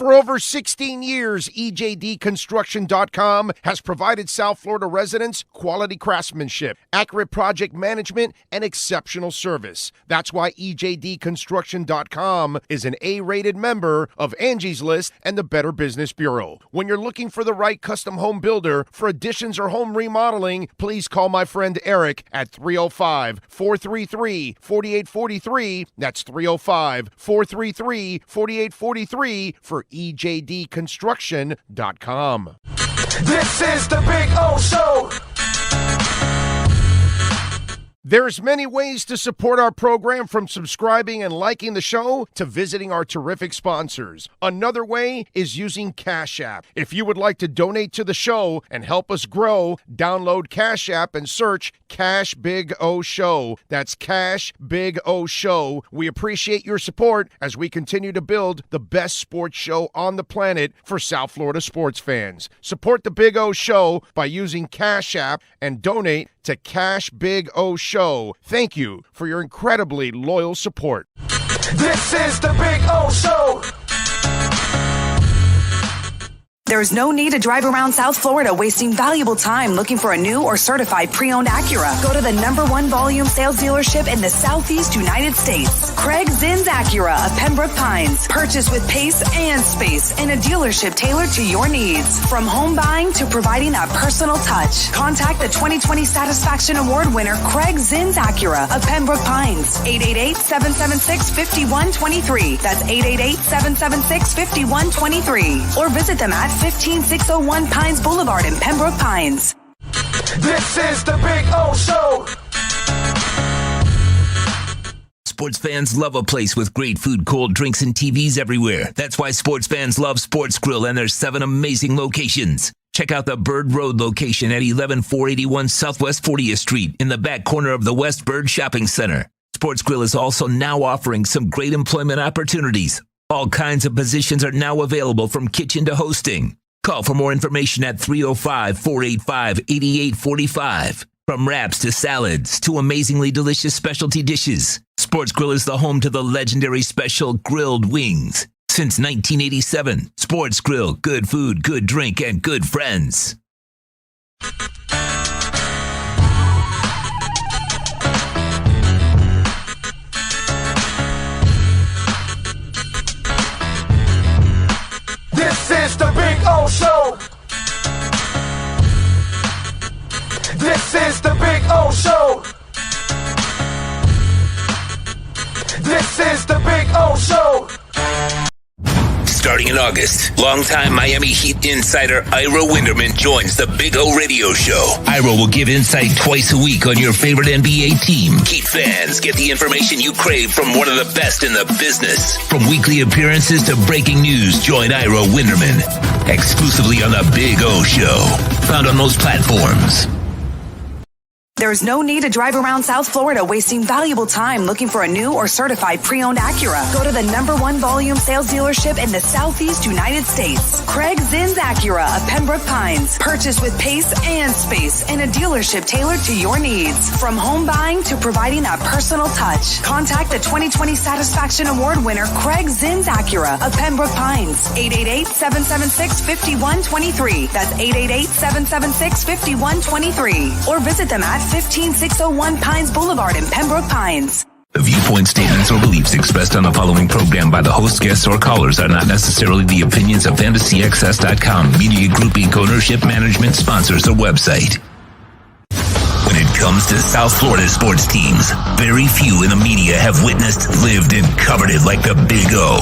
For over 16 years, EJDConstruction.com has provided South Florida residents quality craftsmanship, accurate project management, and exceptional service. That's why EJDConstruction.com is an A-rated member of Angie's List and the Better Business Bureau. When you're looking for the right custom home builder for additions or home remodeling, please call my friend Eric at 305-433-4843. That's 305-433-4843 for EJDConstruction.com. This is the Big O Show. There's many ways to support our program, from subscribing and liking the show to visiting our terrific sponsors. Another way is using Cash App. If you would like to donate to the show and help us grow, download Cash App and search Cash Big O Show. That's Cash Big O Show. We appreciate your support as we continue to build the best sports show on the planet for South Florida sports fans. Support the Big O Show by using Cash App and donate to Cash Big O Show. Thank you for your incredibly loyal support. This is the Big O Show. There's no need to drive around South Florida wasting valuable time looking for a new or certified pre-owned Acura. Go to the #1 volume sales dealership in the Southeast United States. Craig Zins Acura of Pembroke Pines. Purchase with pace and space in a dealership tailored to your needs. From home buying to providing that personal touch. Contact the 2020 Satisfaction Award winner Craig Zins Acura of Pembroke Pines. 888-776-5123. That's 888-776-5123. Or visit them at 15601 Pines Boulevard in Pembroke Pines. This is the Big O Show. Sports fans love a place with great food, cold drinks, and TVs everywhere. That's why sports fans love Sports Grill and their 7 amazing locations. Check out the Bird Road location at 11481 Southwest 40th Street in the back corner of the West Bird Shopping Center. Sports Grill is also now offering some great employment opportunities. All kinds of positions are now available, from kitchen to hosting. Call for more information at 305-485-8845. From wraps to salads to amazingly delicious specialty dishes, Sports Grill is the home to the legendary special grilled wings. Since 1987, Sports Grill, good food, good drink, and good friends. This is the Big O Show. This is the Big O Show. This is the Big O Show. Starting in August, longtime Miami Heat insider Ira Winderman joins the Big O Radio Show. Ira will give insight twice a week on your favorite NBA team. Heat fans get the information you crave from one of the best in the business. From weekly appearances to breaking news, join Ira Winderman exclusively on the Big O Show. Found on most platforms. There's no need to drive around South Florida wasting valuable time looking for a new or certified pre-owned Acura. Go to the #1 volume sales dealership in the Southeast United States. Craig Zins Acura of Pembroke Pines. Purchase with pace and space in a dealership tailored to your needs. From home buying to providing that personal touch. Contact the 2020 Satisfaction Award winner Craig Zins Acura of Pembroke Pines. 888-776-5123. That's 888-776-5123. Or visit them at 15601 Pines Boulevard in Pembroke Pines. The viewpoint, statements, or beliefs expressed on the following program by the host, guests, or callers are not necessarily the opinions of FantasyXS.com, Media Group Inc. ownership, management, sponsors, or website. When it comes to South Florida sports teams, very few in the media have witnessed, lived, and covered it like the Big O.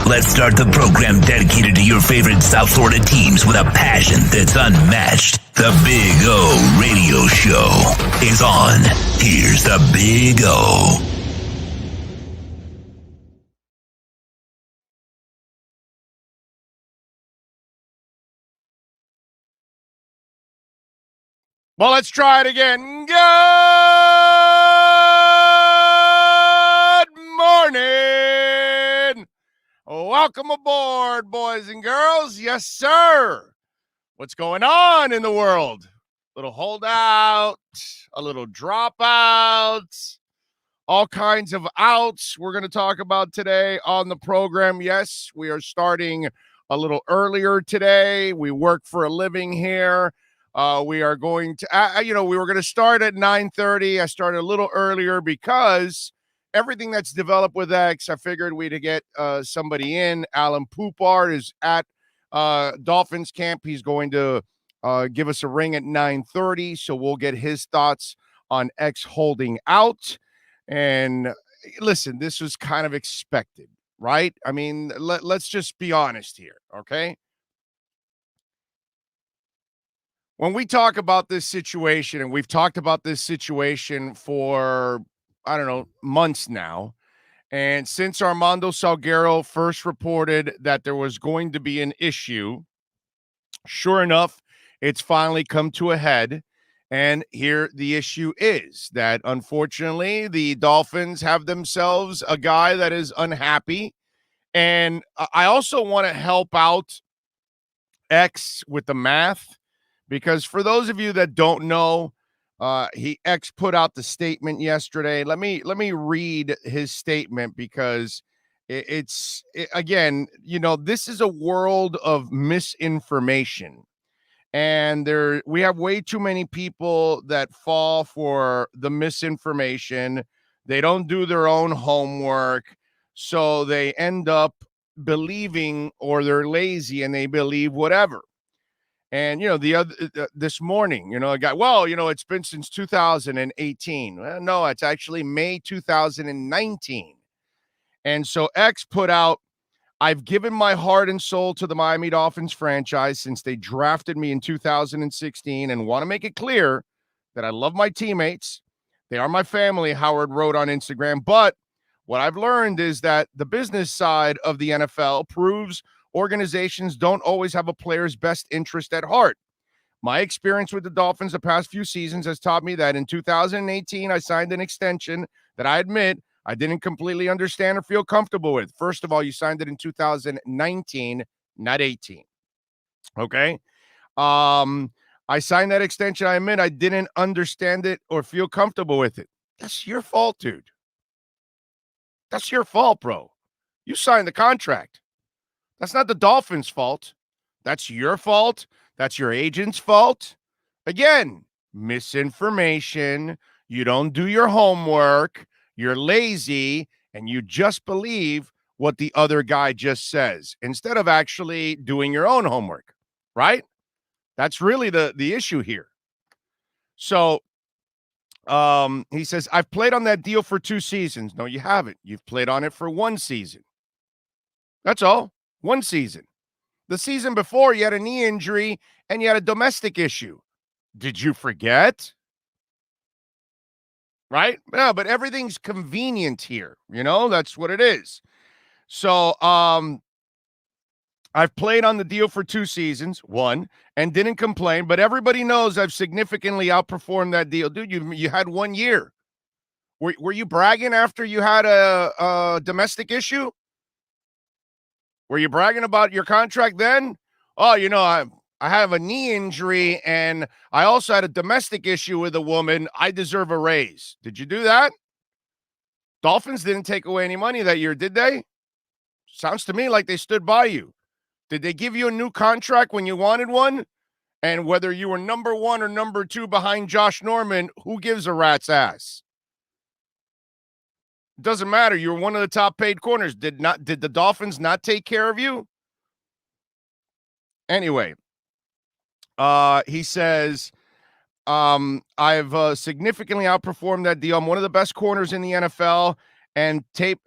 Let's start the program dedicated to your favorite South Florida teams with a passion that's unmatched. The Big O Radio Show is on. Here's the Big O. Well, let's try it again. Good morning. Welcome aboard, boys and girls. Yes, sir. What's going on in the world? A little holdout, a little dropout, all kinds of outs we're going to talk about today on the program. Yes, we are starting a little earlier today. We work for a living here. We are going to, we were going to start at 9:30. I started a little earlier because everything that's developed with X, I figured we'd get somebody in. Alan Poupart is at Dolphins camp. He's going to give us a ring at 9:30, so we'll get his thoughts on X holding out. And listen, this was kind of expected, right? I mean, let's just be honest here, okay? When we talk about this situation, and we've talked about this situation for, I don't know, months now, and since Armando Salguero first reported that there was going to be an issue, sure enough, it's finally come to a head. And here the issue is that, unfortunately, the Dolphins have themselves a guy that is unhappy. And I also want to help out X with the math, because for those of you that don't know, X put out the statement yesterday. Let me read his statement, because again, this is a world of misinformation. And we have way too many people that fall for the misinformation. They don't do their own homework, so they end up believing, or they're lazy and they believe whatever. And this morning, a guy, it's been since 2018. Well, no, it's actually May 2019. And so X put out, I've given my heart and soul to the Miami Dolphins franchise since they drafted me in 2016, and want to make it clear that I love my teammates. They are my family, Howard wrote on Instagram. But what I've learned is that the business side of the NFL proves organizations don't always have a player's best interest at heart. My experience with the Dolphins the past few seasons has taught me that in 2018, I signed an extension that I admit I didn't completely understand or feel comfortable with. First of all, you signed it in 2019, not 18. Okay. I signed that extension. I admit I didn't understand it or feel comfortable with it. That's your fault, dude. That's your fault, bro. You signed the contract. That's not the Dolphins' fault. That's your fault. That's your agent's fault. Again, misinformation. You don't do your homework. You're lazy, and you just believe what the other guy just says instead of actually doing your own homework, right? That's really the issue here. So he says, I've played on that deal for 2 seasons. No, you haven't. You've played on it for 1 season. That's all. 1 season. The season before, you had a knee injury and you had a domestic issue. Did you forget? Right? No, but everything's convenient here. That's what it is. So, I've played on the deal for 2 seasons, 1, and didn't complain, but everybody knows I've significantly outperformed that deal. Dude, you had 1 year. Were you bragging after you had a domestic issue? Were you bragging about your contract then? Oh, I have a knee injury, and I also had a domestic issue with a woman. I deserve a raise. Did you do that? Dolphins didn't take away any money that year, did they? Sounds to me like they stood by you. Did they give you a new contract when you wanted one? And whether you were number 1 or number 2 behind Josh Norman, who gives a rat's ass? Doesn't matter. You're one of the top paid corners. Did the Dolphins not take care of you? Anyway, he says, I've significantly outperformed that deal. I'm one of the best corners in the NFL, and tape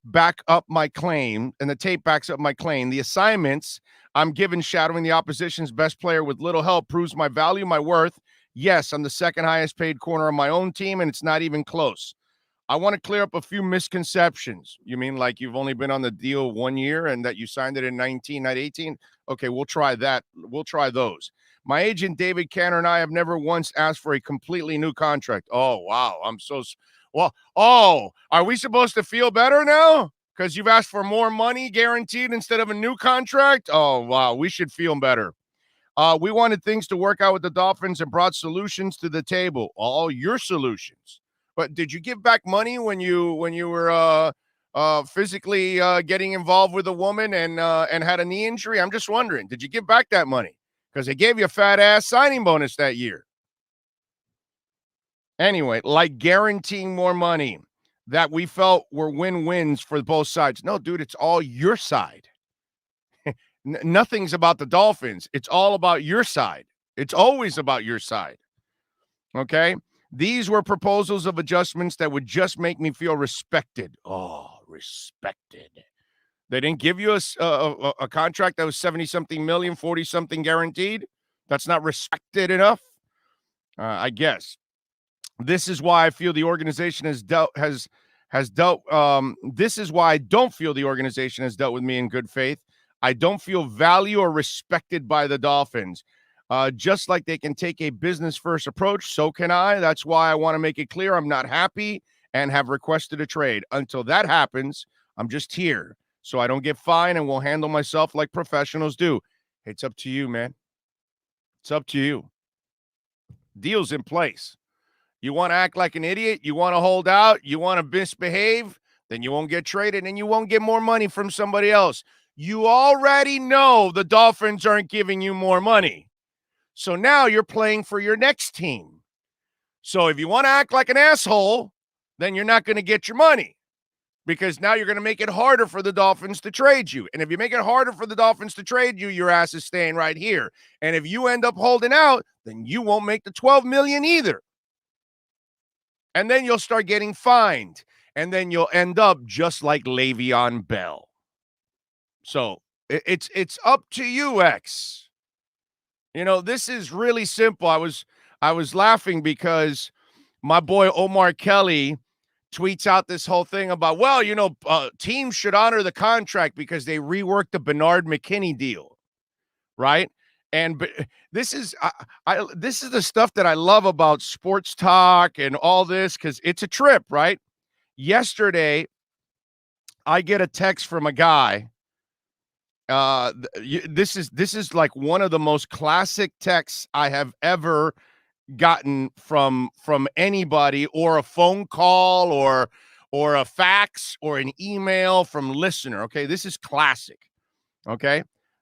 back up my claim. And the tape backs up my claim. The assignments I'm given shadowing the opposition's best player with little help proves my value, my worth. Yes, I'm the second highest paid corner on my own team, and it's not even close. I want to clear up a few misconceptions. You mean like you've only been on the deal 1 year and that you signed it in 19, not 18? Okay, we'll try that. We'll try those. My agent, David Canner, and I have never once asked for a completely new contract. Oh, wow. Are we supposed to feel better now? Because you've asked for more money guaranteed instead of a new contract? Oh, wow. We should feel better. We wanted things to work out with the Dolphins and brought solutions to the table. All your solutions. But did you give back money when you were physically getting involved with a woman and had a knee injury? I'm just wondering, did you give back that money? Because they gave you a fat ass signing bonus that year. Anyway, like guaranteeing more money that we felt were win-wins for both sides. No, dude, it's all your side. Nothing's about the Dolphins. It's all about your side. It's always about your side. Okay? These were proposals of adjustments that would just make me feel respected. Oh, respected. They didn't give you a contract that was 70-something million, 40-something guaranteed. That's not respected enough, I guess. This is why I feel the organization has dealt. This is why I don't feel the organization has dealt with me in good faith. I don't feel valued or respected by the Dolphins. Just like they can take a business-first approach, so can I. That's why I want to make it clear I'm not happy and have requested a trade. Until that happens, I'm just here so I don't get fined and will handle myself like professionals do. It's up to you, man. It's up to you. Deal's in place. You want to act like an idiot? You want to hold out? You want to misbehave? Then you won't get traded and you won't get more money from somebody else. You already know the Dolphins aren't giving you more money. So now you're playing for your next team. So if you want to act like an asshole, then you're not going to get your money because now you're going to make it harder for the Dolphins to trade you. And if you make it harder for the Dolphins to trade you, your ass is staying right here. And if you end up holding out, then you won't make the $12 million either. And then you'll start getting fined. And then you'll end up just like Le'Veon Bell. So it's up to you, X. You know, this is really simple. I was laughing because my boy Omar Kelly tweets out this whole thing about, well, you know, teams should honor the contract because they reworked the Bernard McKinney deal, right? And this is this is the stuff that I love about sports talk and all this because it's a trip, right? Yesterday, I get a text from a guy. This is like one of the most classic texts I have ever gotten from anybody, or a phone call, or a fax, or an email from listener. Okay, this is classic. Okay.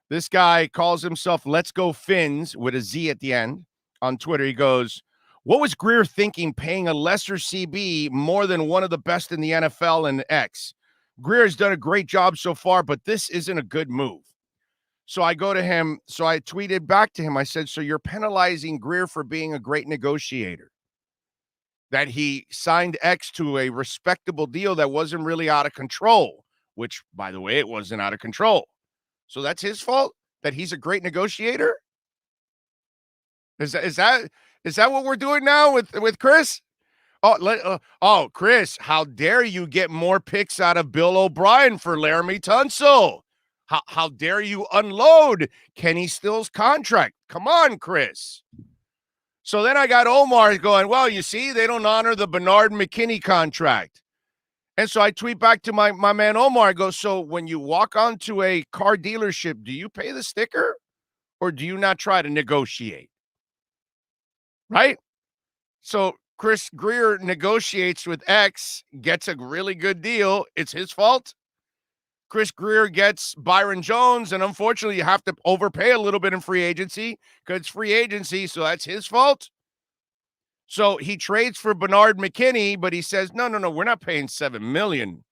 This guy calls himself Let's Go Fins with a Z at the end on Twitter. He goes, what was Grier thinking paying a lesser CB more than one of the best in the NFL and X? Grier has done a great job so far, but this isn't a good move. So I go to him. So I tweeted back to him. I said, so you're penalizing Grier for being a great negotiator, that he signed X to a respectable deal that wasn't really out of control, which, by the way, it wasn't out of control. So that's his fault that he's a great negotiator? Is that what we're doing now with Chris? Oh, Chris, how dare you get more picks out of Bill O'Brien for Laramie Tunsil? How dare you unload Kenny Stills' contract? Come on, Chris. So then I got Omar going, well, you see, they don't honor the Bernard McKinney contract. And so I tweet back to my man Omar. I go, so when you walk onto a car dealership, do you pay the sticker or do you not try to negotiate? Right? So Chris Grier negotiates with X, gets a really good deal. It's his fault. Chris Grier gets Byron Jones, and unfortunately you have to overpay a little bit in free agency because it's free agency, so that's his fault. So he trades for Bernard McKinney, but he says, no, we're not paying $7 million.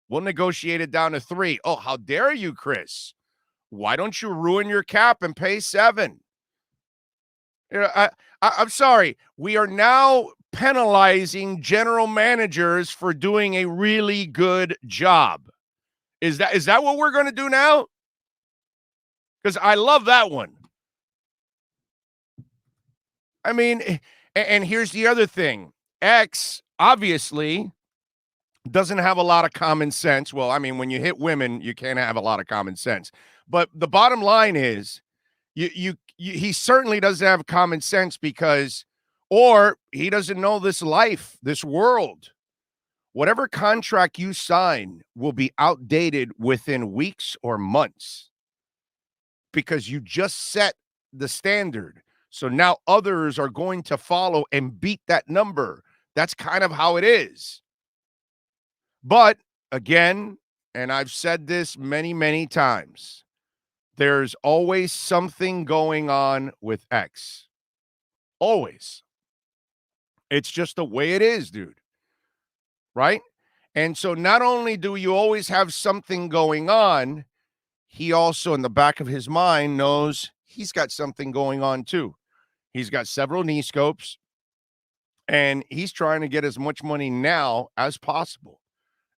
We'll negotiate it down to $3 million. Oh, how dare you, Chris? Why don't you ruin your cap and pay $7 million? You know, I'm sorry. We are now penalizing general managers for doing a really good job. Is that what we're going to do now? Because I love that one. I mean, and here's the other thing. X obviously doesn't have a lot of common sense. Well, I mean, when you hit women, you can't have a lot of common sense. But the bottom line is he certainly doesn't have common sense or he doesn't know this life, this world. Whatever contract you sign will be outdated within weeks or months because you just set the standard. So now others are going to follow and beat that number. That's kind of how it is. But again, and I've said this many, many times, there's always something going on with X. Always. It's just the way it is, dude. Right? And so not only do you always have something going on, he also, in the back of his mind, knows he's got something going on too. He's got several knee scopes, and he's trying to get as much money now as possible.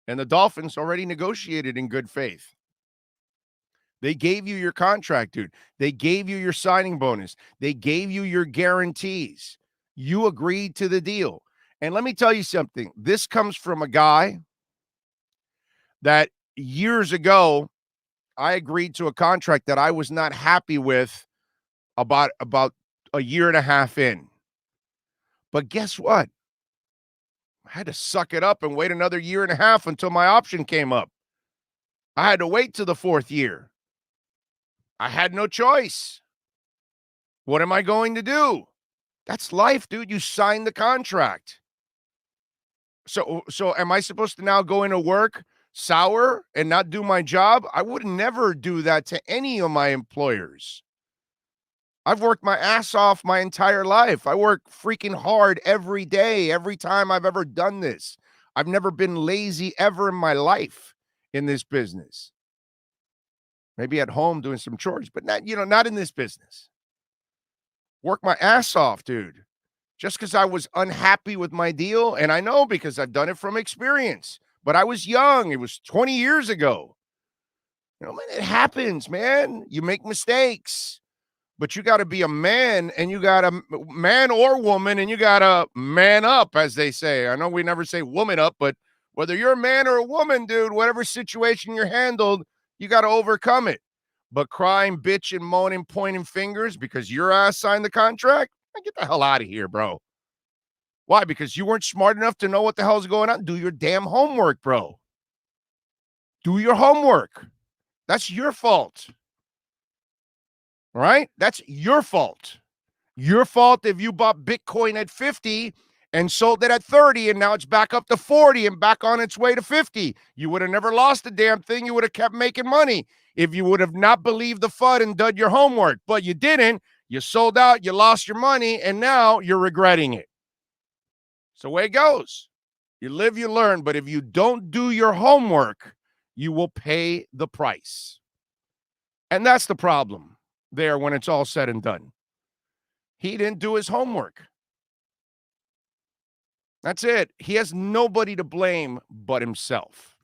And the Dolphins already negotiated in good faith. They gave you your contract, dude. They gave you your signing bonus. They gave you your guarantees. You agreed to the deal. And let me tell you something. This comes from a guy that years ago, I agreed to a contract that I was not happy with about a year and a half in. But guess what? I had to suck it up and wait another year and a half until my option came up. I had to wait till the 4th year. I had no choice. What am I going to do? That's life, dude. You signed the contract. So am I supposed to now go into work sour and not do my job? I would never do that to any of my employers. I've worked my ass off my entire life. I work freaking hard every day, every time I've ever done this. I've never been lazy ever in my life in this business. Maybe at home doing some chores, but not in this business. Work my ass off, dude. Just because I was unhappy with my deal, and I know because I've done it from experience, but I was young. It was 20 years ago. Man, it happens, man. You make mistakes, but you got to be a man, and you got to man or woman, and you got to man up, as they say. I know we never say woman up, but whether you're a man or a woman, dude, whatever situation you're handled, you got to overcome it. But crying, bitching, moaning, pointing fingers because your ass signed the contract, get the hell out of here, bro. Why? Because you weren't smart enough to know what the hell's going on? Do your damn homework, bro. Do your homework. That's your fault. All right? That's your fault. Your fault if you bought Bitcoin at 50 and sold it at 30, and now it's back up to 40 and back on its way to 50. You would have never lost a damn thing. You would have kept making money if you would have not believed the FUD and done your homework. But you didn't. You sold out, you lost your money, and now you're regretting it. It's the way it goes. You live, you learn. But if you don't do your homework, you will pay the price. And that's the problem there when it's all said and done. He didn't do his homework. That's it. He has nobody to blame but himself.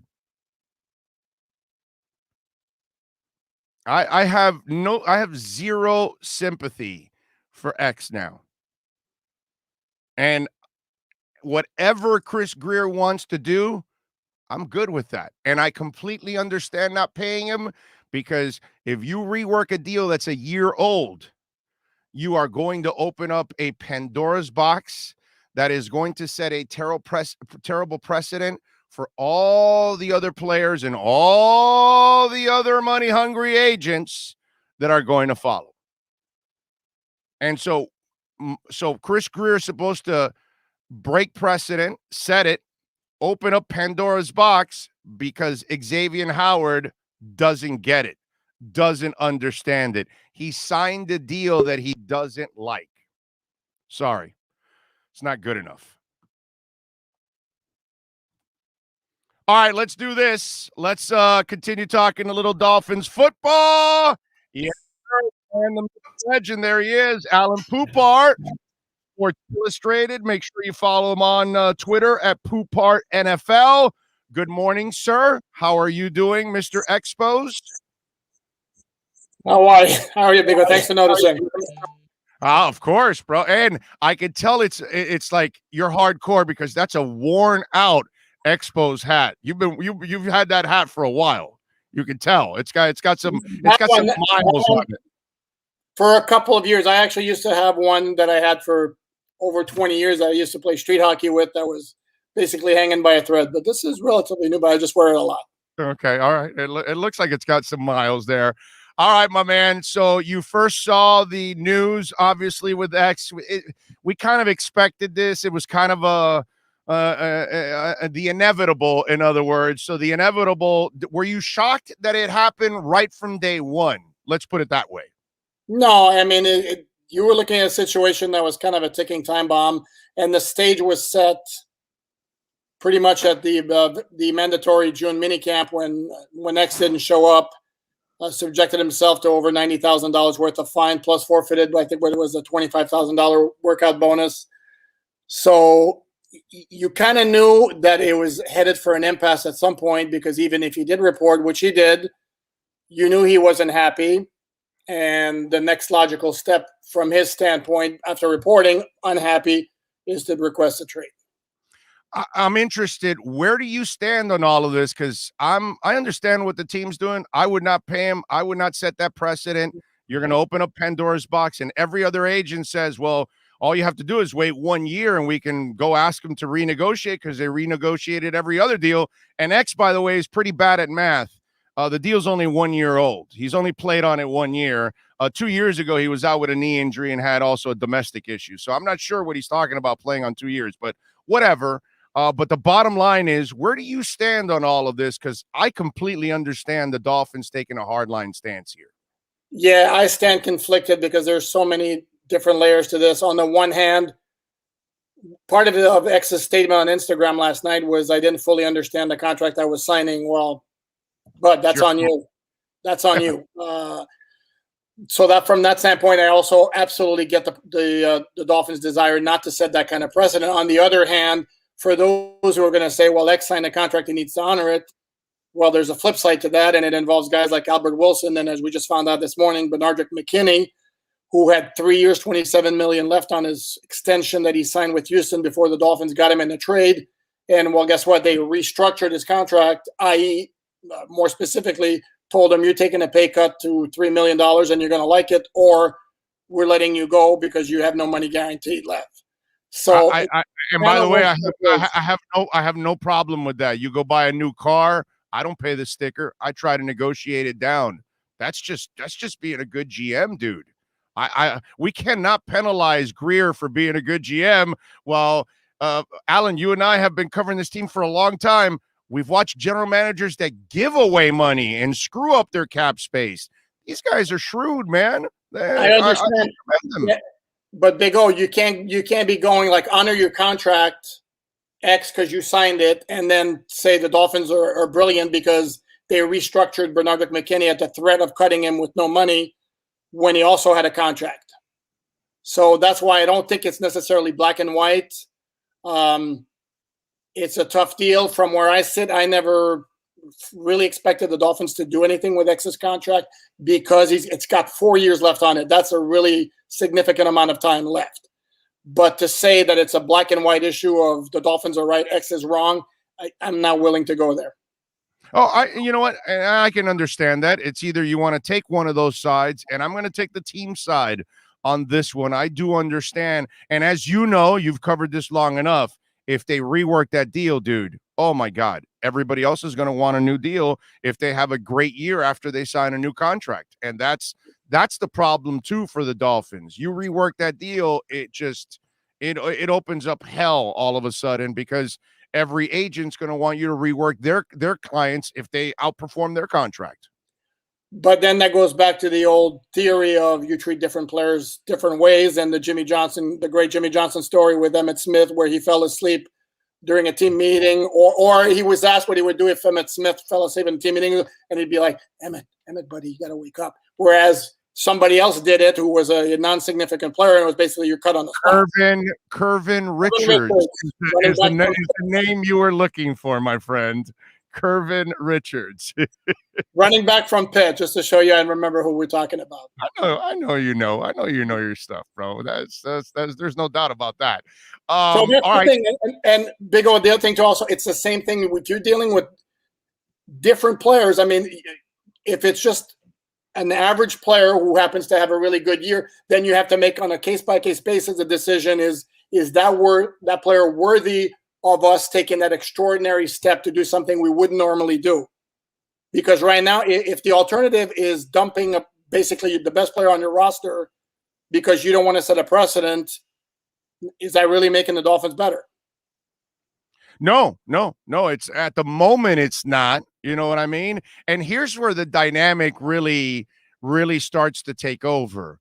I have zero sympathy for X now. And whatever Chris Grier wants to do, I'm good with that. And I completely understand not paying him, because if you rework a deal that's a year old, you are going to open up a Pandora's box that is going to set a terrible precedent for all the other players and all the other money-hungry agents that are going to follow. And so Chris Grier is supposed to break precedent, set it, open up Pandora's box, because Xavier Howard doesn't get it, doesn't understand it. He signed a deal that he doesn't like. Sorry. It's not good enough. All right, let's do this. Let's continue talking a little Dolphins football. Yeah, and the legend, there he is, Alan Poupart, Sports Illustrated. Make sure you follow him on Twitter at Poupart NFL. Good morning, sir. How are you doing, Mr. Exposed? How are you? How are you, Big O? Thanks for noticing. Of course, bro. And I could tell it's like you're hardcore, because that's a worn out Expos hat. You've had that hat for a while. You can tell it's got some miles on it. For a couple of years, I actually used to have one that I had for over 20 years that I used to play street hockey with, that was basically hanging by a thread. But this is relatively new, but I just wear it a lot. Okay, all right. It looks like it's got some miles there. All right, my man. So you first saw the news, obviously, with X. We kind of expected this. It was kind of the inevitable, in other words. So the inevitable, were you shocked that it happened right from day one? Let's put it that way. No, I mean, you were looking at a situation that was kind of a ticking time bomb, and the stage was set pretty much at the mandatory June minicamp when X didn't show up, subjected himself to over $90,000 worth of fine plus forfeited, I think, what it was, a $25,000 workout bonus. So you kind of knew that it was headed for an impasse at some point, because even if he did report, which he did, you knew he wasn't happy. And the next logical step from his standpoint, after reporting unhappy, is to request a trade. I'm interested. Where do you stand on all of this? Because I understand what the team's doing. I would not pay him. I would not set that precedent. You're going to open up Pandora's box, and every other agent says, well, all you have to do is wait 1 year and we can go ask them to renegotiate, because they renegotiated every other deal. And X, by the way, is pretty bad at math. The deal's only 1 year old. He's only played on it 1 year. 2 years ago, he was out with a knee injury and had also a domestic issue. So I'm not sure what he's talking about playing on 2 years, but whatever. But the bottom line is, where do you stand on all of this? Because I completely understand the Dolphins taking a hardline stance here. Yeah, I stand conflicted because there's so many different layers to this. On the one hand, part of X's statement on Instagram last night was, I didn't fully understand the contract I was signing. Well, but that's on you. That's on you. So that from that standpoint, I also absolutely get the Dolphins' desire not to set that kind of precedent. On the other hand, for those who are going to say, well, X signed a contract, he needs to honor it. Well, there's a flip side to that, and it involves guys like Albert Wilson. And as we just found out this morning, Benardrick McKinney, who had 3 years, $27 million left on his extension that he signed with Houston before the Dolphins got him in the trade. And well, guess what? They restructured his contract, i.e., more specifically, told him, you're taking a pay cut to $3 million and you're going to like it, or we're letting you go because you have no money guaranteed left. So, and by the way, I have no problem with that. You go buy a new car, I don't pay the sticker. I try to negotiate it down. That's just being a good GM, dude. We cannot penalize Grier for being a good GM. Well, Alan, you and I have been covering this team for a long time. We've watched general managers that give away money and screw up their cap space. These guys are shrewd, man. I understand. But Big O, you can't be going like, honor your contract X because you signed it, and then say the Dolphins are brilliant because they restructured Benardrick McKinney at the threat of cutting him with no money when he also had a contract. So that's why I don't think it's necessarily black and white. It's a tough deal. From where I sit, I never really expected the Dolphins to do anything with X's contract because it's got 4 years left on it. That's a really significant amount of time left. But to say that it's a black and white issue of the Dolphins are right, X is wrong, I'm not willing to go there. Oh, you know what? I can understand that. It's either you want to take one of those sides, and I'm going to take the team side on this one. I do understand. And as you know, you've covered this long enough. If they rework that deal, dude, oh my God, everybody else is going to want a new deal if they have a great year after they sign a new contract. And that's the problem too for the Dolphins. You rework that deal, it opens up hell all of a sudden, because every agent's going to want you to rework their clients if they outperform their contract. But then that goes back to the old theory of you treat different players different ways, and the great Jimmy Johnson story with Emmitt Smith, where he fell asleep during a team meeting, or he was asked what he would do if Emmitt Smith fell asleep in a team meeting, and he'd be like, Emmitt, buddy, you got to wake up. Whereas somebody else did it who was a non-significant player, and it was basically you're cut on the spot. Curvin Richards is the name you were looking for, my friend. Curvin Richards. Running back from Pitt, just to show you I remember who we're talking about. I know you know your stuff, bro. That's there's no doubt about that. So that's the thing. And Big O, the other thing too, also, it's the same thing with you dealing with different players. I mean, if it's just an average player who happens to have a really good year, then you have to make on a case-by-case basis a decision, is that player worthy of us taking that extraordinary step to do something we wouldn't normally do? Because right now, if the alternative is dumping basically the best player on your roster because you don't want to set a precedent, is that really making the Dolphins better? No. It's at the moment, it's not. You know what I mean? And here's where the dynamic really starts to take over.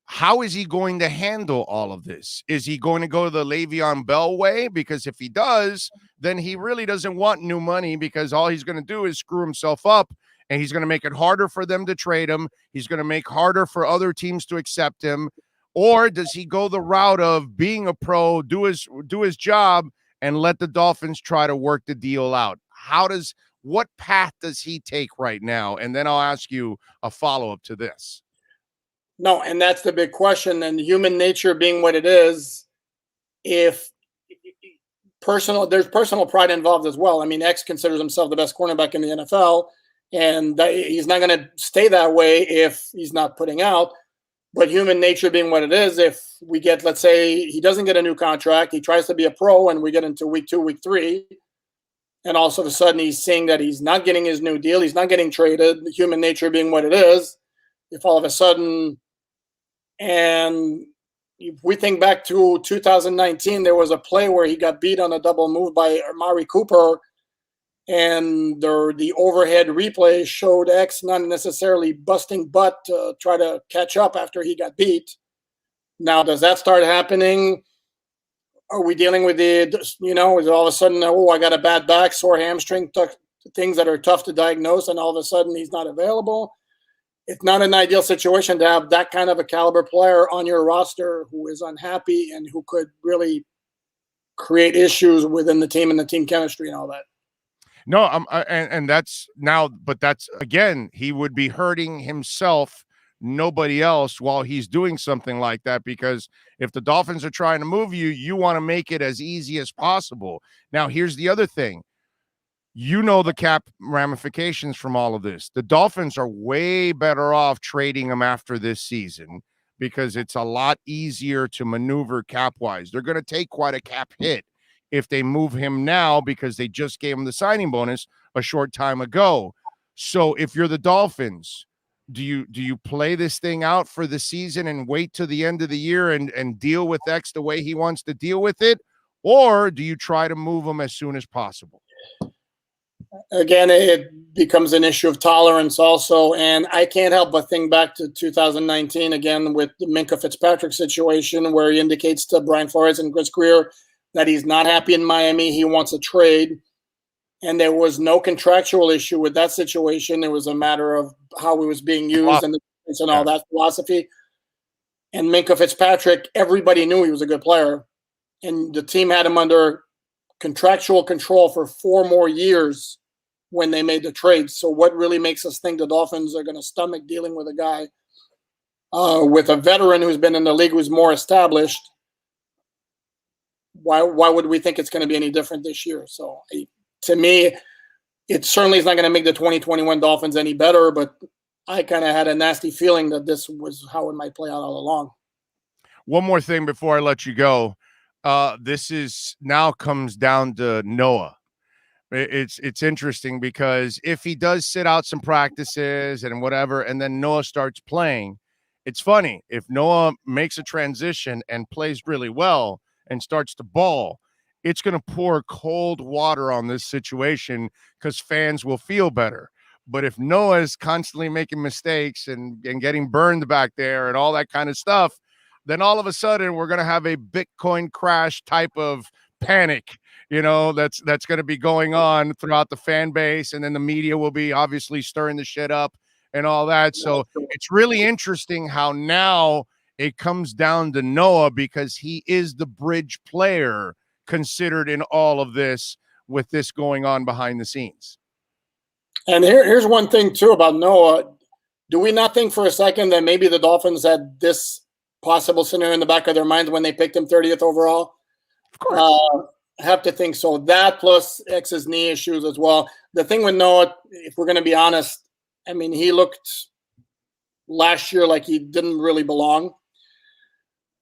How is he going to handle all of this? Is he going to go the Le'Veon Bell way? Because if he does, then he really doesn't want new money, because all he's going to do is screw himself up, and he's going to make it harder for them to trade him. He's going to make harder for other teams to accept him. Or does he go the route of being a pro, do his job, and let the Dolphins try to work the deal out? What path does he take right now? And then I'll ask you a follow-up to this. No, and that's the big question. And human nature being what it is, there's personal pride involved as well. I mean, X considers himself the best cornerback in the NFL, and he's not going to stay that way if he's not putting out. But human nature being what it is, if we get, let's say he doesn't get a new contract, he tries to be a pro, and we get into week 2, week 3, and all of a sudden he's seeing that he's not getting his new deal, he's not getting traded, human nature being what it is, if all of a sudden, and if we think back to 2019, there was a play where he got beat on a double move by Amari Cooper, and the overhead replay showed X not necessarily busting butt to try to catch up after he got beat. Now, does that start happening? Are we dealing with is all of a sudden, I got a bad back, sore hamstring, things that are tough to diagnose, and all of a sudden he's not available? It's not an ideal situation to have that kind of a caliber player on your roster who is unhappy and who could really create issues within the team and the team chemistry and all that. No, and that's now, but that's again, he would be hurting himself, nobody else, while he's doing something like that. Because if the Dolphins are trying to move you, you want to make it as easy as possible. Now, here's the other thing. The cap ramifications from all of this. The Dolphins are way better off trading him after this season, because it's a lot easier to maneuver cap-wise. They're going to take quite a cap hit if they move him now, because they just gave him the signing bonus a short time ago. So if you're the Dolphins, do you play this thing out for the season and wait till the end of the year and deal with X the way he wants to deal with it? Or do you try to move him as soon as possible? Again, it becomes an issue of tolerance also. And I can't help but think back to 2019 again with the Minkah Fitzpatrick situation, where he indicates to Brian Flores and Chris Greer that he's not happy in Miami. He wants a trade. And there was no contractual issue with that situation. It was a matter of how he was being used and all that philosophy. And Minkah Fitzpatrick, everybody knew he was a good player. And the team had him under contractual control for 4 more years when they made the trade. So what really makes us think the Dolphins are going to stomach dealing with a guy with a veteran who's been in the league, who's more established? Why would we think it's going to be any different this year? So to me, it certainly is not going to make the 2021 Dolphins any better, but I kind of had a nasty feeling that this was how it might play out all along. One more thing before I let you go. This is now comes down to Noah. It's interesting because if he does sit out some practices and whatever, and then Noah starts playing, it's funny. If Noah makes a transition and plays really well and starts to ball, it's going to pour cold water on this situation because fans will feel better. But if Noah is constantly making mistakes and getting burned back there and all that kind of stuff, then all of a sudden we're going to have a Bitcoin crash type of panic, that's going to be going on throughout the fan base. And then the media will be obviously stirring the shit up and all that. So it's really interesting how now it comes down to Noah, because he is the bridge player considered in all of this, with this going on behind the scenes. And here's one thing too about Noah. Do we not think for a second that maybe the Dolphins had this possible scenario in the back of their minds when they picked him 30th overall? Of course. I have to think so. That plus X's knee issues as well. The thing with Noah, if we're going to be honest, I mean, he looked last year like he didn't really belong.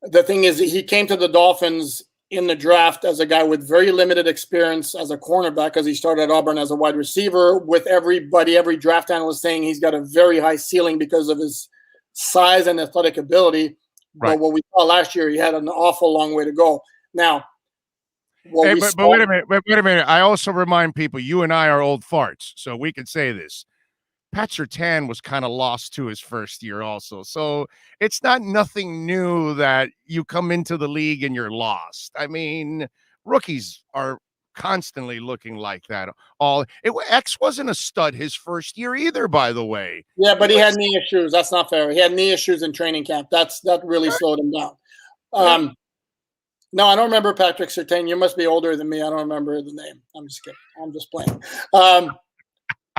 The thing is, he came to the Dolphins in the draft as a guy with very limited experience as a cornerback, because he started at Auburn as a wide receiver, with every draft analyst saying he's got a very high ceiling because of his size and athletic ability. Right. But what we saw last year, he had an awful long way to go. Now, what Hey, we but saw. wait a minute. Wait a minute. I also remind people, you and I are old farts, so we can say this. Pat Surtain was kind of lost to his first year also. So it's not nothing new that you come into the league and you're lost. I mean, rookies are constantly looking like that. X wasn't a stud his first year either, by the way. Yeah, but he had knee issues. That's not fair. He had knee issues in training camp. That really slowed him down. No, I don't remember Patrick Surtain. You must be older than me. I don't remember the name. I'm just kidding. I'm just playing.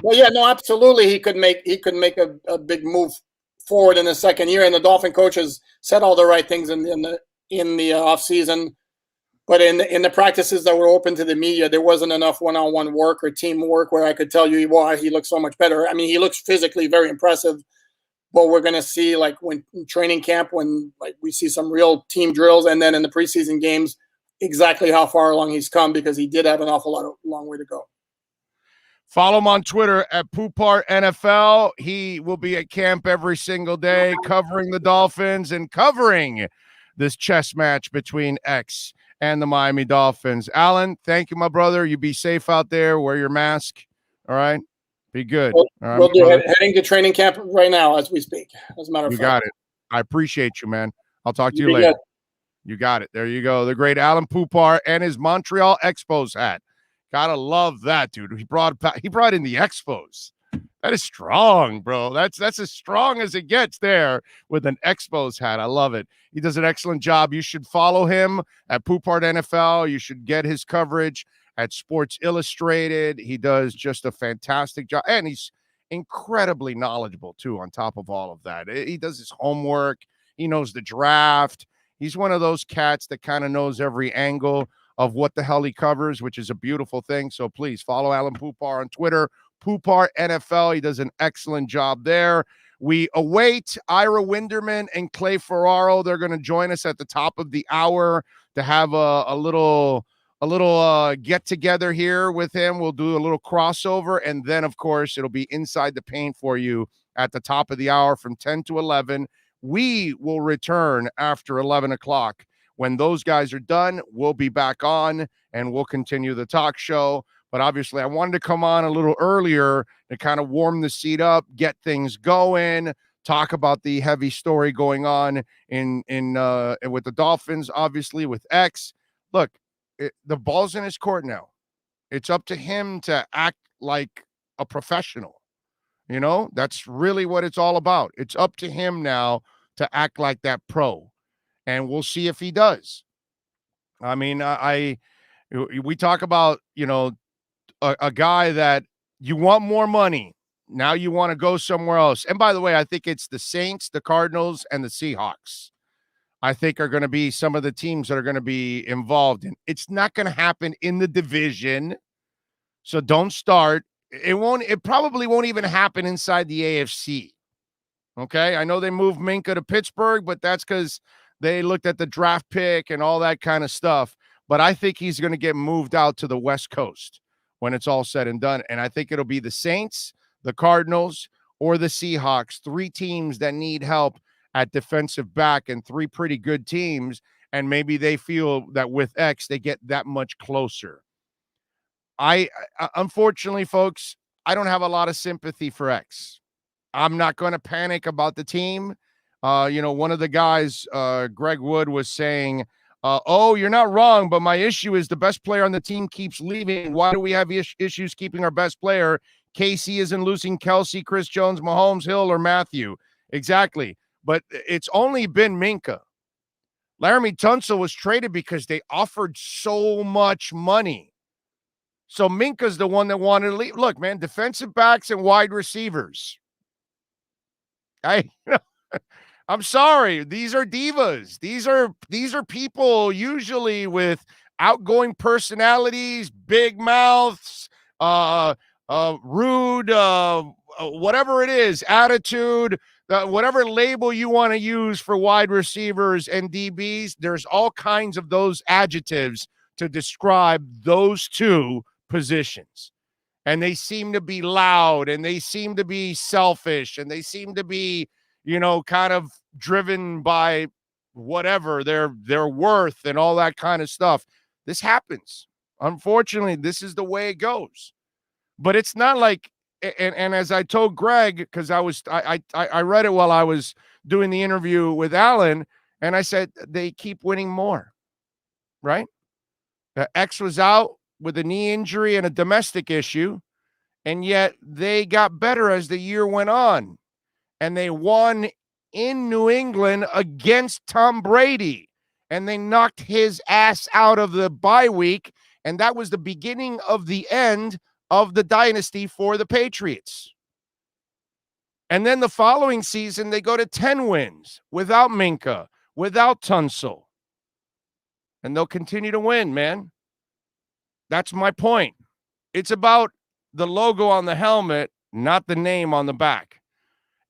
But yeah, no, absolutely. He could make a big move forward in the second year. And the Dolphin coaches said all the right things in the offseason. But in the practices that were open to the media, there wasn't enough one-on-one work or team work where I could tell you why he looks so much better. I mean, he looks physically very impressive. But we're going to see, like, when in training camp, when like we see some real team drills, and then in the preseason games, exactly how far along he's come, because he did have an long way to go. Follow him on Twitter at Poupart NFL. He will be at camp every single day, covering the Dolphins and covering this chess match between X and the Miami Dolphins. Alan, thank you, my brother. You be safe out there. Wear your mask. All right. Be good. We'll do heading to training camp right now as we speak. As a matter of fact. You got it. I appreciate you, man. I'll talk to you later. Good. You got it. There you go. The great Alan Poupart and his Montreal Expos hat. Gotta love that, dude. He brought in the Expos. That is strong, bro. That's as strong as it gets there with an Expos hat. I love it. He does an excellent job. You should follow him at Poupart NFL. You should get his coverage at Sports Illustrated. He does just a fantastic job, and he's incredibly knowledgeable too, on top of all of that. He does his homework. He knows the draft. He's one of those cats that kind of knows every angle of what the hell he covers, which is a beautiful thing. So please follow Alan Poupart on Twitter, Poupart NFL. He does an excellent job there. We await Ira Winderman and Clay Ferraro. They're going to join us at the top of the hour to have a little get together here with him. We'll do a little crossover, and then of course it'll be Inside the Paint for you at the top of the hour from 10 to 11. We will return after 11 o'clock. When those guys are done, we'll be back on and we'll continue the talk show. But obviously I wanted to come on a little earlier to kind of warm the seat up, get things going, talk about the heavy story going on in with the Dolphins, obviously with X. Look, the ball's in his court now. It's up to him to act like a professional. You know, that's really what it's all about. It's up to him now to act like that pro. And we'll see if he does. I mean, we talk about, you know, a guy that you want more money. Now you want to go somewhere else. And by the way, I think it's the Saints, the Cardinals, and the Seahawks, I think, are going to be some of the teams that are going to be involved in. It's not going to happen in the division. So don't start. It probably won't even happen inside the AFC. Okay. I know they moved Minkah to Pittsburgh, but that's because they looked at the draft pick and all that kind of stuff. But I think he's going to get moved out to the West Coast when it's all said and done. And I think it'll be the Saints, the Cardinals, or the Seahawks, three teams that need help at defensive back, and three pretty good teams. And maybe they feel that with X, they get that much closer. Unfortunately, folks, I don't have a lot of sympathy for X. I'm not going to panic about the team. You know, one of the guys, Greg Wood, was saying, oh, you're not wrong, but my issue is the best player on the team keeps leaving. Why do we have issues keeping our best player? Casey isn't losing Kelsey, Chris Jones, Mahomes, Hill, or Matthew. Exactly. But it's only been Minkah. Laramie Tunsil was traded because they offered so much money. So Minkah's the one that wanted to leave. Look, man, defensive backs and wide receivers. I'm sorry. These are divas. These are people usually with outgoing personalities, big mouths, rude, whatever it is, attitude, whatever label you want to use for wide receivers and DBs. There's all kinds of those adjectives to describe those two positions. And they seem to be loud, and they seem to be selfish, and they seem to be, you know, kind of driven by whatever their worth and all that kind of stuff. This happens. Unfortunately, this is the way it goes. But it's not like, and as I told Greg, because I read it while I was doing the interview with Alan, and I said they keep winning more, right? X was out with a knee injury and a domestic issue, and yet they got better as the year went on, and they won in New England against Tom Brady, and they knocked his ass out of the bye week, and that was the beginning of the end of the dynasty for the Patriots. And then the following season, they go to 10 wins without Minka, without Tunsil. And they'll continue to win, man. That's my point. It's about the logo on the helmet, not the name on the back.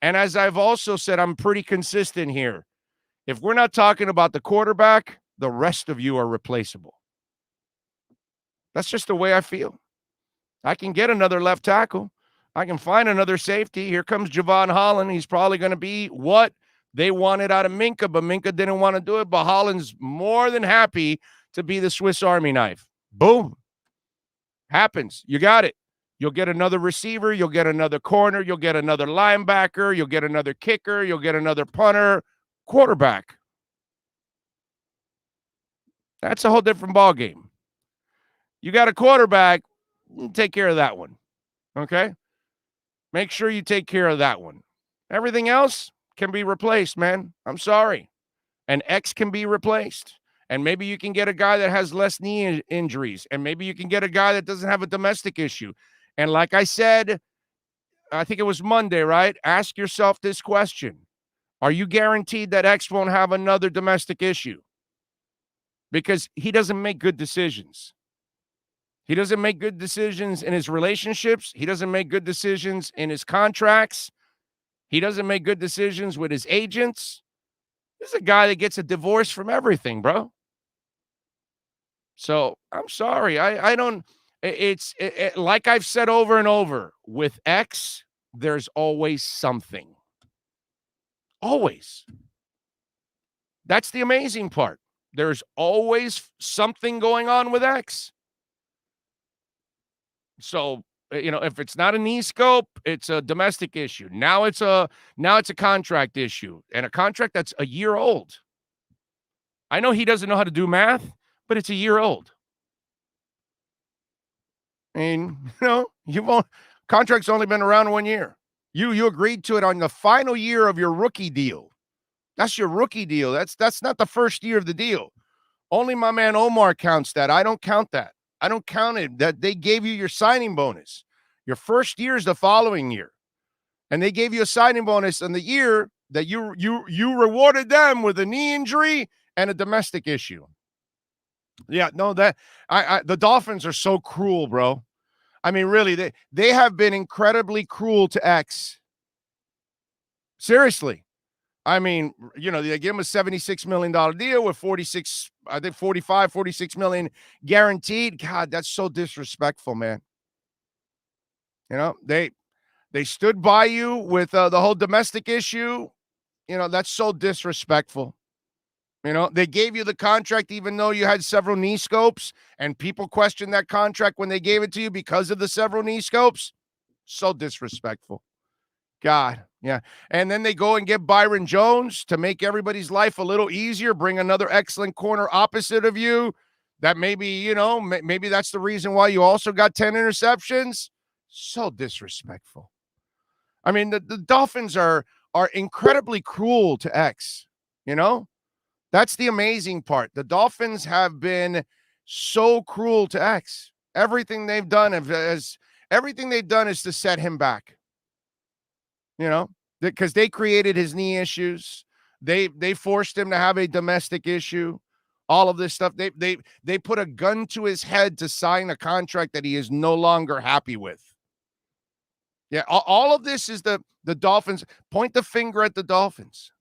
And as I've also said, I'm pretty consistent here. If we're not talking about the quarterback, the rest of you are replaceable. That's just the way I feel. I can get another left tackle. I can find another safety. Here comes Javon Holland. He's probably going to be what they wanted out of Minka, but Minka didn't want to do it. But Holland's more than happy to be the Swiss Army knife. Boom. Happens. You got it. You'll get another receiver. You'll get another corner. You'll get another linebacker. You'll get another kicker. You'll get another punter. Quarterback. That's a whole different ballgame. You got a quarterback. Take care of that one. Okay? Make sure you take care of that one. Everything else can be replaced, man. I'm sorry. And X can be replaced. And maybe you can get a guy that has less knee injuries. And maybe you can get a guy that doesn't have a domestic issue. And like I said, I think it was Monday, right? Ask yourself this question. Are you guaranteed that X won't have another domestic issue? Because he doesn't make good decisions. He doesn't make good decisions in his relationships. He doesn't make good decisions in his contracts. He doesn't make good decisions with his agents. This is a guy that gets a divorce from everything, bro. So I'm sorry. I don't, it's like I've said over and over, with X, there's always something. Always. That's the amazing part. There's always something going on with X. So, if it's not a knee scope, it's a domestic issue. Now it's a contract issue, and a contract that's a year old. I know he doesn't know how to do math, but it's a year old. I mean, contract's only been around 1 year. You agreed to it on the final year of your rookie deal. That's your rookie deal. That's not the first year of the deal. Only my man Omar counts that. I don't count that. I don't count it. That they gave you your signing bonus. Your first year is the following year. And they gave you a signing bonus in the year that you rewarded them with a knee injury and a domestic issue. Yeah, no, that the Dolphins are so cruel, bro. I mean, really, they have been incredibly cruel to X. Seriously. I mean, they gave him a $76 million deal with 46 million guaranteed. God, that's so disrespectful, man. They stood by you with the whole domestic issue. That's so disrespectful. They gave you the contract even though you had several knee scopes, and people questioned that contract when they gave it to you because of the several knee scopes. So disrespectful. God, yeah. And then they go and get Byron Jones to make everybody's life a little easier, bring another excellent corner opposite of you. That maybe, maybe that's the reason why you also got 10 interceptions. So disrespectful. I mean, the Dolphins are incredibly cruel to X, That's the amazing part. The Dolphins have been so cruel to X. Everything they've done is to set him back. Because they created his knee issues. They forced him to have a domestic issue. All of this stuff. They put a gun to his head to sign a contract that he is no longer happy with. Yeah, all of this is the Dolphins. Point the finger at the Dolphins.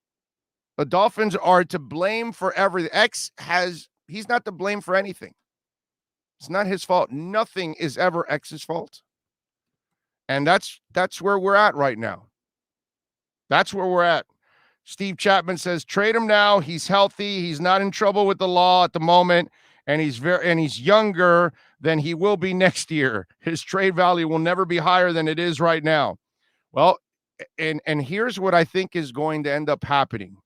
The Dolphins are to blame for everything. He's not to blame for anything. It's not his fault. Nothing is ever X's fault. And that's where we're at right now. That's where we're at. Steve Chapman says, trade him now. He's healthy. He's not in trouble with the law at the moment. and he's younger than he will be next year. His trade value will never be higher than it is right now. Well, and here's what I think is going to end up happening.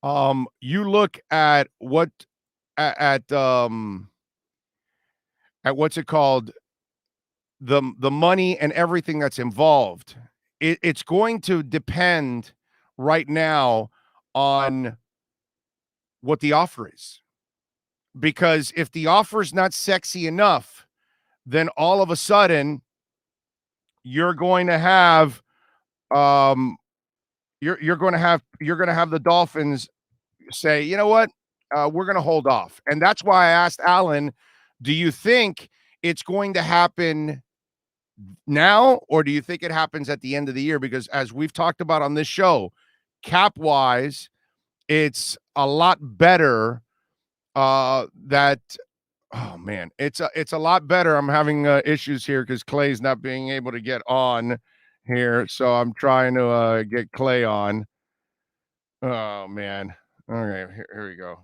You look at what's it called, the money and everything that's involved. It's going to depend right now on what the offer is. Because if the offer is not sexy enough, then all of a sudden you're going to have you're going to have the Dolphins say, you know what, we're going to hold off. And that's why I asked Alan, do you think it's going to happen now, or do you think it happens at the end of the year? Because as we've talked about on this show, cap wise, it's a lot better oh man, it's a lot better. I'm having issues here because Clay's not being able to get on here, so I'm trying to get Clay on. Oh man. Okay, here we go.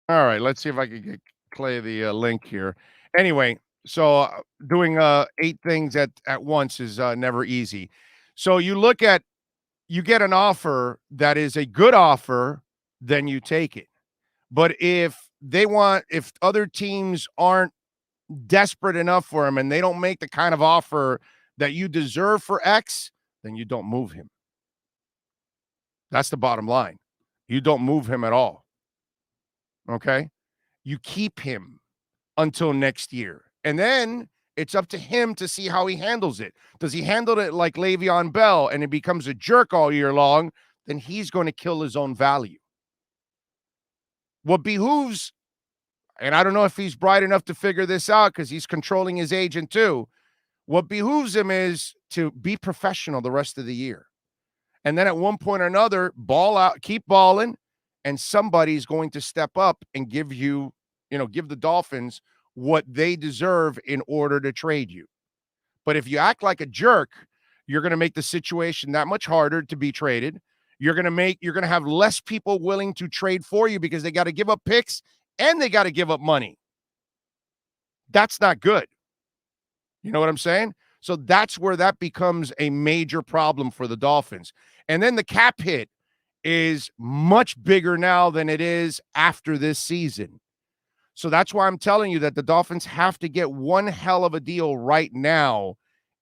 All right, let's see if I can get Clay the link here. Anyway, so doing 8 things at once is never easy. So you get an offer that is a good offer, then you take it. But if other teams aren't desperate enough for him and they don't make the kind of offer that you deserve for X, then you don't move him. That's the bottom line. You don't move him at all. Okay? You keep him until next year. And then it's up to him to see how he handles it. Does he handle it like Le'Veon Bell and it becomes a jerk all year long? Then he's going to kill his own value. What behooves, and I don't know if he's bright enough to figure this out because he's controlling his agent too. What behooves him is to be professional the rest of the year. And then at one point or another, ball out, keep balling, and somebody's going to step up and give the Dolphins what they deserve in order to trade you. But if you act like a jerk, you're going to make the situation that much harder to be traded. You're going to have less people willing to trade for you because they got to give up picks and they got to give up money. That's not good. You know what I'm saying? So that's where that becomes a major problem for the Dolphins. And then the cap hit is much bigger now than it is after this season. So that's why I'm telling you that the Dolphins have to get one hell of a deal right now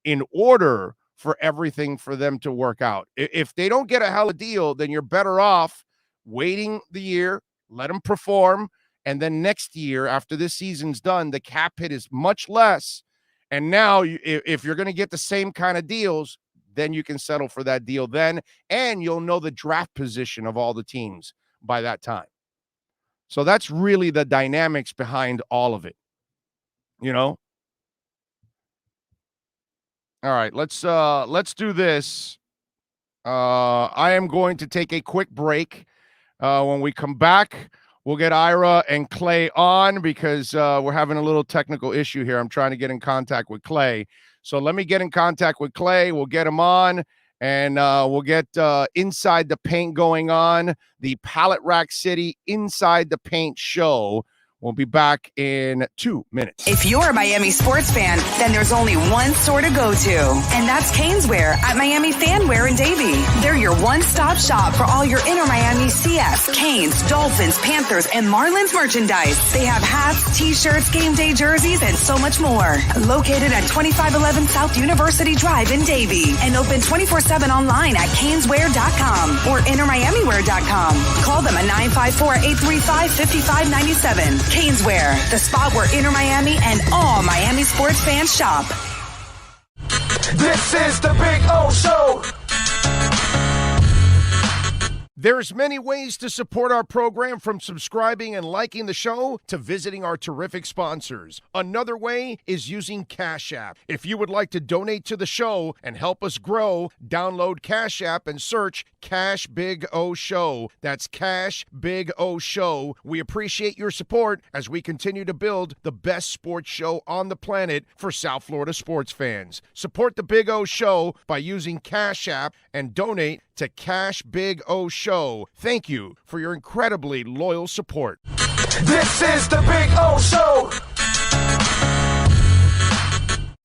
in order for everything for them to work out. If they don't get a hell of a deal, then you're better off waiting the year, let them perform, and then next year, after this season's done, the cap hit is much less. And now, if you're going to get the same kind of deals, then you can settle for that deal then, and you'll know the draft position of all the teams by that time. So that's really the dynamics behind all of it, you know? All right, let's do this. I am going to take a quick break. When we come back, we'll get Ira and Clay on because we're having a little technical issue here. I'm trying to get in contact with Clay. So let me get in contact with Clay. We'll get him on, and we'll get Inside the Paint going on, the Pallet Rack City Inside the Paint show. We'll be back in 2 minutes. If you're a Miami sports fan, then there's only one store to go to, and that's Caneswear at Miami Fanwear in Davie. They're your one-stop shop for all your inner Miami CFs, Canes, Dolphins, Panthers, and Marlins merchandise. They have hats, t-shirts, game day jerseys, and so much more. Located at 2511 South University Drive in Davie, and open 24/7 online at caneswear.com or innermiamiwear.com. Call them at 954-835-5597. Caneswear, the spot where Inter Miami and all Miami sports fans shop. This is the Big O Show. There's many ways to support our program, from subscribing and liking the show to visiting our terrific sponsors. Another way is using Cash App. If you would like to donate to the show and help us grow, download Cash App and search Cash Big O Show. That's Cash Big O Show. We appreciate your support as we continue to build the best sports show on the planet for South Florida sports fans. Support the Big O Show by using Cash App and donate to Cash Big O Show. Thank you for your incredibly loyal support. This is the Big O Show.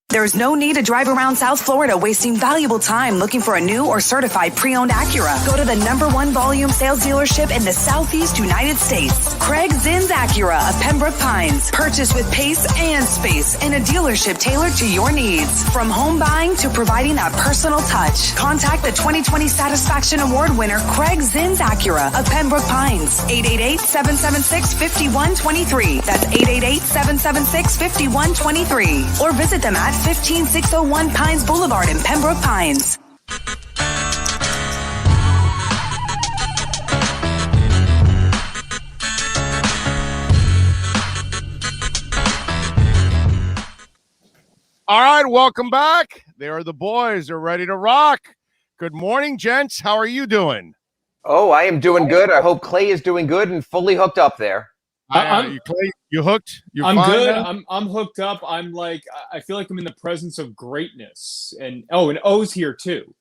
There's no need to drive around South Florida wasting valuable time looking for a new or certified pre-owned Acura. Go to the #1 volume sales dealership in the Southeast United States. Craig Zins Acura of Pembroke Pines. Purchase with pace and space in a dealership tailored to your needs. From home buying to providing that personal touch. Contact the 2020 Satisfaction Award winner Craig Zins Acura of Pembroke Pines. 888-776-5123. That's 888-776-5123. Or visit them at 15601 Pines Boulevard in Pembroke Pines. All right, welcome back. There are the boys. They're ready to rock. Good morning, gents. How are you doing? Oh, I am doing good. I hope Clay is doing good and fully hooked up there. Clay, you hooked? I'm good. I'm hooked up. I'm like, I feel like I'm in the presence of greatness. And O's here too.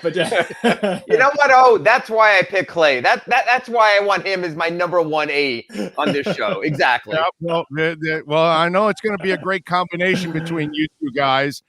But you know what? Oh, that's why I picked Clay. That's why I want him as my #1 on this show. Exactly. Yeah, well, I know it's going to be a great combination between you two guys.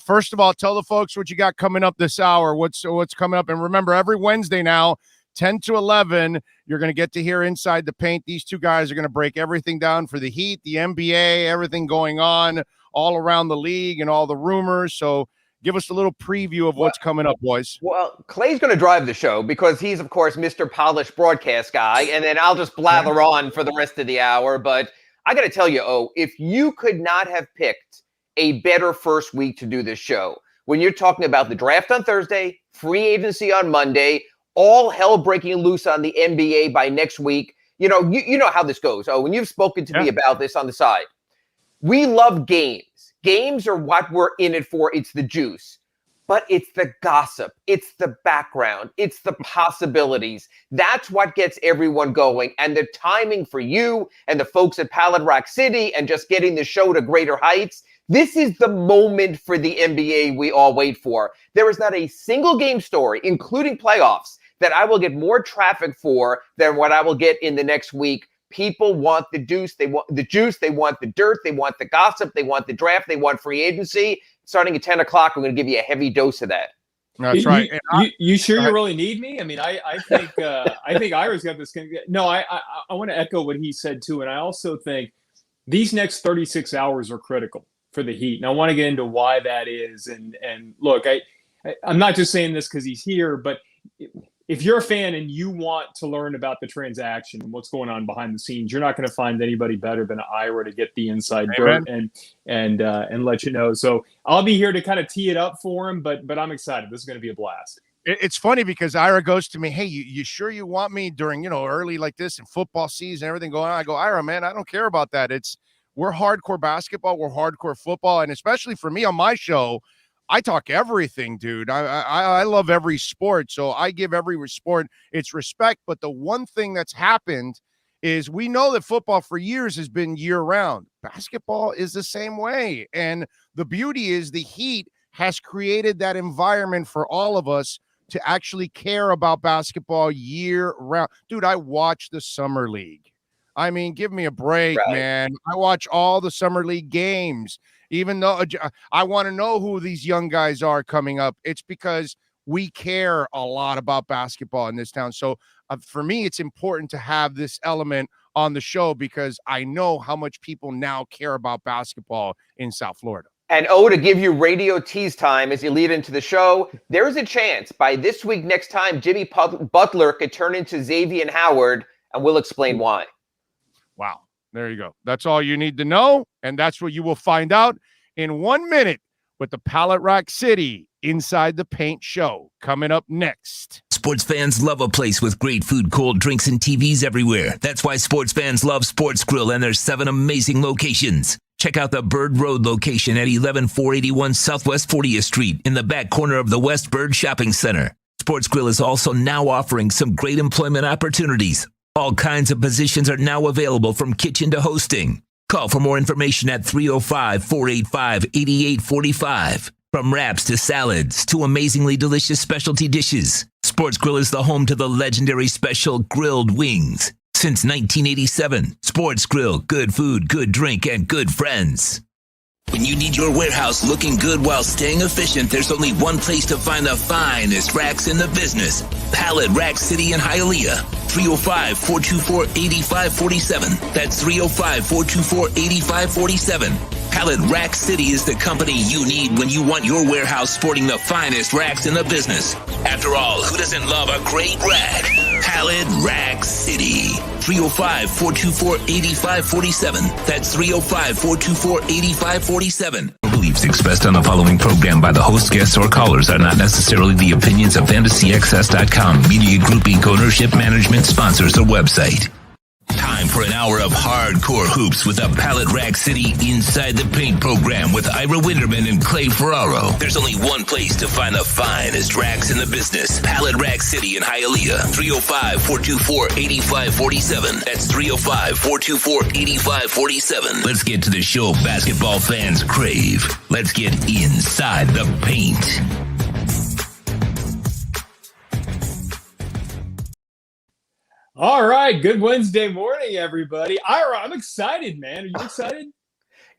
First of all, tell the folks what you got coming up this hour. What's coming up? And remember, every Wednesday now, 10 to 11, you're going to get to hear Inside the Paint. These two guys are going to break everything down for the Heat, the NBA, everything going on all around the league and all the rumors. So give us a little preview of what's coming up, boys. Well, Clay's going to drive the show because he's, of course, Mr. Polished Broadcast guy, and then I'll just blather on for the rest of the hour. But I got to tell you, if you could not have picked a better first week to do this show, when you're talking about the draft on Thursday, free agency on Monday, all hell breaking loose on the NBA by next week. You know how this goes. When you've spoken to me about this on the side, we love games. Games are what we're in it for. It's the juice, but it's the gossip. It's the background. It's the possibilities. That's what gets everyone going. And the timing for you and the folks at Pallet Rock City and just getting the show to greater heights. This is the moment for the NBA we all wait for. There is not a single game story, including playoffs, that I will get more traffic for than what I will get in the next week. People want the juice. They want the juice. They want the dirt. They want the gossip. They want the draft. They want free agency. Starting at 10 o'clock, I'm going to give you a heavy dose of that. That's right. You sure you really need me? I mean, I think Ira's got this. No, I want to echo what he said too, and I also think these next 36 hours are critical for the Heat, and I want to get into why that is. And look, I'm not just saying this because he's here, but if you're a fan and you want to learn about the transaction and what's going on behind the scenes, you're not going to find anybody better than Ira to get the inside dirt and let you know. So I'll be here to kind of tee it up for him, but I'm excited. This is going to be a blast. It's funny because Ira goes to me, hey, you sure you want me during, early like this and football season, everything going on? I go, Ira, man, I don't care about that. We're hardcore basketball. We're hardcore football. And especially for me on my show, I talk everything, dude. I love every sport, so I give every sport its respect. But the one thing that's happened is we know that football for years has been year-round. Basketball is the same way. And the beauty is the Heat has created that environment for all of us to actually care about basketball year-round. Dude, I watch the Summer League. I mean, give me a break, man. I watch all the Summer League games. Even though I want to know who these young guys are coming up, it's because we care a lot about basketball in this town. So for me, it's important to have this element on the show because I know how much people now care about basketball in South Florida. And to give you radio tease time as you lead into the show, there is a chance by this week next time Jimmy Butler could turn into Xavier Howard, and we'll explain why. Wow. There you go. That's all you need to know. And that's what you will find out in 1 minute with the Pallet Rock City Inside the Paint show coming up next. Sports fans love a place with great food, cold drinks, and TVs everywhere. That's why sports fans love Sports Grill and their 7 amazing locations. Check out the Bird Road location at 11481 Southwest 40th Street in the back corner of the West Bird Shopping Center. Sports Grill is also now offering some great employment opportunities. All kinds of positions are now available from kitchen to hosting. Call for more information at 305-485-8845. From wraps to salads to amazingly delicious specialty dishes, Sports Grill is the home to the legendary special grilled wings. Since 1987, Sports Grill, good food, good drink, and good friends. When you need your warehouse looking good while staying efficient, there's only one place to find the finest racks in the business. Pallet Rack City in Hialeah. 305-424-8547. That's 305-424-8547. Pallet Rack City is the company you need when you want your warehouse sporting the finest racks in the business. After all, who doesn't love a great rack? Pallet Rack City. 305-424-8547. That's 305-424-8547. Beliefs expressed on the following program by the host, guests, or callers are not necessarily the opinions of FantasyAccess.com, Media Group Inc. ownership, management, sponsors, or website. Time for an hour of hardcore hoops with a Pallet Rack City Inside the Paint program with Ira Winderman and Clay Ferraro. There's only one place to find the finest racks in the business. Pallet Rack City in Hialeah. 305-424-8547. That's 305-424-8547. Let's get to the show basketball fans crave. Let's get inside the paint. All right. Good Wednesday morning, everybody. Ira, I'm excited, man. Are you excited?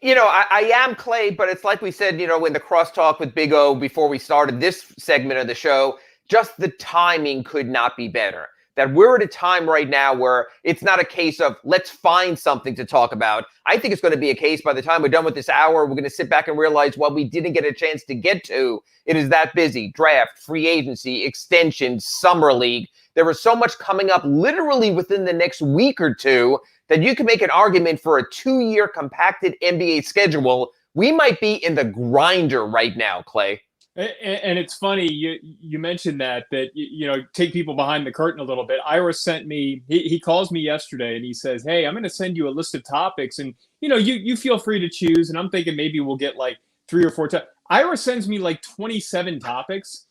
You know, I am, Clay, but it's like we said, you know, in the crosstalk with Big O before we started this segment of the show, just the timing could not be better. That we're at a time right now where it's not a case of let's find something to talk about. I think it's going to be a case by the time we're done with this hour, we're going to sit back and realize what we didn't get a chance to get to. It is that busy. Draft, free agency, extensions, summer league. There is so much coming up literally within the next week or two that you can make an argument for a 2-year compacted NBA schedule. We might be in the grinder right now, Clay. And it's funny, you mentioned that you know, take people behind the curtain a little bit. Ira sent me, he calls me yesterday and he says, hey, I'm going to send you a list of topics and, you know, you feel free to choose. And I'm thinking maybe we'll get like 3 or 4 topics. Ira sends me like 27 topics.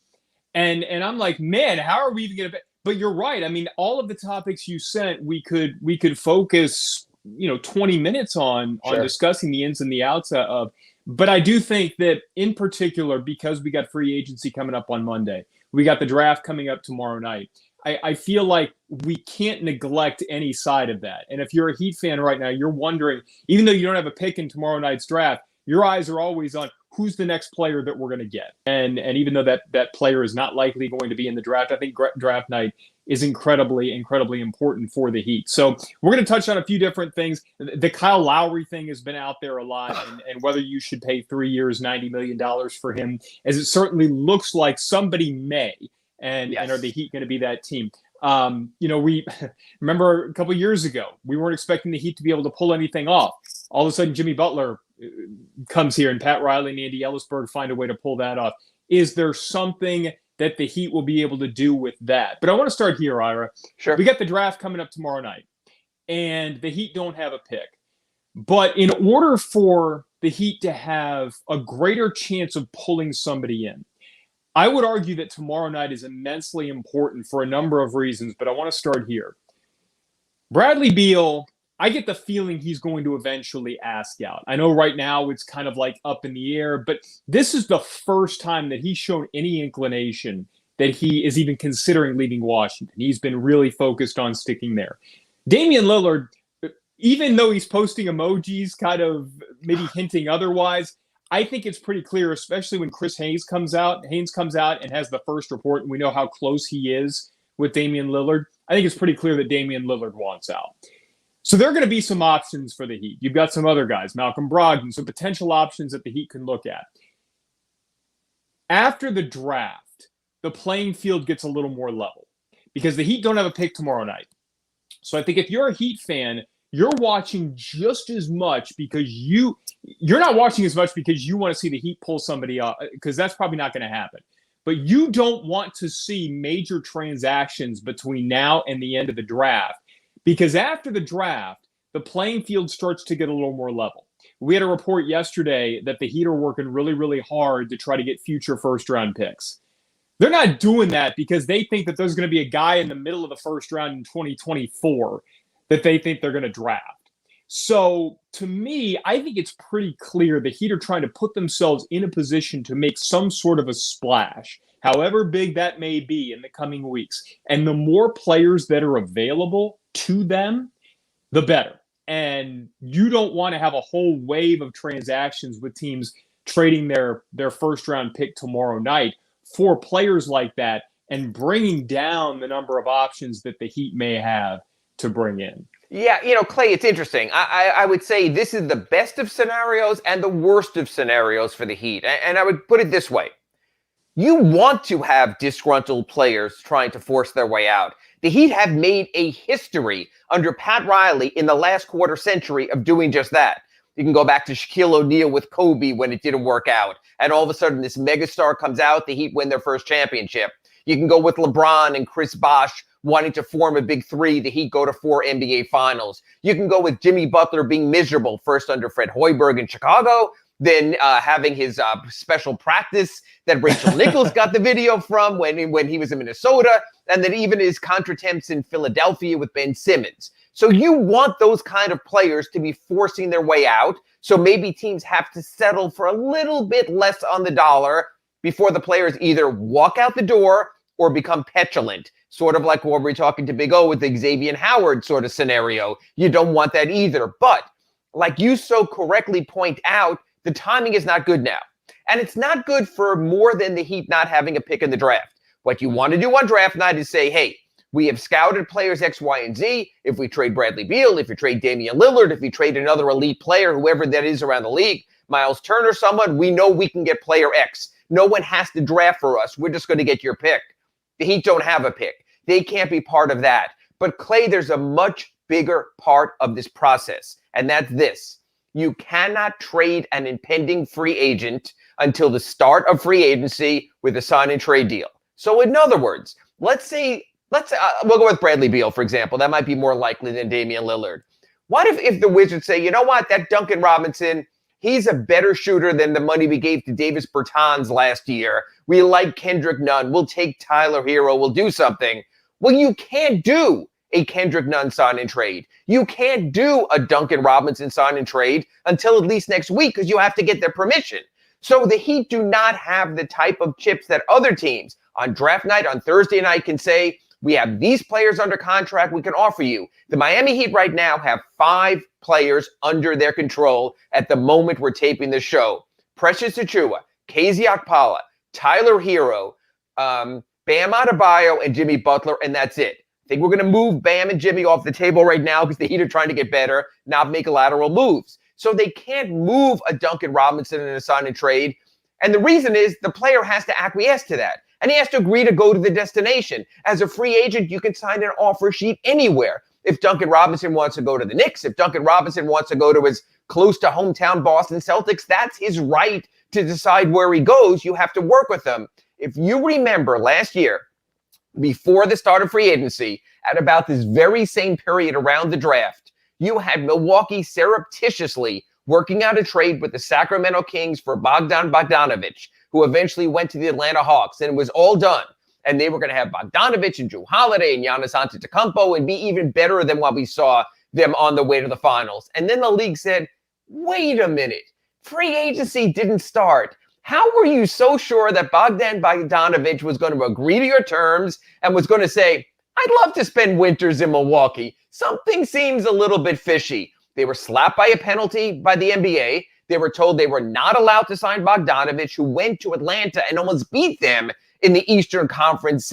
And I'm like, man, how are we even going to... But you're right. I mean, all of the topics you sent, we could focus, you know, 20 minutes on discussing the ins and the outs of. But I do think that in particular, because we got free agency coming up on Monday, we got the draft coming up tomorrow night. I feel like we can't neglect any side of that. And if you're a Heat fan right now, you're wondering, even though you don't have a pick in tomorrow night's draft, your eyes are always on who's the next player that we're going to get. And even though that player is not likely going to be in the draft, I think draft night is incredibly, incredibly important for the Heat. So we're going to touch on a few different things. The Kyle Lowry thing has been out there a lot, and whether you should pay 3 years, $90 million for him, as it certainly looks like somebody may. And are the Heat going to be that team? You know, we remember a couple of years ago, we weren't expecting the Heat to be able to pull anything off. All of a sudden, Jimmy Butler comes here and Pat Riley and Andy Ellisberg find a way to pull that off. Is there something that the Heat will be able to do with that? But I want to start here, Ira. Sure. We got the draft coming up tomorrow night, and the Heat don't have a pick. But in order for the Heat to have a greater chance of pulling somebody in, I would argue that tomorrow night is immensely important for a number of reasons, but I want to start here. Bradley Beal, I get the feeling he's going to eventually ask out. I know right now it's kind of like up in the air, but this is the first time that he's shown any inclination that he is even considering leaving Washington. He's been really focused on sticking there. Damian Lillard, even though he's posting emojis, kind of maybe hinting otherwise, I think it's pretty clear, especially when Chris Haynes comes out and has the first report, and we know how close he is with Damian Lillard. I think it's pretty clear that Damian Lillard wants out. So there are going to be some options for the Heat. You've got some other guys, Malcolm Brogdon, some potential options that the Heat can look at. After the draft, the playing field gets a little more level because the Heat don't have a pick tomorrow night. So I think if you're a Heat fan, you're watching just as much because you're not watching as much because you want to see the Heat pull somebody up, because that's probably not going to happen. But you don't want to see major transactions between now and the end of the draft, because after the draft, the playing field starts to get a little more level. We had a report yesterday that the Heat are working really, really hard to try to get future first-round picks. They're not doing that because they think that there's going to be a guy in the middle of the first round in 2024 that they think they're going to draft. So to me, I think it's pretty clear the Heat are trying to put themselves in a position to make some sort of a splash, however big that may be in the coming weeks. And the more players that are available to them, the better. And you don't want to have a whole wave of transactions with teams trading their first round pick tomorrow night for players like that and bringing down the number of options that the Heat may have to bring in. Yeah, Clay, it's interesting. I would say this is the best of scenarios and the worst of scenarios for the Heat. And I would put it this way. You want to have disgruntled players trying to force their way out. The Heat have made a history under Pat Riley in the last quarter century of doing just that. You can go back to Shaquille O'Neal with Kobe when it didn't work out. And all of a sudden, this megastar comes out, the Heat win their first championship. You can go with LeBron and Chris Bosh wanting to form a big three, the Heat go to 4 NBA finals. You can go with Jimmy Butler being miserable, first under Fred Hoiberg in Chicago, then having his special practice that Rachel Nichols got the video from when he was in Minnesota, and then even his contretemps in Philadelphia with Ben Simmons. So you want those kind of players to be forcing their way out, so maybe teams have to settle for a little bit less on the dollar before the players either walk out the door or become petulant, sort of like what we're talking to Big O with the Xavier Howard sort of scenario. You don't want that either. But like you so correctly point out, the timing is not good now. And it's not good for more than the Heat not having a pick in the draft. What you want to do on draft night is say, hey, we have scouted players X, Y, and Z. If we trade Bradley Beal, if you trade Damian Lillard, if we trade another elite player, whoever that is around the league, Miles Turner, someone, we know we can get player X. No one has to draft for us. We're just going to get your pick. The Heat don't have a pick. They can't be part of that. But Clay, there's a much bigger part of this process, and that's this. You cannot trade an impending free agent until the start of free agency with a sign and trade deal. So in other words, let's say we'll go with Bradley Beal, for example. That might be more likely than Damian Lillard. What if the Wizards say, you know what, that Duncan Robinson, he's a better shooter than the money we gave to Davis Bertans last year. We like Kendrick Nunn. We'll take Tyler Hero. We'll do something. Well, you can't do a Kendrick Nunn sign and trade. You can't do a Duncan Robinson sign and trade until at least next week because you have to get their permission. So the Heat do not have the type of chips that other teams on draft night, on Thursday night can say, we have these players under contract we can offer you. The Miami Heat right now have 5 players under their control at the moment we're taping the show. Precious Achiuwa, KZ Okpala, Tyler Hero, Bam Adebayo, and Jimmy Butler, and that's it. I think we're going to move Bam and Jimmy off the table right now because the Heat are trying to get better, not make lateral moves. So they can't move a Duncan Robinson in a sign and trade. And the reason is the player has to acquiesce to that. And he has to agree to go to the destination. As a free agent, you can sign an offer sheet anywhere. If Duncan Robinson wants to go to the Knicks, if Duncan Robinson wants to go to his close to hometown Boston Celtics, that's his right to decide where he goes. You have to work with him. If you remember last year, before the start of free agency, at about this very same period around the draft, you had Milwaukee surreptitiously working out a trade with the Sacramento Kings for Bogdan Bogdanovic, who eventually went to the Atlanta Hawks, and it was all done. And they were going to have Bogdanovic and Jrue Holiday and Giannis Antetokounmpo and be even better than what we saw them on the way to the finals. And then the league said, wait a minute, free agency didn't start. How were you so sure that Bogdan Bogdanovic was going to agree to your terms and was going to say, I'd love to spend winters in Milwaukee? Something seems a little bit fishy. They were slapped by a penalty by the NBA. They were told they were not allowed to sign Bogdanovic, who went to Atlanta and almost beat them in the Eastern Conference,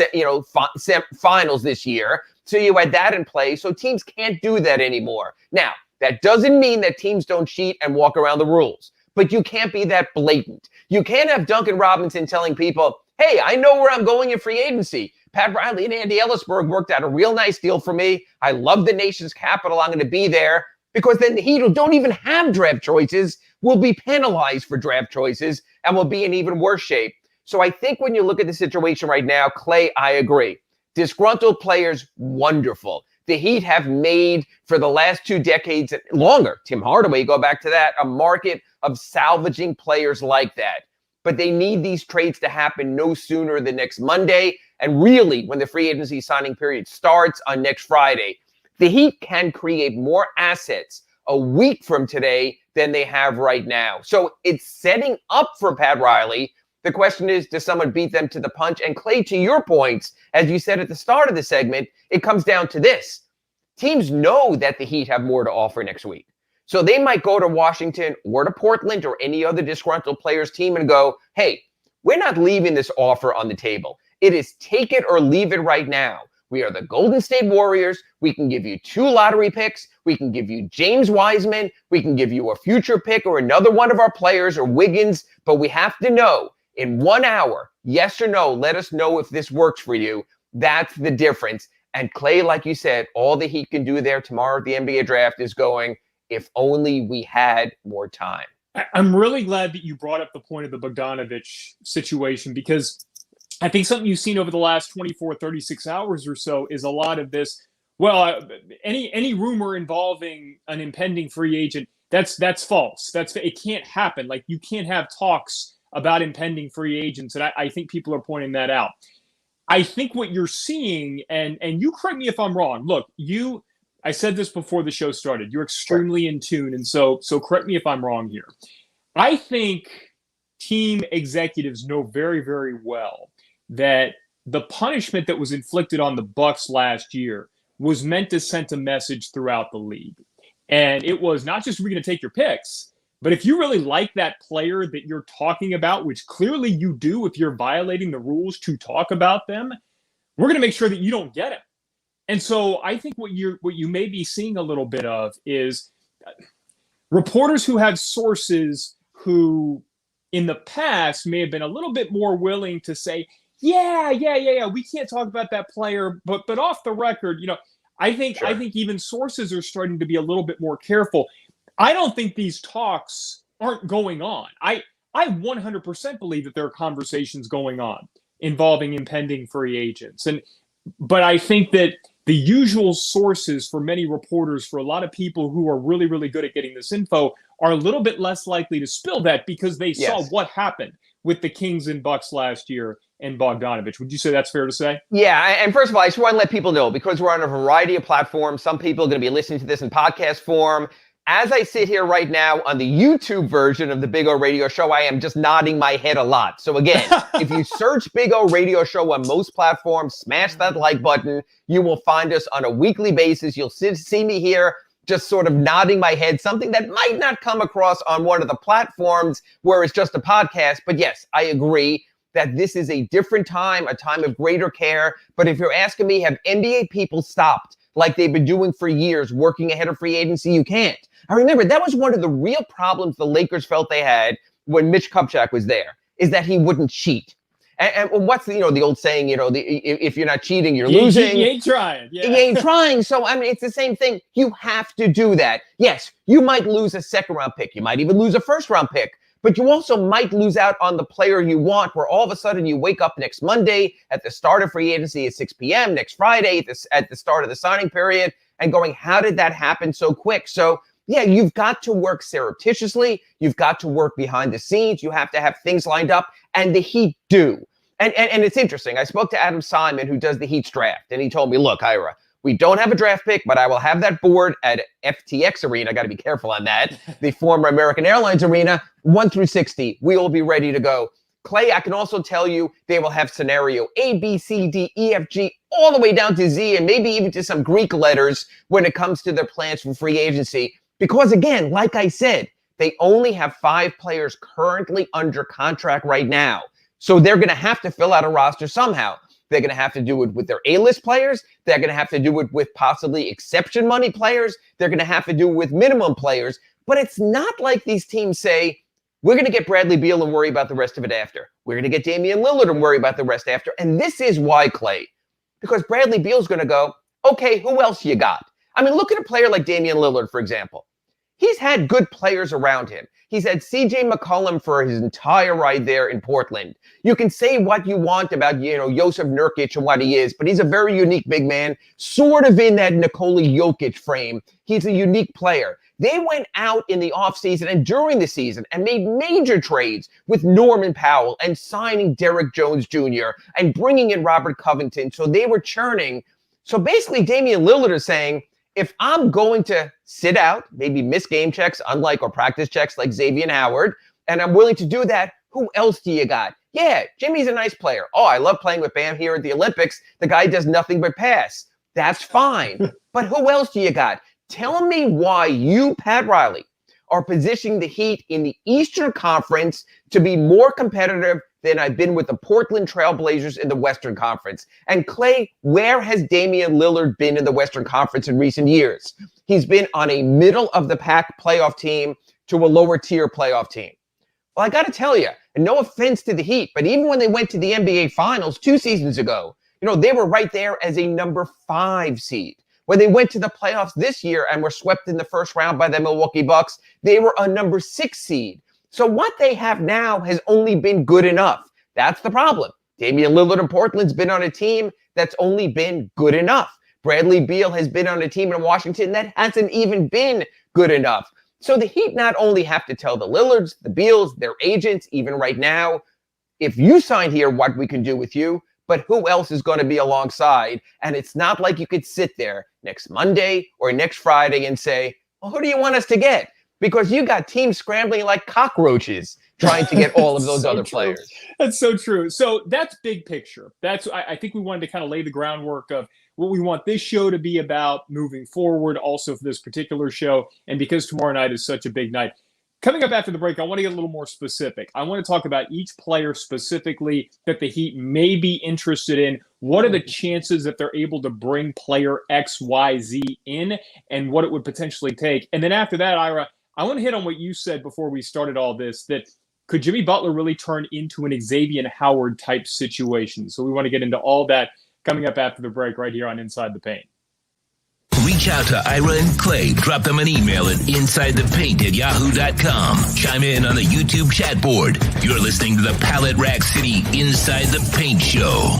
finals this year. So you had that in play. So teams can't do that anymore. Now, that doesn't mean that teams don't cheat and walk around the rules, but you can't be that blatant. You can't have Duncan Robinson telling people, hey, I know where I'm going in free agency. Pat Riley and Andy Ellisberg worked out a real nice deal for me. I love the nation's capital. I'm going to be there. Because then the Heat, who don't even have draft choices, will be penalized for draft choices and will be in even worse shape. So I think when you look at the situation right now, Clay, I agree. Disgruntled players, wonderful. The Heat have made, for the last 2 decades, longer, Tim Hardaway, go back to that, a market of salvaging players like that. But they need these trades to happen no sooner than next Monday, and really when the free agency signing period starts on next Friday. The Heat can create more assets a week from today than they have right now. So it's setting up for Pat Riley. The question is, does someone beat them to the punch? And Clay, to your points, as you said at the start of the segment, it comes down to this. Teams know that the Heat have more to offer next week. So they might go to Washington or to Portland or any other disgruntled players team and go, hey, we're not leaving this offer on the table. It is take it or leave it right now. We are the Golden State Warriors. We can give you 2 lottery picks. We can give you James Wiseman. We can give you a future pick or another one of our players or Wiggins. But we have to know in 1 hour, yes or no, let us know if this works for you. That's the difference. And Clay, like you said, all the Heat can do there tomorrow at the NBA draft is going, if only we had more time. I'm really glad that you brought up the point of the Bogdanovich situation, because I think something you've seen over the last 24, 36 hours or so is a lot of this. Well, any rumor involving an impending free agent, that's false. It can't happen. Like, you can't have talks about impending free agents. And I think people are pointing that out. I think what you're seeing, and you correct me if I'm wrong. Look, I said this before the show started. You're extremely in tune, and so correct me if I'm wrong here. I think team executives know very, very well that the punishment that was inflicted on the Bucks last year was meant to send a message throughout the league. And it was not just, we're going to take your picks, but if you really like that player that you're talking about, which clearly you do if you're violating the rules to talk about them, we're going to make sure that you don't get him. And so I think what you may be seeing a little bit of is reporters who have sources who in the past may have been a little bit more willing to say, yeah, we can't talk about that player, but off the record, I think even sources are starting to be a little bit more careful. I don't think these talks aren't going on. I 100% believe that there are conversations going on involving impending free agents. But I think that the usual sources for many reporters, for a lot of people who are really, really good at getting this info, are a little bit less likely to spill that because they saw what happened with the Kings and Bucks last year and Bogdanovich. Would you say that's fair to say? Yeah, and first of all, I just want to let people know, because we're on a variety of platforms, some people are going to be listening to this in podcast form. As I sit here right now on the YouTube version of the Big O Radio Show, I am just nodding my head a lot. So again, if you search Big O Radio Show on most platforms, smash that like button. You will find us on a weekly basis. You'll see me here just sort of nodding my head, something that might not come across on one of the platforms where it's just a podcast. But yes, I agree that this is a different time, a time of greater care. But if you're asking me, have NBA people stopped like they've been doing for years, working ahead of free agency? You can't. I remember that was one of the real problems the Lakers felt they had when Mitch Kupchak was there, is that he wouldn't cheat. And what's the old saying, if you're not cheating, you're losing. You ain't trying. Yeah. You ain't trying. So, I mean, it's the same thing. You have to do that. Yes, you might lose a second-round pick. You might even lose a first-round pick. But you also might lose out on the player you want, where all of a sudden you wake up next Monday at the start of free agency at 6 p.m., next Friday at the start of the signing period, and going, how did that happen so quick? So, yeah, you've got to work surreptitiously. You've got to work behind the scenes. You have to have things lined up, and the Heat do. And it's interesting. I spoke to Adam Simon, who does the Heat's draft, and he told me, look, Ira, we don't have a draft pick, but I will have that board at FTX Arena. I got to be careful on that. The former American Airlines Arena, 1 through 60. We will be ready to go. Clay, I can also tell you they will have scenario A, B, C, D, E, F, G, all the way down to Z, and maybe even to some Greek letters when it comes to their plans for free agency. Because again, like I said, they only have 5 players currently under contract right now. So they're going to have to fill out a roster somehow. They're going to have to do it with their A-list players. They're going to have to do it with possibly exception money players. They're going to have to do it with minimum players. But it's not like these teams say, we're going to get Bradley Beal and worry about the rest of it after. We're going to get Damian Lillard and worry about the rest after. And this is why, Clay, because Bradley Beal's going to go, okay, who else you got? I mean, look at a player like Damian Lillard, for example. He's had good players around him. He's had C.J. McCollum for his entire ride there in Portland. You can say what you want about, Josef Nurkic and what he is, but he's a very unique big man, sort of in that Nikola Jokic frame. He's a unique player. They went out in the offseason and during the season and made major trades with Norman Powell and signing Derrick Jones Jr. and bringing in Robert Covington. So they were churning. So basically, Damian Lillard is saying, if I'm going to sit out, maybe miss game checks, or practice checks like Xavier Howard, and I'm willing to do that. Who else do you got? Yeah, Jimmy's a nice player. Oh, I love playing with Bam here at the Olympics. The guy does nothing but pass. That's fine. But who else do you got? Tell me why you, Pat Riley, are positioning the Heat in the Eastern Conference to be more competitive than I've been with the Portland Trail Blazers in the Western Conference. And Clay, where has Damian Lillard been in the Western Conference in recent years? He's been on a middle-of-the-pack playoff team to a lower-tier playoff team. Well, I got to tell you, and no offense to the Heat, but even when they went to the NBA Finals 2 seasons ago, they were right there as a number 5 seed. When they went to the playoffs this year and were swept in the first round by the Milwaukee Bucks, they were a number 6 seed. So what they have now has only been good enough. That's the problem. Damian Lillard in Portland's been on a team that's only been good enough. Bradley Beal has been on a team in Washington that hasn't even been good enough. So the Heat not only have to tell the Lillards, the Beals, their agents, even right now, if you sign here, what we can do with you, but who else is going to be alongside? And it's not like you could sit there next Monday or next Friday and say, well, who do you want us to get? Because you got teams scrambling like cockroaches trying to get all of those other players. That's so true. So that's big picture. I think we wanted to kind of lay the groundwork of what we want this show to be about moving forward, also for this particular show. And because tomorrow night is such a big night. Coming up after the break, I want to get a little more specific. I want to talk about each player specifically that the Heat may be interested in. What are the chances that they're able to bring player X, Y, Z in, and what it would potentially take? And then after that, Ira, I want to hit on what you said before we started all this, that could Jimmy Butler really turn into an Xavier Howard type situation? So we want to get into all that coming up after the break right here on Inside the Paint. Reach out to Ira and Clay. Drop them an email at insidethepaint@yahoo.com. Chime in on the YouTube chat board. You're listening to the Pallet Rack City Inside the Paint Show.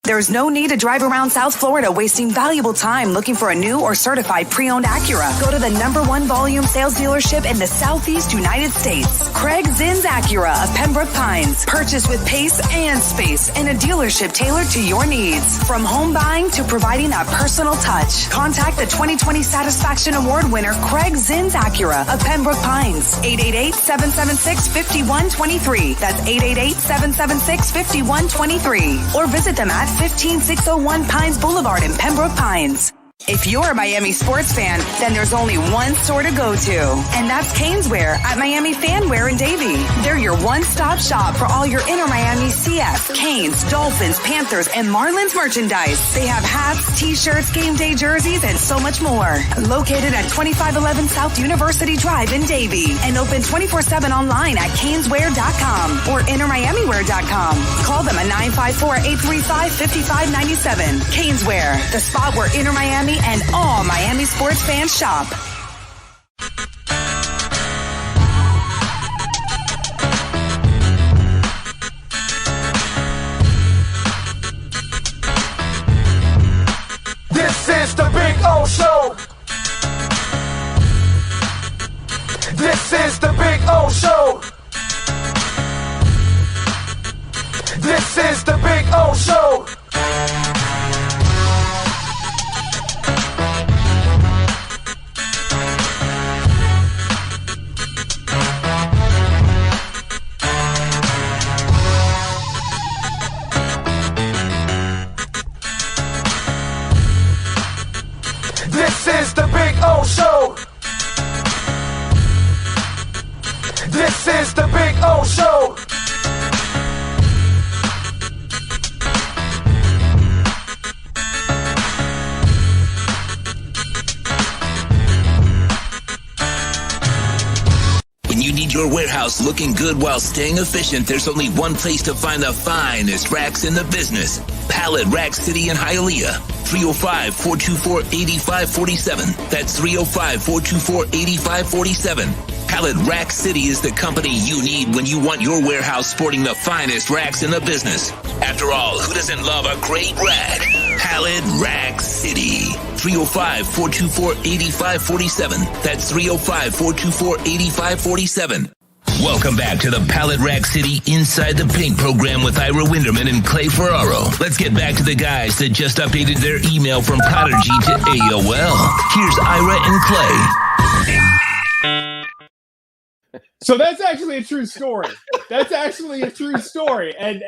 There's no need to drive around South Florida wasting valuable time looking for a new or certified pre-owned Acura. Go to the #1 volume sales dealership in the Southeast United States. Craig Zinn's Acura of Pembroke Pines. Purchase with pace and space in a dealership tailored to your needs. From home buying to providing that personal touch. Contact the 2020 Satisfaction Award winner Craig Zinn's Acura of Pembroke Pines. 888-776-5123. That's 888-776-5123. Or visit them at 15601 Pines Boulevard in Pembroke Pines. If you're a Miami sports fan, then there's only one store to go to, and that's Caneswear at Miami Fanwear in Davie. They're your one-stop shop for all your inner Miami CF, Canes, Dolphins, Panthers, and Marlins merchandise. They have hats, t-shirts, game day jerseys, and so much more. Located at 2511 South University Drive in Davie, and open 24/7 online at caneswear.com or innermiamiwear.com. Call them at 954-835-5597. Caneswear, the spot where Inner Miami and all Miami sports fans shop. This is the Big O Show. This is the Big O Show. This is the Big O Show. This is the Big O Show. This is the Big O Show. When you need your warehouse looking good while staying efficient, there's only one place to find the finest racks in the business. Pallet Rack City in Hialeah. 305-424-8547. That's 305-424-8547. Pallet Rack City is the company you need when you want your warehouse sporting the finest racks in the business. After all, who doesn't love a great rack? Pallet Rack City. 305-424-8547. That's 305-424-8547. Welcome back to the Pallet Rack City Inside the Paint program with Ira Winderman and Clay Ferraro. Let's get back to the guys that just updated their email from Prodigy to AOL. Here's Ira and Clay. So that's actually a true story. And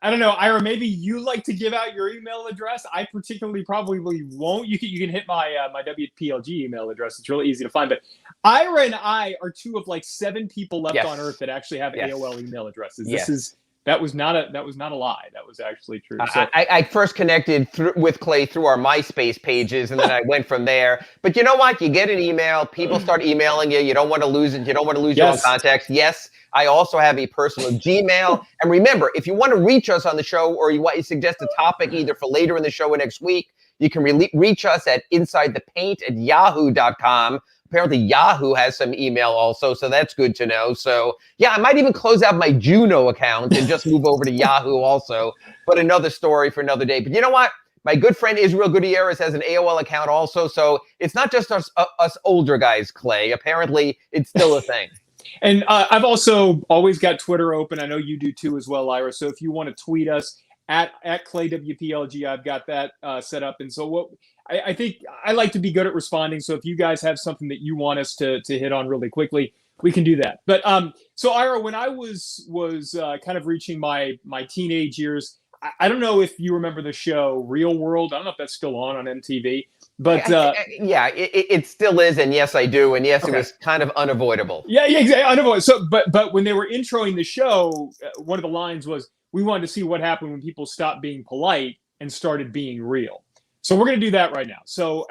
I don't know, Ira, maybe you like to give out your email address. I particularly probably won't. You can hit my my WPLG email address. It's really easy to find. But Ira and I are two of like 7 people left on Earth that actually have AOL email addresses. That was not a lie. That was actually true. So, I first connected with Clay through our MySpace pages, and then I went from there. But you know what? You get an email. People start emailing you. You don't want to lose it. You don't want to lose your own contacts. Yes, I also have a personal Gmail. And remember, if you want to reach us on the show or you want to suggest a topic either for later in the show or next week, you can reach us at insidethepaint@yahoo.com. Apparently Yahoo has some email also, so that's good to know. So yeah, I might even close out my Juno account and just move over to Yahoo also. But another story for another day. But you know what? My good friend Israel Gutierrez has an AOL account also. So it's not just us older guys, Clay. Apparently it's still a thing. And I've also always got Twitter open. I know you do too as well, Ira. So if you want to tweet us at ClayWPLG, I've got that set up. And so I think I like to be good at responding. So if you guys have something that you want us to hit on really quickly, we can do that. But so Ira, when I was kind of reaching my teenage years, I don't know if you remember the show Real World. I don't know if that's still on MTV, but it still is. And yes, I do. And yes, It was kind of unavoidable. Yeah, exactly. Unavoidable. So, but when they were introing the show, one of the lines was, "We wanted to see what happened when people stopped being polite and started being real." So we're going to do that right now. So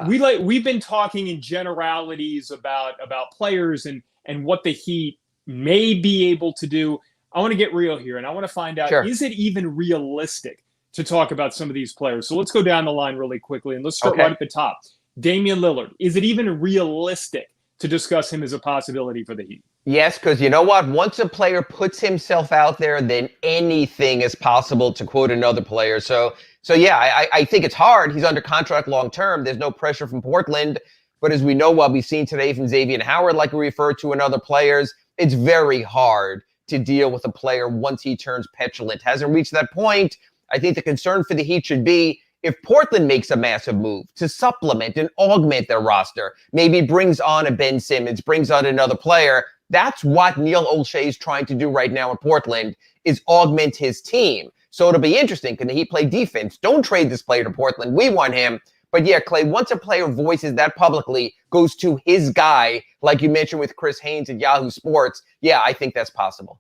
we've been talking in generalities about players and what the Heat may be able to do. I want to get real here, and I want to find out, is it even realistic to talk about some of these players? So let's go down the line really quickly, and let's start right at the top. Damian Lillard. Is it even realistic to discuss him as a possibility for the Heat? Yes, because you know what? Once a player puts himself out there, then anything is possible, to quote another player. So yeah, I think it's hard. He's under contract long term. There's no pressure from Portland. But as we know, what we've seen today from Xavier Howard, like we referred to, and other players, it's very hard to deal with a player once he turns petulant. Hasn't reached that point. I think the concern for the Heat should be if Portland makes a massive move to supplement and augment their roster, maybe brings on a Ben Simmons, brings on another player. That's what Neil Olshey is trying to do right now in Portland, is augment his team. So it'll be interesting. Can the Heat play defense? Don't trade this player to Portland. We want him. But yeah, Clay, once a player voices that publicly, goes to his guy, like you mentioned with Chris Haynes at Yahoo Sports, yeah, I think that's possible.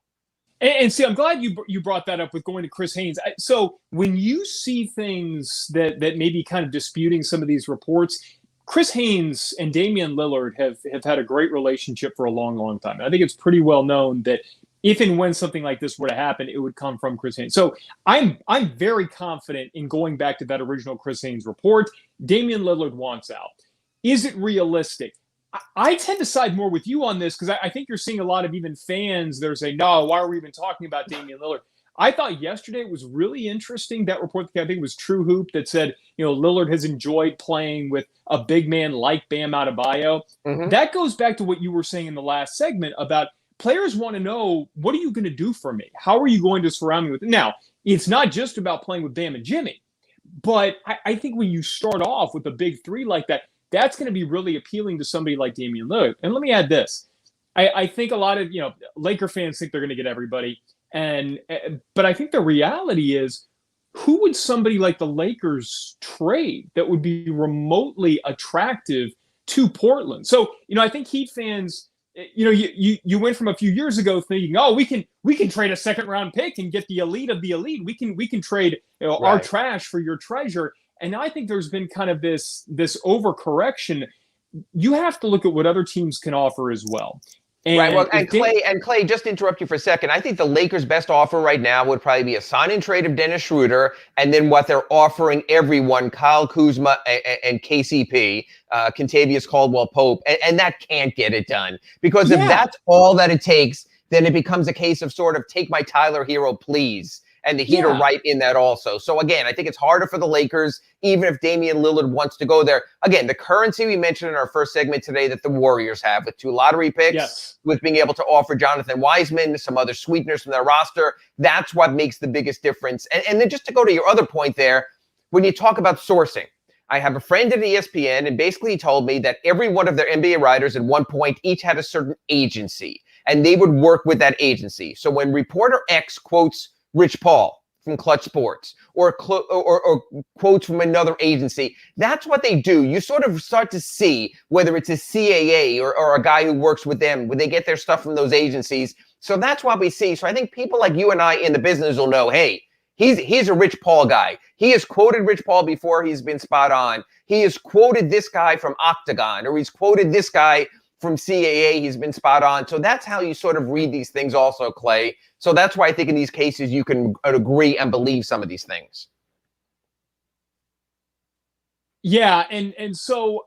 And see, I'm glad you brought that up with going to Chris Haynes. So when you see things that may be kind of disputing some of these reports, Chris Haynes and Damian Lillard have had a great relationship for a long, long time. I think it's pretty well known that if and when something like this were to happen, it would come from Chris Haynes. So I'm very confident in going back to that original Chris Haynes report. Damian Lillard wants out. Is it realistic? I tend to side more with you on this because I think you're seeing a lot of even fans that are saying, no, why are we even talking about Damian Lillard? I thought yesterday it was really interesting, that report, I think it was True Hoop, that said, Lillard has enjoyed playing with a big man like Bam Adebayo. Mm-hmm. That goes back to what you were saying in the last segment about players want to know, what are you going to do for me? How are you going to surround me with it? Now, it's not just about playing with Bam and Jimmy, but I think when you start off with a big three like that, that's going to be really appealing to somebody like Damian Lillard. And let me add this. I think a lot of, Laker fans think they're going to get everybody. But I think the reality is, who would somebody like the Lakers trade that would be remotely attractive to Portland? So, I think Heat fans, you went from a few years ago thinking, oh, we can trade a second round pick and get the elite of the elite. We can trade our trash for your treasure. And now I think there's been kind of this overcorrection. You have to look at what other teams can offer as well. And Clay, just to interrupt you for a second, I think the Lakers' best offer right now would probably be a sign and trade of Dennis Schroeder, and then what they're offering everyone, Kyle Kuzma and KCP, Kentavious Caldwell-Pope, and that can't get it done. Because if that's all that it takes, then it becomes a case of sort of take my Tyler Hero, please. And the Heat are right in that also. So again, I think it's harder for the Lakers, even if Damian Lillard wants to go there. Again, the currency we mentioned in our first segment today that the Warriors have with 2 lottery picks, with being able to offer Jonathan Wiseman some other sweeteners from their roster, that's what makes the biggest difference. And then just to go to your other point there, when you talk about sourcing, I have a friend at ESPN, and basically he told me that every one of their NBA writers at one point each had a certain agency, and they would work with that agency. So when reporter X quotes Rich Paul from Clutch Sports or quotes from another agency, that's what they do. You sort of start to see whether it's a CAA or a guy who works with them, when they get their stuff from those agencies. So that's what we see. So I think people like you and I in the business will know, hey, he's a Rich Paul guy. He has quoted Rich Paul before. He's been spot on. He has quoted this guy from Octagon, or he's quoted this guy from CAA. He's been spot on. So that's how you sort of read these things also, Clay. So that's why I think in these cases you can agree and believe some of these things. Yeah, and so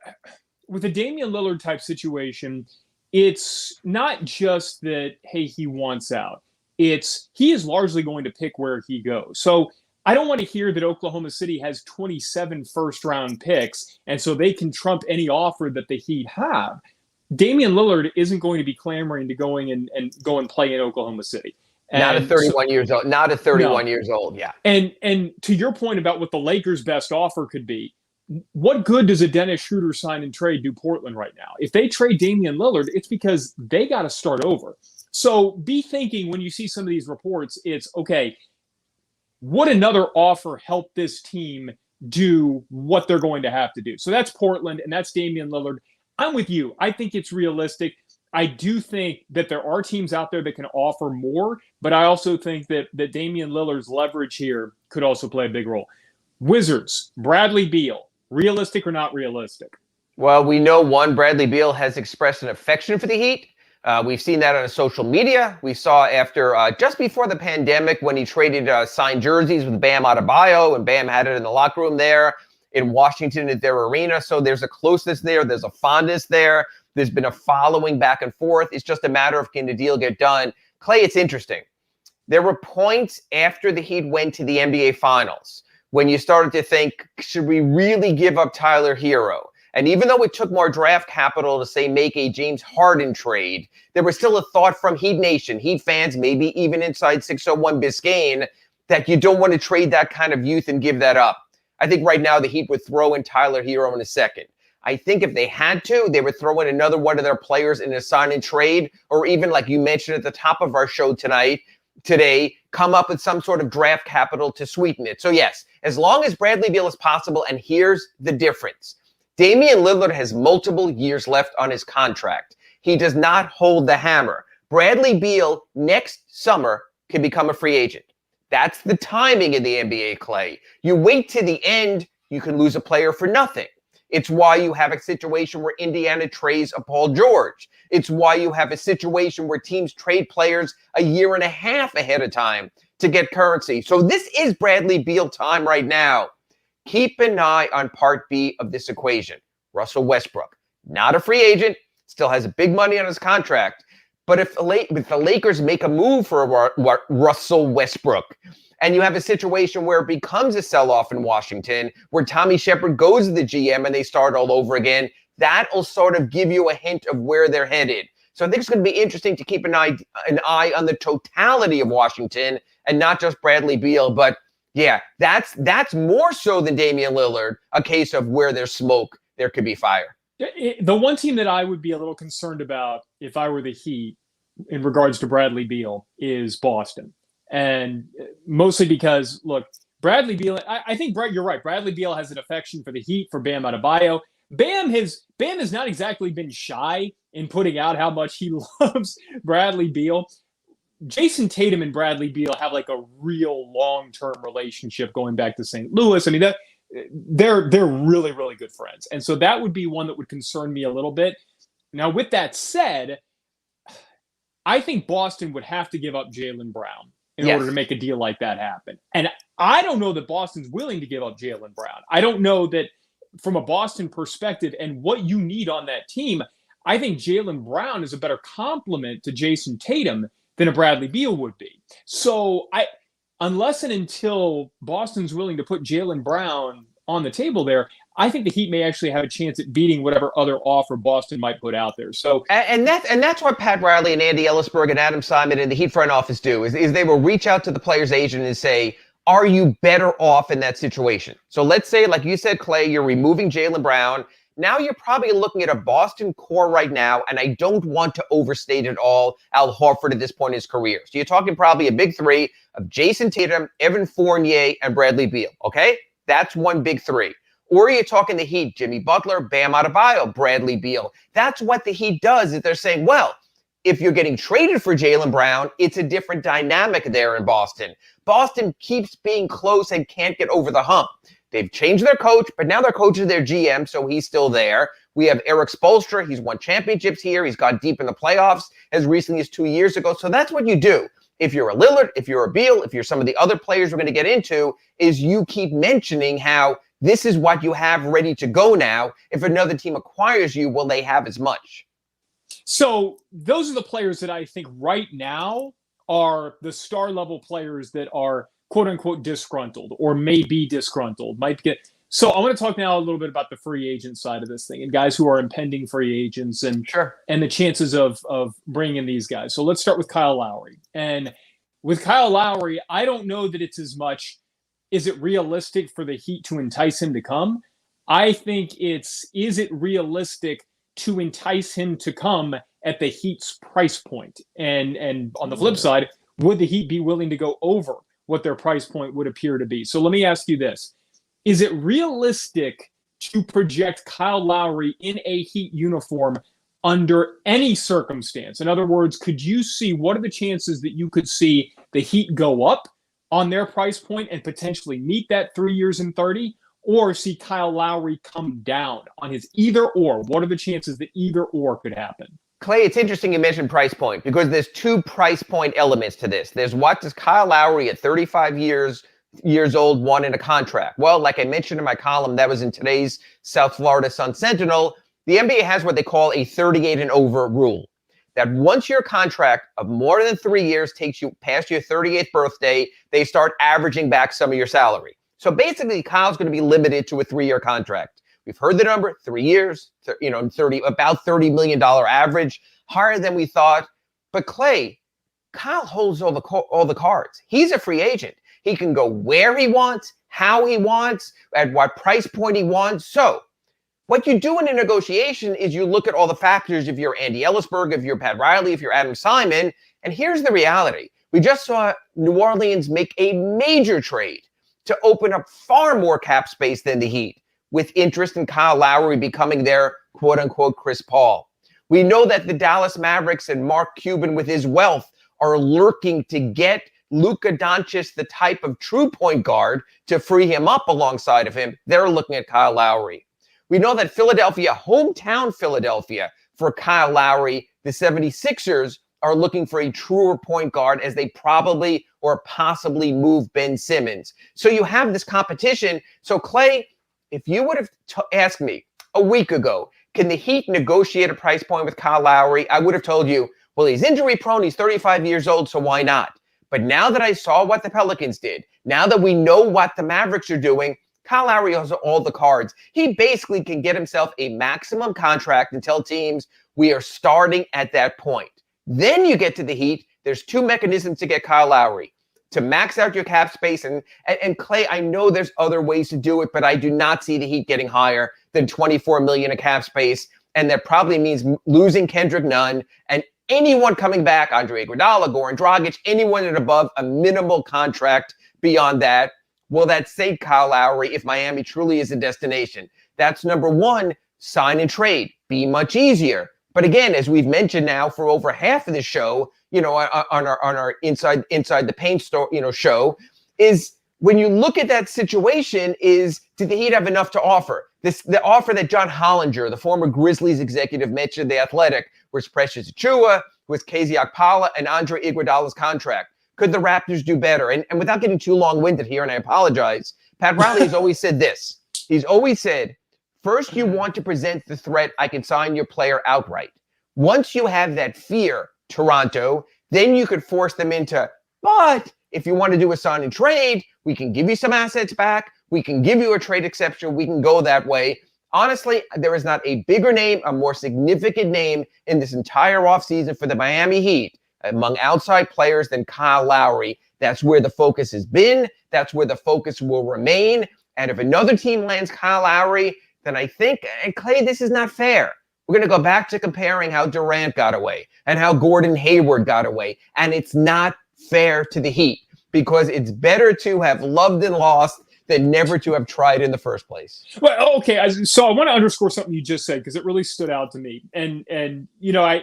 with a Damian Lillard type situation, it's not just that, hey, he wants out. It's he is largely going to pick where he goes. So I don't want to hear that Oklahoma City has 27 first-round picks, and so they can trump any offer that the Heat have. Damian Lillard isn't going to be clamoring to go and play in Oklahoma City. And not at 31 years old. Not at 31 years old, yeah. And to your point about what the Lakers' best offer could be, what good does a Dennis Schroeder sign and trade do Portland right now? If they trade Damian Lillard, it's because they got to start over. So be thinking when you see some of these reports, it's, okay, would another offer help this team do what they're going to have to do? So that's Portland, and that's Damian Lillard. I'm with you. I think it's realistic. I do think that there are teams out there that can offer more, but I also think that Damian Lillard's leverage here could also play a big role. Wizards, Bradley Beal, realistic or not realistic? Well, we know Bradley Beal has expressed an affection for the Heat. We've seen that on social media. We saw after just before the pandemic when he traded signed jerseys with Bam Adebayo, and Bam had it in the locker room there in Washington at their arena. So there's a closeness there. There's a fondness there. There's been a following back and forth. It's just a matter of can the deal get done. Clay, it's interesting. There were points after the Heat went to the NBA Finals when you started to think, should we really give up Tyler Hero? And even though it took more draft capital to, say, make a James Harden trade, there was still a thought from Heat Nation, Heat fans, maybe even inside 601 Biscayne, that you don't want to trade that kind of youth and give that up. I think right now the Heat would throw in Tyler Hero in a second. I think if they had to, they would throw in another one of their players in a sign and trade, or even like you mentioned at the top of our show today, come up with some sort of draft capital to sweeten it. So yes, as long as Bradley Beal is possible, and here's the difference. Damian Lillard has multiple years left on his contract. He does not hold the hammer. Bradley Beal next summer can become a free agent. That's the timing in the NBA, Clay. You wait to the end, you can lose a player for nothing. It's why you have a situation where Indiana trades a Paul George. It's why you have a situation where teams trade players a year and a half ahead of time to get currency. So this is Bradley Beal time right now. Keep an eye on part B of this equation. Russell Westbrook, not a free agent, still has big money on his contract. But if the Lakers make a move for Russell Westbrook, and you have a situation where it becomes a sell-off in Washington, where Tommy Shepard goes to the GM and they start all over again, that'll sort of give you a hint of where they're headed. So I think it's going to be interesting to keep an eye on the totality of Washington and not just Bradley Beal. But yeah, that's more so than Damian Lillard, a case of where there's smoke, there could be fire. The one team that I would be a little concerned about if I were the Heat in regards to Bradley Beal is Boston. And mostly because, look, Bradley Beal, I think, Brett, you're right. Bradley Beal has an affection for the Heat, for Bam Adebayo. Bam has not exactly been shy in putting out how much he loves Bradley Beal. Jason Tatum and Bradley Beal have like a real long-term relationship going back to St. Louis. I mean, they're really, really good friends. And so that would be one that would concern me a little bit. Now, with that said, I think Boston would have to give up Jaylen Brown in order to make a deal like that happen. And I don't know that Boston's willing to give up Jaylen Brown. I don't know that from a Boston perspective and what you need on that team, I think Jaylen Brown is a better complement to Jason Tatum than a Bradley Beal would be. So unless and until Boston's willing to put Jaylen Brown on the table there, I think the Heat may actually have a chance at beating whatever other offer Boston might put out there. So, and that's what Pat Riley and Andy Ellisberg and Adam Simon and the Heat front office do is they will reach out to the player's agent and say, are you better off in that situation? So let's say, like you said, Clay, you're removing Jaylen Brown. Now you're probably looking at a Boston core right now, and I don't want to overstate it all, Al Horford at this point in his career. So you're talking probably a big three of Jason Tatum, Evan Fournier, and Bradley Beal, okay? That's one big three. Or you're talking the Heat, Jimmy Butler, Bam Adebayo, Bradley Beal. That's what the Heat does, is they're saying, well, if you're getting traded for Jaylen Brown, it's a different dynamic there in Boston. Boston keeps being close and can't get over the hump. They've changed their coach, but now their coach is their GM, so he's still there. We have Eric Spoelstra. He's won championships here. He's got deep in the playoffs as recently as 2 years ago. So that's what you do. If you're a Lillard, if you're a Beal, if you're some of the other players we're going to get into, is you keep mentioning how this is what you have ready to go now. If another team acquires you, will they have as much? So those are the players that I think right now are the star level players that are quote unquote disgruntled or may be disgruntled, might get. So I want to talk now a little bit about the free agent side of this thing and guys who are impending free agents and the chances of bringing in these guys. So let's start with Kyle Lowry. And with Kyle Lowry, I don't know that it's as much, is it realistic for the Heat to entice him to come? I think is it realistic to entice him to come at the Heat's price point? And on the flip side, would the Heat be willing to go over what their price point would appear to be? So let me ask you this. Is it realistic to project Kyle Lowry in a Heat uniform under any circumstance? In other words, could you see, what are the chances that you could see the Heat go up on their price point and potentially meet that 3 years and 30, or see Kyle Lowry come down on his either or? What are the chances that either or could happen? Clay, it's interesting you mentioned price point because there's two price point elements to this. There's what does Kyle Lowry at 35 years old want in a contract? Well, like I mentioned in my column that was in today's South Florida Sun Sentinel, the NBA has what they call a 38 and over rule. That once your contract of more than 3 years takes you past your 38th birthday, they start averaging back some of your salary. So basically, Kyle's going to be limited to a 3-year contract. We've heard the number, 3 years, about $30 million average, higher than we thought. But Clay, Kyle holds all the cards. He's a free agent. He can go where he wants, how he wants, at what price point he wants. So what you do in a negotiation is you look at all the factors. If you're Andy Ellisberg, if you're Pat Riley, if you're Adam Simon, and here's the reality. We just saw New Orleans make a major trade to open up far more cap space than the Heat, with interest in Kyle Lowry becoming their quote-unquote Chris Paul. We know that the Dallas Mavericks and Mark Cuban with his wealth are lurking to get Luka Doncic, the type of true point guard, to free him up alongside of him. They're looking at Kyle Lowry. We know that Philadelphia, hometown Philadelphia, for Kyle Lowry, the 76ers are looking for a truer point guard as they probably or possibly move Ben Simmons. So you have this competition. So Clay, if you would have asked me a week ago, can the Heat negotiate a price point with Kyle Lowry? I would have told you, well, he's injury prone. He's 35 years old, so why not? But now that I saw what the Pelicans did, now that we know what the Mavericks are doing, Kyle Lowry has all the cards. He basically can get himself a maximum contract and tell teams we are starting at that point. Then you get to the Heat. There's two mechanisms to get Kyle Lowry. To max out your cap space. And Clay, I know there's other ways to do it, but I do not see the Heat getting higher than $24 million in cap space. And that probably means losing Kendrick Nunn and anyone coming back, Andre Iguodala, Goran Dragic, anyone at above a minimal contract beyond that. Will that save Kyle Lowry if Miami truly is a destination? That's number one, sign and trade. Be much easier. But again, as we've mentioned now for over half of the show, on our inside the paint show, is when you look at that situation, is did the Heat have enough to offer? The offer that John Hollinger, the former Grizzlies executive, mentioned The Athletic, was Precious Achiuwa, was KZ Okpala, and Andre Iguodala's contract. Could the Raptors do better? And without getting too long-winded here, and I apologize, Pat Riley has always said this. He's always said, first you want to present the threat, I can sign your player outright. Once you have that fear, Toronto, then you could force them into, But if you want to do a sign and trade, we can give you some assets back. We can give you a trade exception. We can go that way. Honestly, there is not a bigger name, a more significant name in this entire offseason for the Miami Heat among outside players than Kyle Lowry. That's where the focus has been. That's where the focus will remain. And if another team lands Kyle Lowry, then I think, and Clay, this is not fair. We're going to go back to comparing how Durant got away and how Gordon Hayward got away. And it's not fair to the Heat because it's better to have loved and lost than never to have tried in the first place. Well, okay. So I want to underscore something you just said because it really stood out to me. And you know,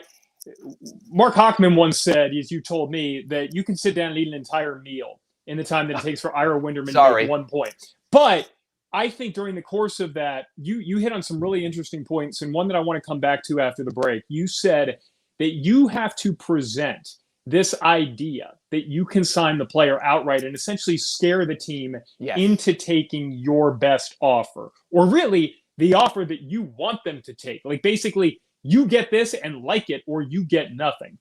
Mark Hochman once said, as you told me, that you can sit down and eat an entire meal in the time that it takes for Ira Winderman to make 1 point. But I think during the course of that, you hit on some really interesting points, and one that I want to come back to after the break. You said that you have to present this idea that you can sign the player outright and essentially scare the team into taking your best offer, or really the offer that you want them to take. Like basically, you get this and like it, or you get nothing.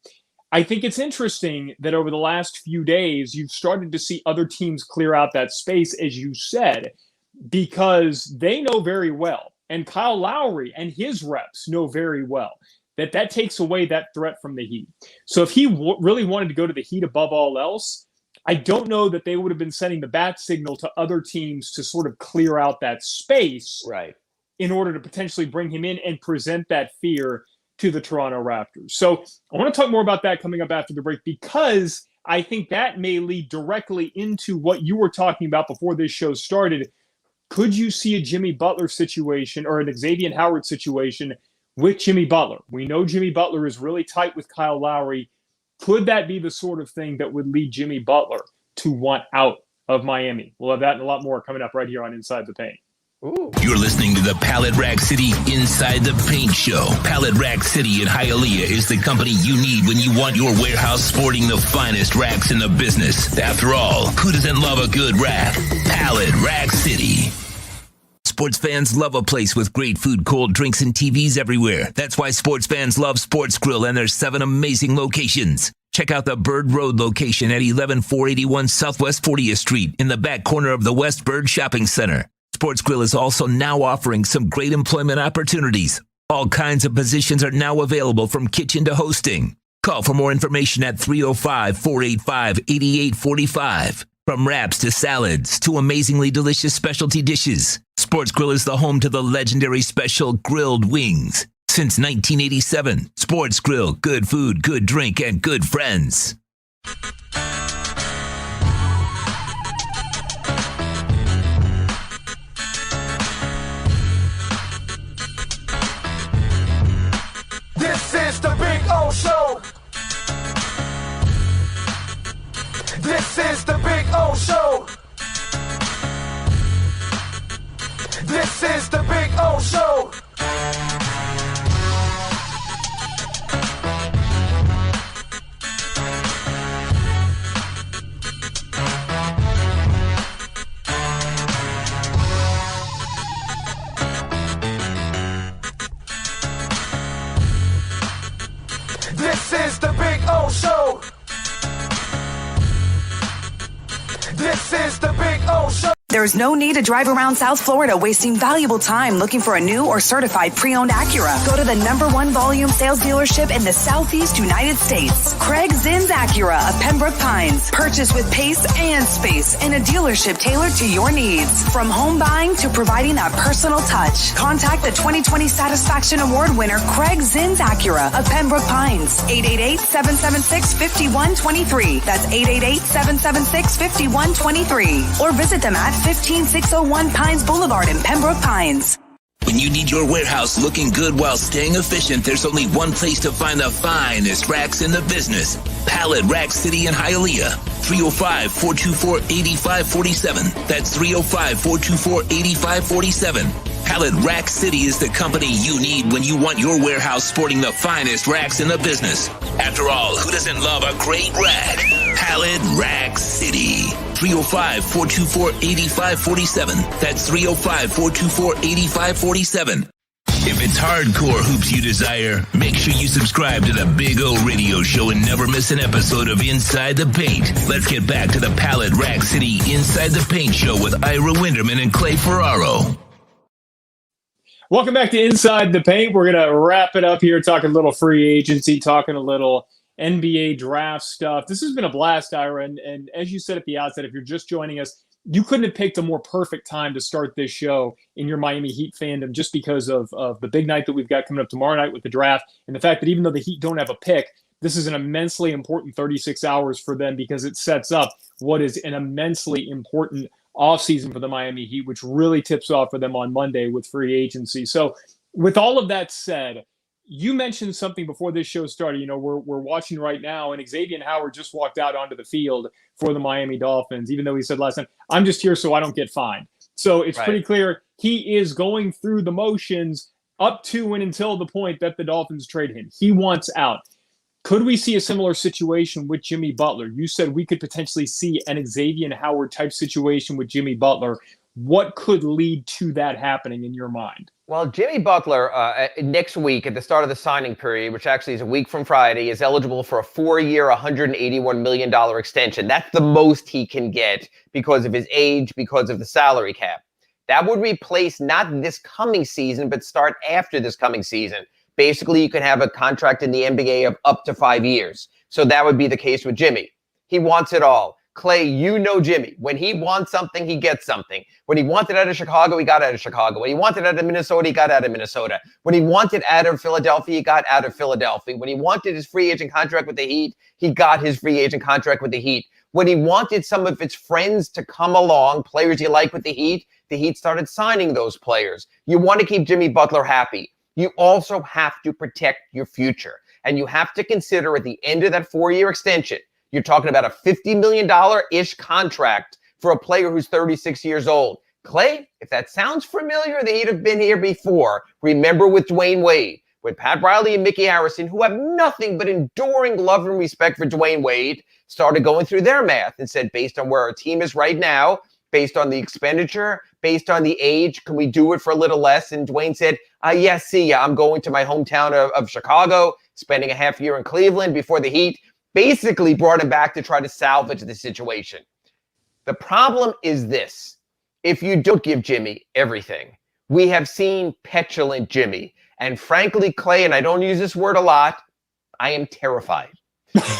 I think it's interesting that over the last few days, you've started to see other teams clear out that space, as you said, because they know very well, and Kyle Lowry and his reps know very well, that takes away that threat from the Heat. So if he really wanted to go to the Heat above all else, I don't know that they would have been sending the bat signal to other teams to sort of clear out that space in order to potentially bring him in and present that fear to the Toronto Raptors. So I want to talk more about that coming up after the break, because I think that may lead directly into what you were talking about before this show started. Could you see a Jimmy Butler situation or an Xavier Howard situation with Jimmy Butler? We know Jimmy Butler is really tight with Kyle Lowry. Could that be the sort of thing that would lead Jimmy Butler to want out of Miami? We'll have that and a lot more coming up right here on Inside the Paint. Ooh. You're listening to the Pallet Rack City Inside the Paint Show. Pallet Rack City in Hialeah is the company you need when you want your warehouse sporting the finest racks in the business. After all, who doesn't love a good rack? Pallet Rack City. Sports fans love a place with great food, cold drinks, and TVs everywhere. That's why sports fans love Sports Grill and their 7 amazing locations. Check out the Bird Road location at 11481 Southwest 40th Street in the back corner of the West Bird Shopping Center. Sports Grill is also now offering some great employment opportunities. All kinds of positions are now available, from kitchen to hosting. Call for more information at 305-485-8845. From wraps to salads to amazingly delicious specialty dishes, Sports Grill is the home to the legendary special grilled wings. Since 1987, Sports Grill, good food, good drink, and good friends. This is the Big O Show. This is the Big O Show. This is the Big O Show. This is the Big O Show. This is the Big O Show. There's no need to drive around South Florida wasting valuable time looking for a new or certified pre-owned Acura. Go to the #1 volume sales dealership in the Southeast United States. Craig Zinn's Acura of Pembroke Pines. Purchase with pace and space in a dealership tailored to your needs. From home buying to providing that personal touch. Contact the 2020 Satisfaction Award winner Craig Zinn's Acura of Pembroke Pines. 888-776-5123. That's 888-776-5123. Or visit them at 15601 Pines Boulevard in Pembroke Pines. When you need your warehouse looking good while staying efficient, there's only one place to find the finest racks in the business. Pallet Rack City in Hialeah. 305-424-8547. That's 305-424-8547. Pallet Rack City is the company you need when you want your warehouse sporting the finest racks in the business. After all, who doesn't love a great rack? Pallet Rack City. 305-424-8547. That's 305-424-8547. If it's hardcore hoops you desire, make sure you subscribe to the Big O Radio Show and never miss an episode of Inside the Paint. Let's get back to the Pallet Rack City Inside the Paint Show with Ira Winderman and Clay Ferraro. Welcome back to Inside the Paint. We're going to wrap it up here, talking a little free agency, talking a little NBA draft stuff. This has been a blast, Ira. And as you said at the outset, if you're just joining us, you couldn't have picked a more perfect time to start this show in your Miami Heat fandom, just because of the big night that we've got coming up tomorrow night with the draft, and the fact that even though the Heat don't have a pick, this is an immensely important 36 hours for them, because it sets up what is an immensely important offseason for the Miami Heat, which really tips off for them on Monday with free agency. So with all of that said, you mentioned something before this show started. You know, we're watching right now, and Xavier Howard just walked out onto the field for the Miami Dolphins, even though he said last time, I'm just here so I don't get fined. So it's pretty clear he is going through the motions up to and until the point that the Dolphins trade him. He wants out. Could we see a similar situation with Jimmy Butler? You said we could potentially see an Xavier Howard type situation with Jimmy Butler. What could lead to that happening in your mind? Well, Jimmy Butler, next week at the start of the signing period, which actually is a week from Friday, is eligible for a 4-year, $181 million extension. That's the most he can get because of his age, because of the salary cap. That would replace not this coming season, but start after this coming season. Basically, you can have a contract in the NBA of up to 5 years. So that would be the case with Jimmy. He wants it all. Clay, you know Jimmy. When he wants something, he gets something. When he wanted out of Chicago, he got out of Chicago. When he wanted out of Minnesota, he got out of Minnesota. When he wanted out of Philadelphia, he got out of Philadelphia. When he wanted his free agent contract with the Heat, he got his free agent contract with the Heat. When he wanted some of his friends to come along, players you like with the Heat started signing those players. You want to keep Jimmy Butler happy. You also have to protect your future. And you have to consider at the end of that 4-year extension, you're talking about a $50 million-ish contract for a player who's 36 years old. Clay, if that sounds familiar, they'd have been here before. Remember with Dwayne Wade, with Pat Riley and Mickey Harrison, who have nothing but enduring love and respect for Dwayne Wade, started going through their math and said, based on where our team is right now, based on the expenditure, based on the age, can we do it for a little less? And Dwayne said, yes, see ya. I'm going to my hometown of Chicago, spending a half year in Cleveland before the Heat. Basically brought him back to try to salvage the situation. The problem is this. If you don't give Jimmy everything, we have seen petulant Jimmy. And frankly, Clay, and I don't use this word a lot, I am terrified.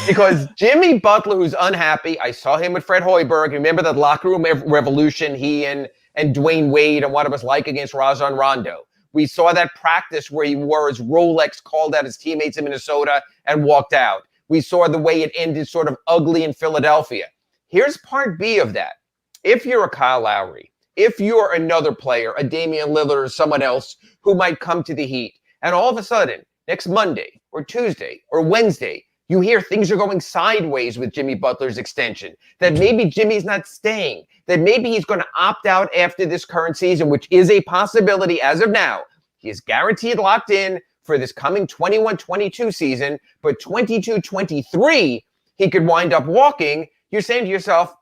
Because Jimmy Butler, who's unhappy, I saw him with Fred Hoiberg. Remember that locker room revolution he and Dwayne Wade and what it was like against Rajon Rondo. We saw that practice where he wore his Rolex, called out his teammates in Minnesota, and walked out. We saw the way it ended sort of ugly in Philadelphia. Here's part B of that. If you're a Kyle Lowry, if you're another player, a Damian Lillard or someone else who might come to the Heat, and all of a sudden, next Monday or Tuesday or Wednesday, you hear things are going sideways with Jimmy Butler's extension, that maybe Jimmy's not staying, that maybe he's going to opt out after this current season, which is a possibility as of now. He is guaranteed locked in for this coming 21-22 season, but 22-23, he could wind up walking. You're saying to yourself,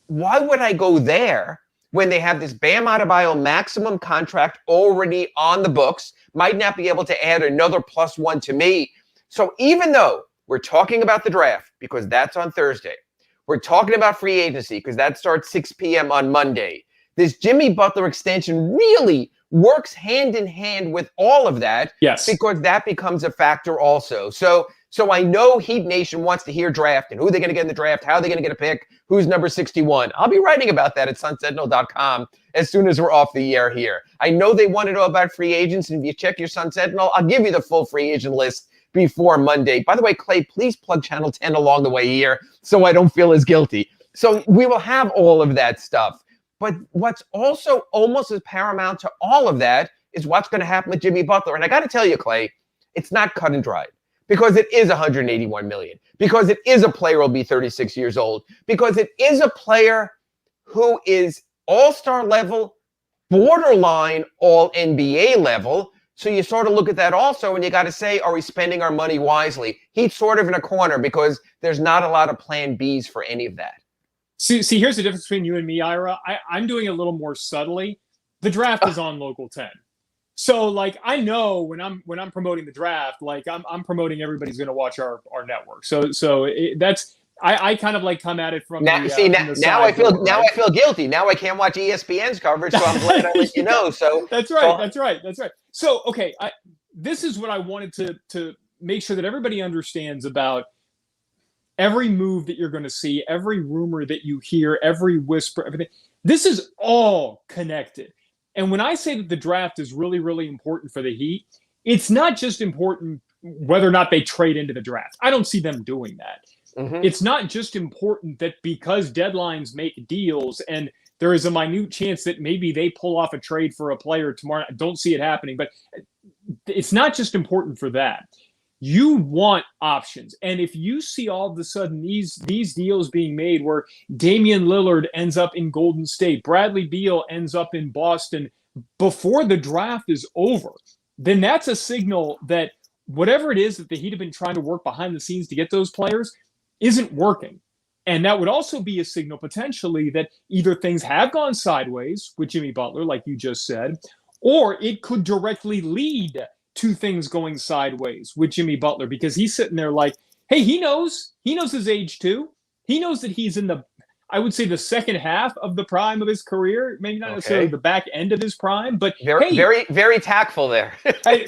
why would I go there when they have this Bam Adebayo maximum contract already on the books, might not be able to add another +1 to me? So even though we're talking about the draft, because that's on Thursday, we're talking about free agency, because that starts 6 p.m. on Monday, this Jimmy Butler extension really works hand in hand with all of that. Yes. Because that becomes a factor also. So I know Heat Nation wants to hear draft and who they're going to get in the draft, how they're going to get a pick, who's number 61. I'll be writing about that at sunsentinel.com as soon as we're off the air here. I know they want to know about free agents, and if you check your Sun Sentinel, I'll give you the full free agent list before Monday. By the way, Clay, please plug Channel 10 along the way here so I don't feel as guilty. So we will have all of that stuff. But what's also almost as paramount to all of that is what's going to happen with Jimmy Butler. And I got to tell you, Clay, it's not cut and dried, because it is $181 million, because it is a player who'll be 36 years old, because it is a player who is all-star level, borderline all-NBA level. So you sort of look at that also, and you got to say, are we spending our money wisely? He's sort of in a corner because there's not a lot of plan Bs for any of that. See, here's the difference between you and me, Ira. I'm doing it a little more subtly. The draft is on Local 10. So like I know when I'm promoting the draft, like I'm promoting everybody's going to watch our network. So that's I kind of like come at it from now. the, See, from the now I side feel door, now right? I feel guilty. Now I can't watch ESPN's coverage, so I'm glad I let you know. So That's right. That's right. That's right. So okay, this is what I wanted to make sure that everybody understands about every move that you're going to see, every rumor that you hear, every whisper, everything. This is all connected. And when I say that the draft is really, really important for the Heat, it's not just important whether or not they trade into the draft. I don't see them doing that. Mhm. It's not just important that because deadlines make deals and there is a minute chance that maybe they pull off a trade for a player tomorrow. I don't see it happening, but it's not just important for that. You want options. And if you see all of a sudden these deals being made where Damian Lillard ends up in Golden State, Bradley Beal ends up in Boston before the draft is over, then that's a signal that whatever it is that the Heat have been trying to work behind the scenes to get those players isn't working. And that would also be a signal potentially that either things have gone sideways with Jimmy Butler, like you just said, or it could directly lead to things going sideways with Jimmy Butler because he's sitting there like, hey, he knows his age too. He knows that he's in the, I would say, the second half of the prime of his career, maybe not necessarily the back end of his prime, but very tactful there.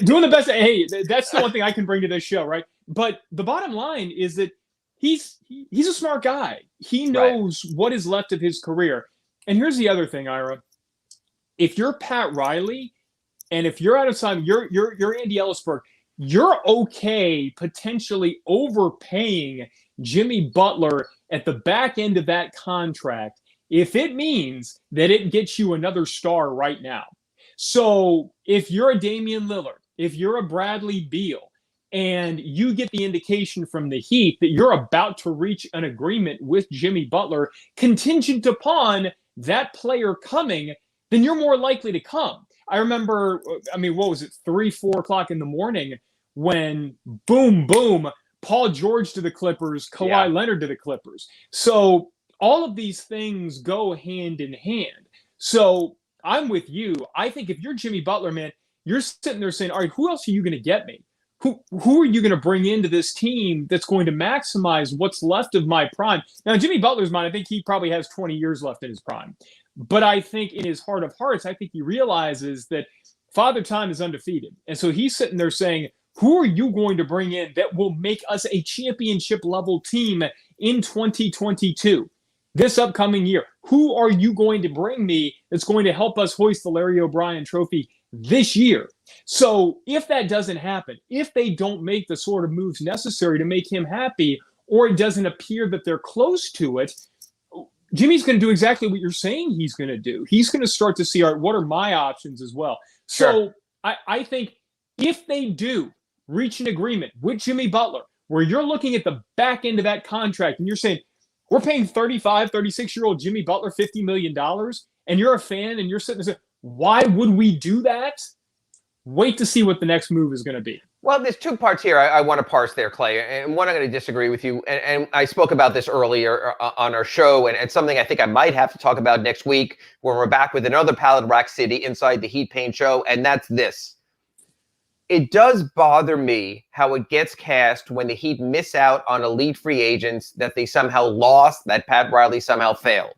Doing the best. Hey, that's the one thing I can bring to this show, right? But the bottom line is that he's a smart guy. He knows what is left of his career. And here's the other thing, Ira. If you're Pat Riley, and if you're out of time, you're Andy Ellisberg, you're okay potentially overpaying Jimmy Butler at the back end of that contract if it means that it gets you another star right now. So if you're a Damian Lillard, if you're a Bradley Beal, and you get the indication from the Heat that you're about to reach an agreement with Jimmy Butler contingent upon that player coming, then you're more likely to come. I remember, what was it, 3-4 o'clock in the morning when boom, Paul George to the Clippers, Kawhi Leonard to the Clippers. So all of these things go hand in hand. So I'm with you. I think if you're Jimmy Butler, man, you're sitting there saying, all right, who else are you going to get me? Who are you going to bring into this team that's going to maximize what's left of my prime? Now, Jimmy Butler's mind, I think he probably has 20 years left in his prime. But I think in his heart of hearts, I think he realizes that Father Time is undefeated. And so he's sitting there saying, who are you going to bring in that will make us a championship level team in 2022, this upcoming year? Who are you going to bring me that's going to help us hoist the Larry O'Brien trophy this year? So if that doesn't happen, if they don't make the sort of moves necessary to make him happy, or it doesn't appear that they're close to it, Jimmy's going to do exactly what you're saying he's going to do. He's going to start to see, all right, what are my options as well? So I think if they do reach an agreement with Jimmy Butler, where you're looking at the back end of that contract and you're saying, we're paying 35, 36-year-old Jimmy Butler $50 million, and you're a fan and you're sitting there saying, why would we do that? Wait to see what the next move is going to be. Well, there's two parts here I want to parse there, Clay. And one, I'm going to disagree with you. And I spoke about this earlier on our show, and something I think I might have to talk about next week when we're back with another Pallet Rack City Inside the Heat Paint show, and that's this. It does bother me how it gets cast when the Heat miss out on elite free agents that they somehow lost, that Pat Riley somehow failed.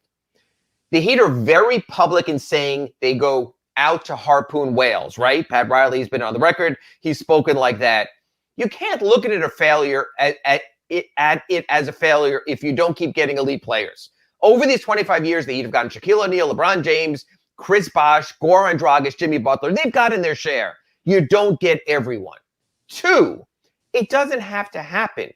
The Heat are very public in saying they go out to harpoon whales, right? Pat Riley's been on the record. He's spoken like that. You can't look at it a failure at it as a failure if you don't keep getting elite players. Over these 25 years, the Heat have gotten Shaquille O'Neal, LeBron James, Chris Bosh, Goran Dragic, Jimmy Butler. They've gotten their share. You don't get everyone. Two, it doesn't have to happen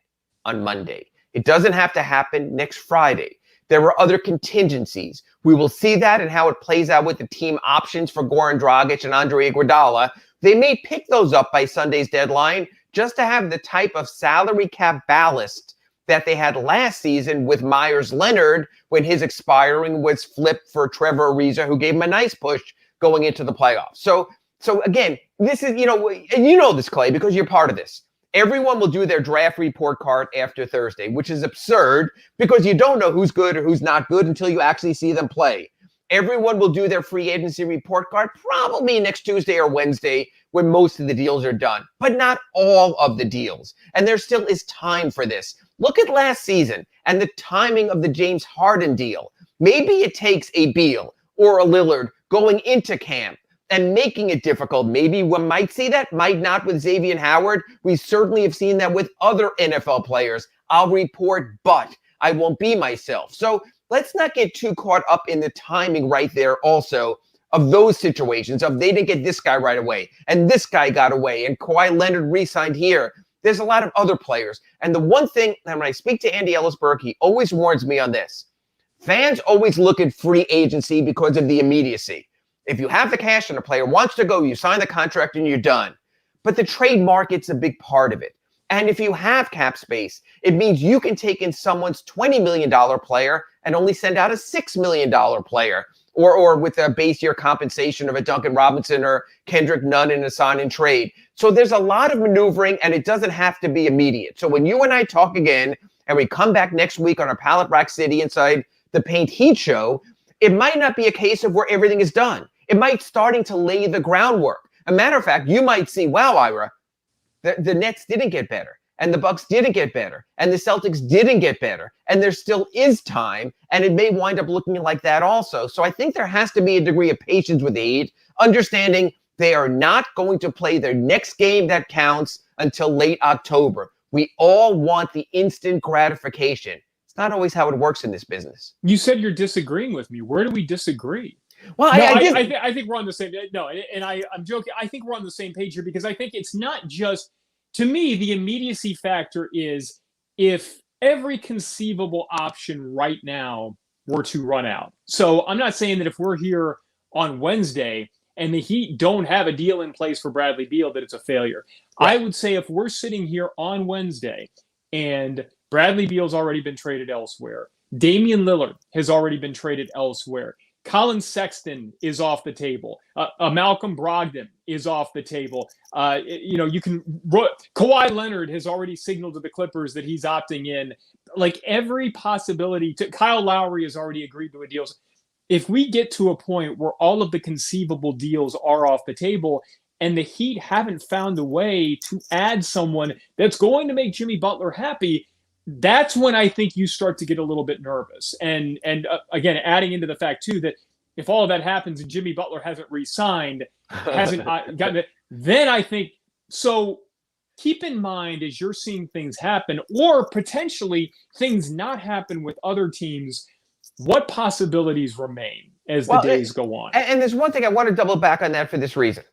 on Monday. It doesn't have to happen next Friday. There were other contingencies. We will see that and how it plays out with the team options for Goran Dragic and Andre Iguodala. They may pick those up by Sunday's deadline just to have the type of salary cap ballast that they had last season with Myers Leonard when his expiring was flipped for Trevor Ariza, who gave him a nice push going into the playoffs. So again, this is, and you know this, Clay, because you're part of this. Everyone will do their draft report card after Thursday, which is absurd because you don't know who's good or who's not good until you actually see them play. Everyone will do their free agency report card probably next Tuesday or Wednesday when most of the deals are done, but not all of the deals. And there still is time for this. Look at last season and the timing of the James Harden deal. Maybe it takes a Beal or a Lillard going into camp and making it difficult. Maybe one might see that, might not with Xavier Howard. We certainly have seen that with other NFL players. I'll report, but I won't be myself. So let's not get too caught up in the timing right there also of those situations of they didn't get this guy right away and this guy got away and Kawhi Leonard re-signed here. There's a lot of other players. And the one thing that when I speak to Andy Ellisberg, he always warns me on this. Fans always look at free agency because of the immediacy. If you have the cash and a player wants to go, you sign the contract and you're done. But the trade market's a big part of it. And if you have cap space, it means you can take in someone's $20 million player and only send out a $6 million player, or with a base year compensation of a Duncan Robinson or Kendrick Nunn in a sign and trade. So there's a lot of maneuvering, and it doesn't have to be immediate. So when you and I talk again, and we come back next week on our Pallet Rack City inside the Paint Heat show, it might not be a case of where everything is done. It might starting to lay the groundwork. A matter of fact, you might see, wow, Ira, the Nets didn't get better, and the Bucks didn't get better, and the Celtics didn't get better, and there still is time, and it may wind up looking like that also. So I think there has to be a degree of patience with the Heat, understanding they are not going to play their next game that counts until late October. We all want the instant gratification. It's not always how it works in this business. You said you're disagreeing with me. Where do we disagree? Well, No, I I think we're on the same. No, and I'm joking. I think we're on the same page here because I think it's not just, to me, the immediacy factor is if every conceivable option right now were to run out. So I'm not saying that if we're here on Wednesday and the Heat don't have a deal in place for Bradley Beal, that it's a failure. Right. I would say if we're sitting here on Wednesday and Bradley Beal's already been traded elsewhere, Damian Lillard has already been traded elsewhere, Colin Sexton is off the table. Malcolm Brogdon is off the table. Kawhi Leonard has already signaled to the Clippers that he's opting in. Like every possibility Kyle Lowry has already agreed to a deal. If we get to a point where all of the conceivable deals are off the table and the Heat haven't found a way to add someone that's going to make Jimmy Butler happy, that's when I think you start to get a little bit nervous. And again, adding into the fact, too, that if all of that happens and Jimmy Butler hasn't re-signed, hasn't gotten it, then I think so. Keep in mind as you're seeing things happen or potentially things not happen with other teams, what possibilities remain as the days go on. And there's one thing I want to double back on that for this reason.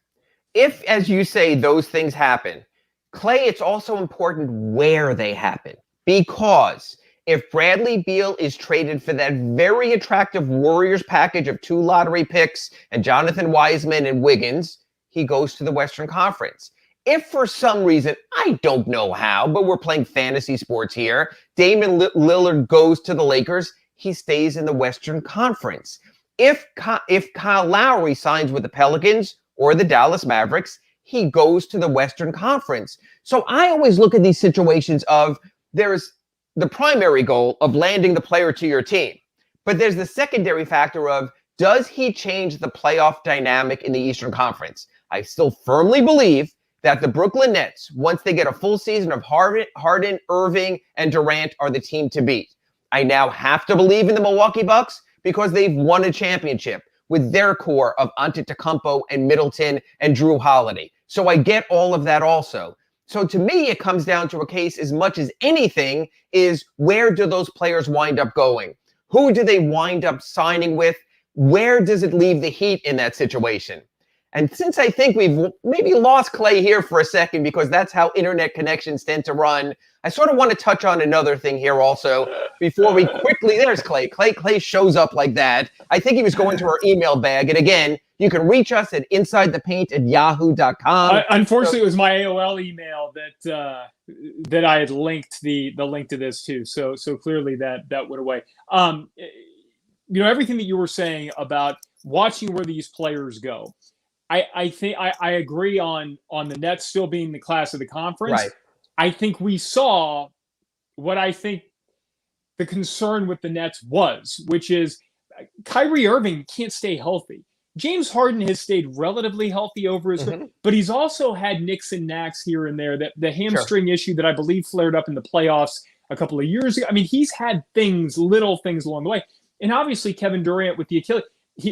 If, as you say, those things happen, Clay, it's also important where they happen. Because if Bradley Beal is traded for that very attractive Warriors package of 2 lottery picks and Jonathan Wiseman and Wiggins, he goes to the Western Conference. If for some reason, I don't know how, but we're playing fantasy sports here, Damian Lillard goes to the Lakers, he stays in the Western Conference. If Kyle Lowry signs with the Pelicans or the Dallas Mavericks, he goes to the Western Conference. So I always look at these situations of there's the primary goal of landing the player to your team, but there's the secondary factor of does he change the playoff dynamic in the Eastern Conference? I still firmly believe that the Brooklyn Nets, once they get a full season of Harden, Irving, and Durant, are the team to beat. I now have to believe in the Milwaukee Bucks because they've won a championship with their core of Antetokounmpo and Middleton and Drew Holiday. So I get all of that also. So to me, it comes down to a case as much as anything is where do those players wind up going? Who do they wind up signing with? Where does it leave the Heat in that situation? And since I think we've maybe lost Clay here for a second because that's how internet connections tend to run, I sort of want to touch on another thing here also before we quickly, there's Clay. Clay shows up like that. I think he was going to our email bag. And again, you can reach us at insidethepaint@yahoo.com. Unfortunately, it was my AOL email that I had linked the link to this to. So clearly that went away. Everything that you were saying about watching where these players go. I think I agree on the Nets still being the class of the conference. Right. I think we saw what I think the concern with the Nets was, which is Kyrie Irving can't stay healthy. James Harden has stayed relatively healthy over his, but he's also had nicks and knacks here and there. That the hamstring issue that I believe flared up in the playoffs a couple of years ago. I mean, he's had little things along the way. And obviously Kevin Durant with the Achilles,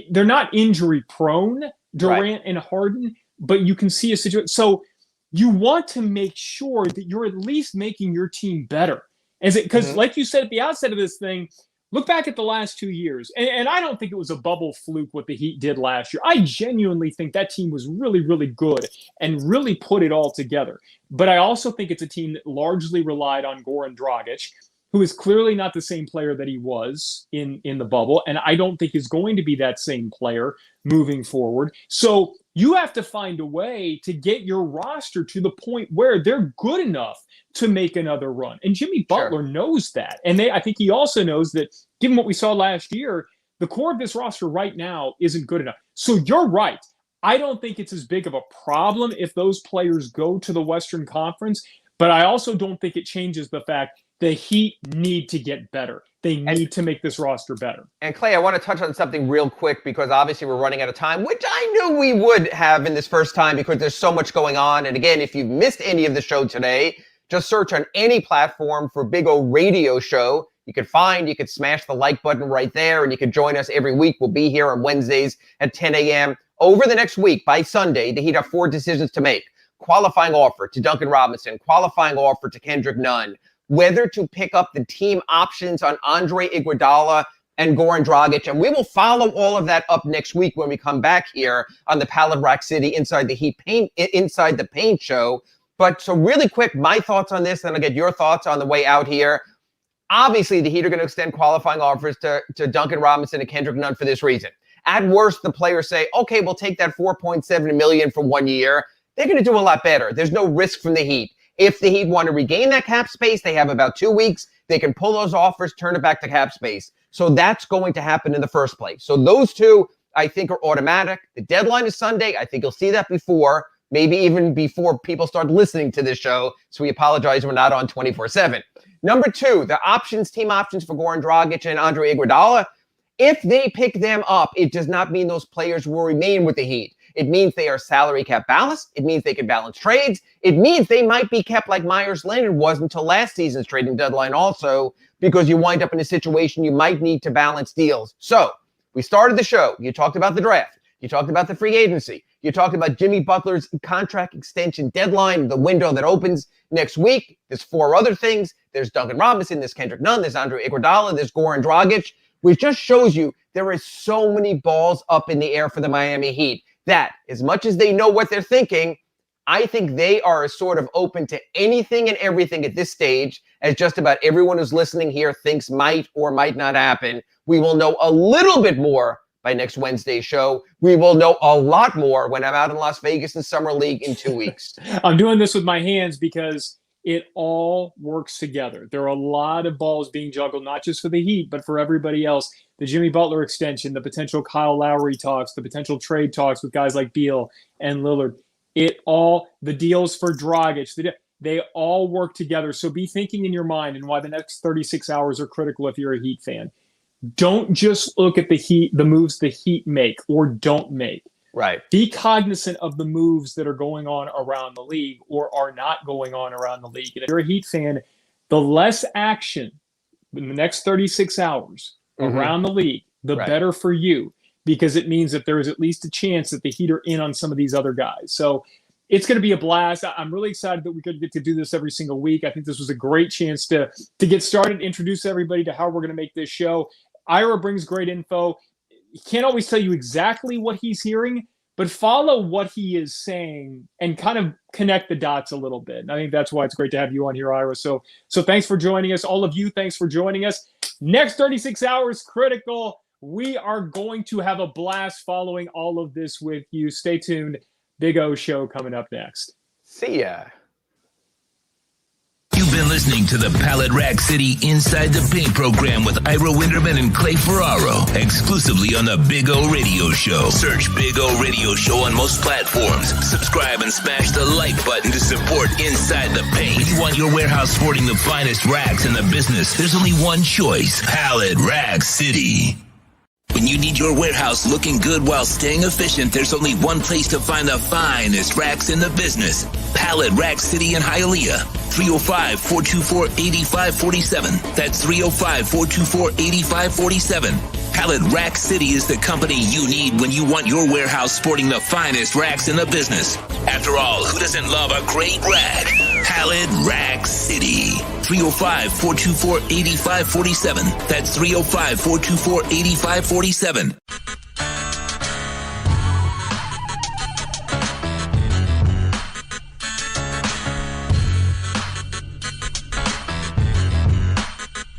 they're not injury prone, Durant and Harden, but you can see a situation. So you want to make sure that you're at least making your team better. Because like you said at the outset of this thing, look back at the last 2 years, and I don't think it was a bubble fluke what the Heat did last year. I genuinely think that team was really, really good and really put it all together. But I also think it's a team that largely relied on Goran Dragic, who is clearly not the same player that he was in the bubble, and I don't think is going to be that same player moving forward. So you have to find a way to get your roster to the point where they're good enough to make another run. And Jimmy Butler knows that. And I think he also knows that, given what we saw last year, the core of this roster right now isn't good enough. So you're right. I don't think it's as big of a problem if those players go to the Western Conference, but I also don't think it changes the fact the Heat need to get better. They need to make this roster better. And Clay, I want to touch on something real quick because obviously we're running out of time, which I knew we would have in this first time because there's so much going on. And again, if you've missed any of the show today, just search on any platform for Big O Radio Show. You could smash the like button right there, and you can join us every week. We'll be here on Wednesdays at 10 a.m. Over the next week, by Sunday, the Heat have 4 decisions to make. Qualifying offer to Duncan Robinson, qualifying offer to Kendrick Nunn, whether to pick up the team options on Andre Iguodala and Goran Dragic. And we will follow all of that up next week when we come back here on the Pallet Rack City Inside the Paint show. But so really quick, my thoughts on this, then I'll get your thoughts on the way out here. Obviously, the Heat are going to extend qualifying offers to Duncan Robinson and Kendrick Nunn for this reason. At worst, the players say, okay, we'll take that $4.7 million for 1 year. They're going to do a lot better. There's no risk from the Heat. If the Heat want to regain that cap space, they have about 2 weeks. They can pull those offers, turn it back to cap space. So that's going to happen in the first place. So those two, I think, are automatic. The deadline is Sunday. I think you'll see that before, maybe even before people start listening to this show. So we apologize we're not on 24/7. Number 2, the team options for Goran Dragic and Andre Iguodala. If they pick them up, it does not mean those players will remain with the Heat. It means they are salary cap balanced. It means they can balance trades. It means they might be kept like Myers Leonard was until last season's trading deadline also, because you wind up in a situation you might need to balance deals. So we started the show. You talked about the draft. You talked about the free agency. You talked about Jimmy Butler's contract extension deadline, the window that opens next week. There's 4 other things. There's Duncan Robinson, there's Kendrick Nunn, there's Andre Iguodala, there's Goran Dragic, which just shows you there is so many balls up in the air for the Miami Heat that as much as they know what they're thinking, I think they are sort of open to anything and everything at this stage, as just about everyone who's listening here thinks might or might not happen. We will know a little bit more by next Wednesday's show. We will know a lot more when I'm out in Las Vegas in Summer League in 2 weeks. I'm doing this with my hands because it all works together. There are a lot of balls being juggled, not just for the Heat, but for everybody else. The Jimmy Butler extension, the potential Kyle Lowry talks, the potential trade talks with guys like Beal and Lillard. The deals for Dragic, they all work together. So be thinking in your mind and why the next 36 hours are critical if you're a Heat fan. Don't just look at the moves the Heat make or don't make. Right. Be cognizant of the moves that are going on around the league or are not going on around the league. And if you're a Heat fan, the less action in the next 36 hours around the league, the better for you, because it means that there is at least a chance that the Heat are in on some of these other guys. So it's going to be a blast. I'm really excited that we could get to do this every single week. I think this was a great chance to get started, introduce everybody to how we're going to make this show. Ira brings great info. He can't always tell you exactly what he's hearing, but follow what he is saying and kind of connect the dots a little bit. And I think that's why it's great to have you on here, Ira. So thanks for joining us. All of you, thanks for joining us. Next 36 hours, critical. We are going to have a blast following all of this with you. Stay tuned. Big O Show coming up next. See ya. You've been listening to the Pallet Rack City Inside the Paint program with Ira Winderman and Clay Ferraro, exclusively on the Big O Radio Show. Search Big O Radio Show on most platforms. Subscribe and smash the like button to support Inside the Paint. If you want your warehouse sporting the finest racks in the business, there's only one choice: Pallet Rack City. When you need your warehouse looking good while staying efficient, there's only one place to find the finest racks in the business. Pallet Rack City in Hialeah. 305-424-8547. That's 305-424-8547. Pallet Rack City is the company you need when you want your warehouse sporting the finest racks in the business. After all, who doesn't love a great rack? Pallet Rack City. 305-424-8547. That's 305-424-8547.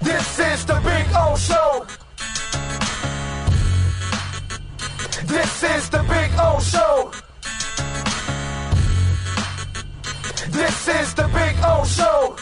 This is the Big O Show. This is the Big O Show. This is the Big O Show.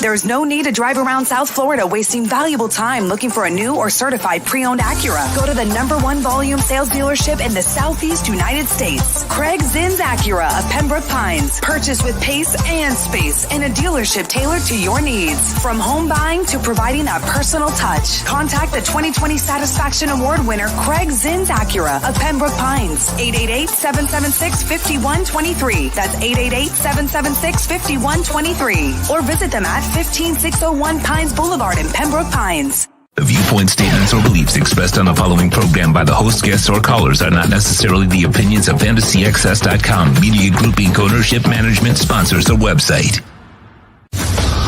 There's no need to drive around South Florida wasting valuable time looking for a new or certified pre-owned Acura. Go to the #1 volume sales dealership in the Southeast United States. Craig Zinn's Acura of Pembroke Pines. Purchase with pace and space in a dealership tailored to your needs. From home buying to providing that personal touch. Contact the 2020 Satisfaction Award winner Craig Zinn's Acura of Pembroke Pines. 888-776-5123. That's 888-776-5123. Or visit them at 15601 Pines Boulevard in Pembroke Pines. The viewpoint, statements, or beliefs expressed on the following program by the host, guests, or callers are not necessarily the opinions of FantasyXS.com, Media Group Inc. ownership, management, sponsors, or website.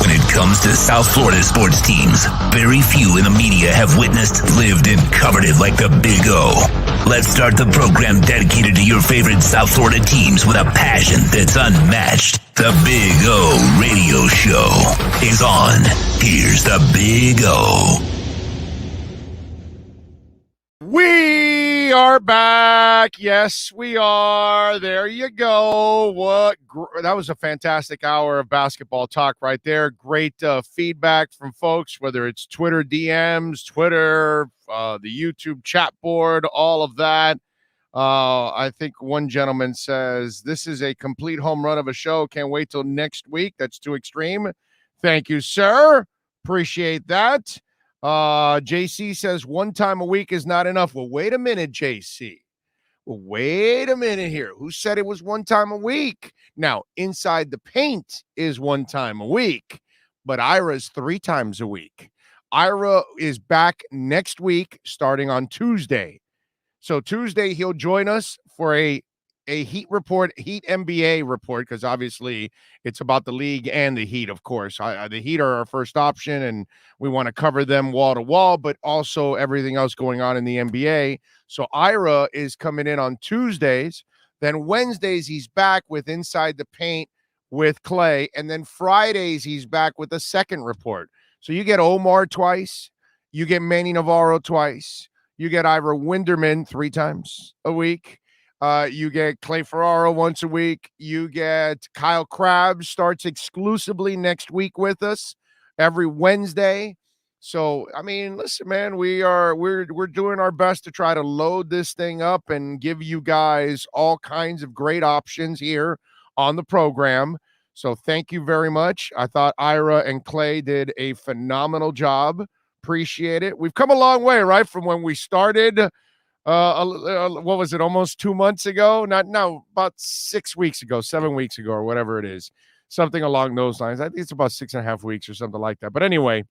When it comes to South Florida sports teams, very few in the media have witnessed, lived, and covered it like the Big O. Let's start the program dedicated to your favorite South Florida teams with a passion that's unmatched. The Big O Radio Show is on. Here's the Big O. We are back. Yes, we are. There you go. That was a fantastic hour of basketball talk right there. Great feedback from folks, whether it's Twitter DMs, Twitter, the YouTube chat board, all of that. I think one gentleman says, this is a complete home run of a show. Can't wait till next week. That's too extreme. Thank you, sir. Appreciate that. JC says 1 time a week is not enough. Well, wait a minute, JC. Well, wait a minute here. Who said it was 1 time a week? Now, Inside the Paint is 1 time a week, but Ira's 3 times a week. Ira is back next week starting on Tuesday. So Tuesday, he'll join us for a Heat report, Heat NBA report, because obviously it's about the league and the Heat, of course. The Heat are our first option, and we want to cover them wall to wall, but also everything else going on in the NBA. So Ira is coming in on Tuesdays. Then Wednesdays, he's back with Inside the Paint with Clay. And then Fridays, he's back with a second report. So you get Omar twice. You get Manny Navarro twice. You get Ira Winderman 3 times a week. You get Clay Ferraro once a week. You get Kyle Krabs starts exclusively next week with us every Wednesday. So, I mean, listen, man, we're doing our best to try to load this thing up and give you guys all kinds of great options here on the program. So thank you very much. I thought Ira and Clay did a phenomenal job. Appreciate it. We've come a long way, right? From when we started, what was it? Almost 2 months ago? About 6 weeks ago, 7 weeks ago, or whatever it is. Something along those lines. I think it's about 6.5 weeks or something like that. But anyway,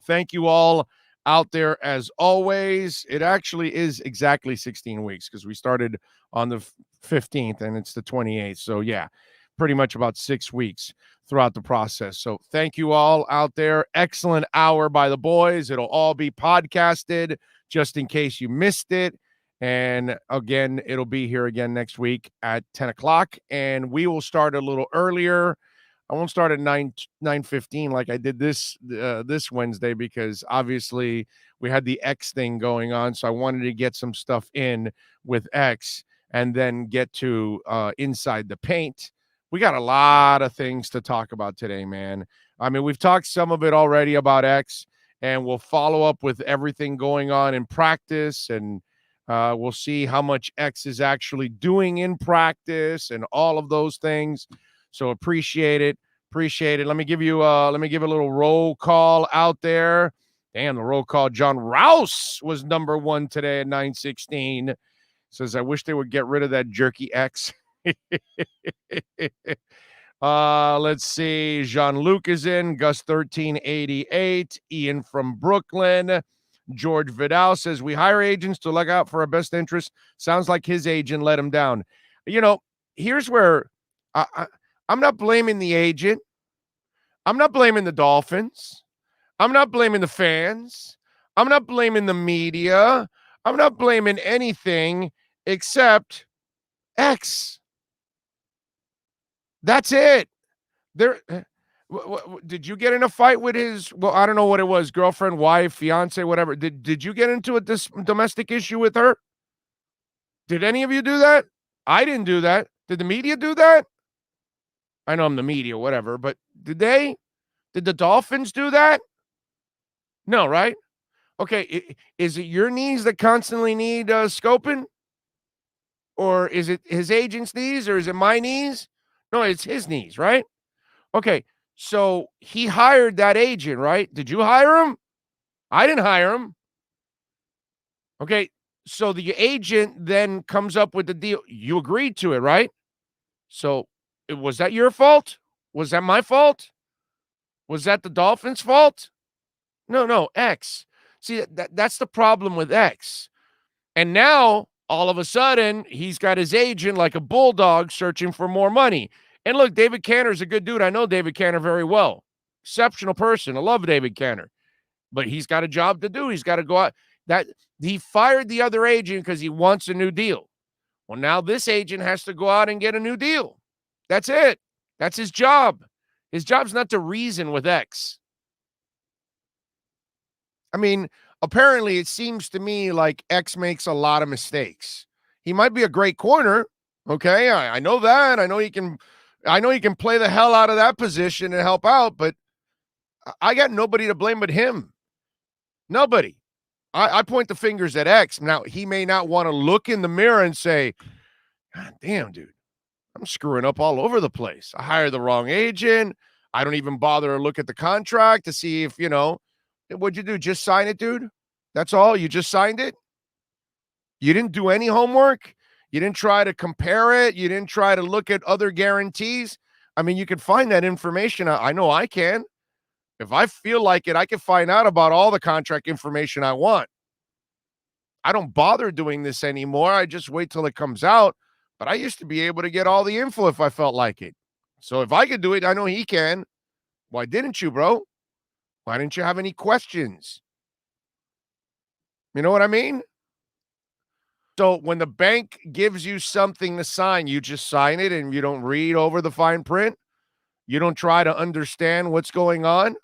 thank you all out there as always. It actually is exactly 16 weeks because we started on the 15th and it's the 28th. So yeah, pretty much about 6 weeks throughout the process. So thank you all out there. Excellent hour by the boys. It'll all be podcasted just in case you missed it. And again, it'll be here again next week at 10 o'clock. And we will start a little earlier. I won't start at 9:15 like I did this Wednesday because obviously we had the X thing going on. So I wanted to get some stuff in with X and then get to Inside the Paint. We got a lot of things to talk about today, man. I mean, we've talked some of it already about X, and we'll follow up with everything going on in practice and We'll see how much X is actually doing in practice and all of those things. So appreciate it. Appreciate it. Let me give a little roll call out there. Damn, the roll call. John Rouse was number 1 today at 916. Says, I wish they would get rid of that jerky X. Let's see. Jean-Luc is in. Gus 1388. Ian from Brooklyn. George Vidal says, we hire agents to look out for our best interest. Sounds like his agent let him down. Here's where I'm not blaming the agent. I'm not blaming the Dolphins. I'm not blaming the fans. I'm not blaming the media. I'm not blaming anything except X. That's it. Did you get in a fight with his, I don't know what it was, girlfriend, wife, fiance, whatever. Did you get into this domestic issue with her? Did any of you do that? I didn't do that. Did the media do that? I know I'm the media, whatever, but did they? Did the Dolphins do that? No, right? Okay, is it your knees that constantly need scoping? Or is it his agent's knees, or is it my knees? No, it's his knees, right? Okay, so he hired that agent, right? Did you hire him? I didn't hire him. Okay, so the agent then comes up with the deal. You agreed to it, right? So was that your fault? Was that my fault? Was that the Dolphins' fault? No, X. See, that's the problem with X. And now, all of a sudden, he's got his agent like a bulldog searching for more money. And look, David Cantor's a good dude. I know David Cantor very well. Exceptional person. I love David Cantor. But he's got a job to do. He's got to go out. He fired the other agent because he wants a new deal. Well, now this agent has to go out and get a new deal. That's it. That's his job. His job's not to reason with X. I mean, apparently it seems to me like X makes a lot of mistakes. He might be a great corner. Okay, I know that. I know he can play the hell out of that position and help out, but I got nobody to blame but him. Nobody. I point the fingers at X. Now, he may not want to look in the mirror and say, God damn, dude, I'm screwing up all over the place. I hired the wrong agent. I don't even bother to look at the contract to see if, what'd you do? Just sign it, dude? That's all? You just signed it? You didn't do any homework? You didn't try to compare it? You didn't try to look at other guarantees? I mean, you can find that information. I know I can. If I feel like it, I can find out about all the contract information I want. I don't bother doing this anymore. I just wait till it comes out. But I used to be able to get all the info if I felt like it. So if I could do it, I know he can. Why didn't you, bro? Why didn't you have any questions? You know what I mean? So when the bank gives you something to sign, you just sign it and you don't read over the fine print. You don't try to understand what's going on.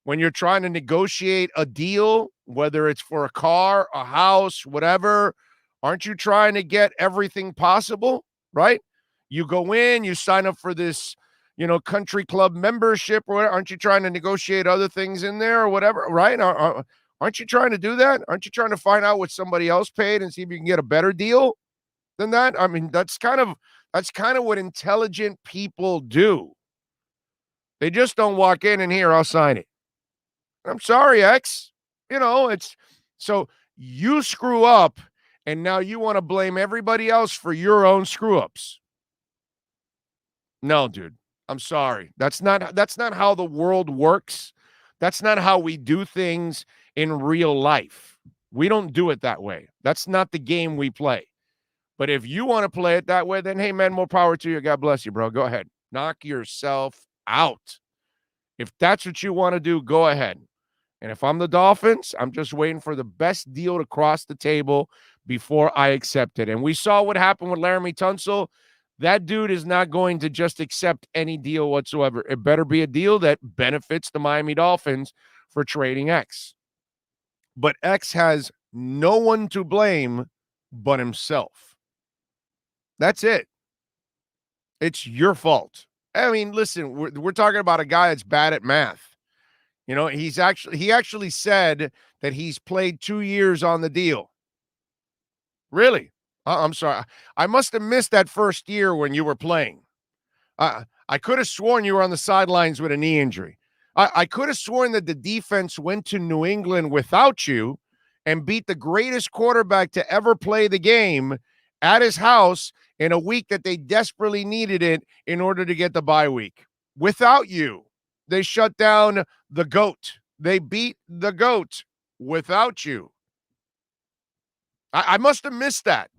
When you're trying to negotiate a deal, whether it's for a car, a house, whatever, aren't you trying to get everything possible, right? You go in, you sign up for this, country club membership, or whatever. Aren't you trying to negotiate other things in there or whatever, right? Aren't you trying to do that? Aren't you trying to find out what somebody else paid and see if you can get a better deal than that? I mean, that's kind of what intelligent people do. They just don't walk in and here, I'll sign it. I'm sorry, X. It's so you screw up and now you want to blame everybody else for your own screw ups. No, dude, I'm sorry. That's not how the world works. That's not how we do things in real life. We don't do it that way. That's not the game we play. But if you want to play it that way, then hey, man, more power to you. God bless you, bro. Go ahead. Knock yourself out. If that's what you want to do, go ahead. And if I'm the Dolphins, I'm just waiting for the best deal to cross the table before I accept it. And we saw what happened with Laramie Tunsil. That dude is not going to just accept any deal whatsoever. It better be a deal that benefits the Miami Dolphins for trading X. But X has no one to blame but himself. That's it. It's your fault. I mean, listen, we're talking about a guy that's bad at math. He actually said that he's played 2 years on the deal. Really? I'm sorry. I must have missed that first year when you were playing. I could have sworn you were on the sidelines with a knee injury. I could have sworn that the defense went to New England without you and beat the greatest quarterback to ever play the game at his house in a week that they desperately needed it in order to get the bye week. Without you, they shut down the GOAT. They beat the GOAT without you. I must have missed that.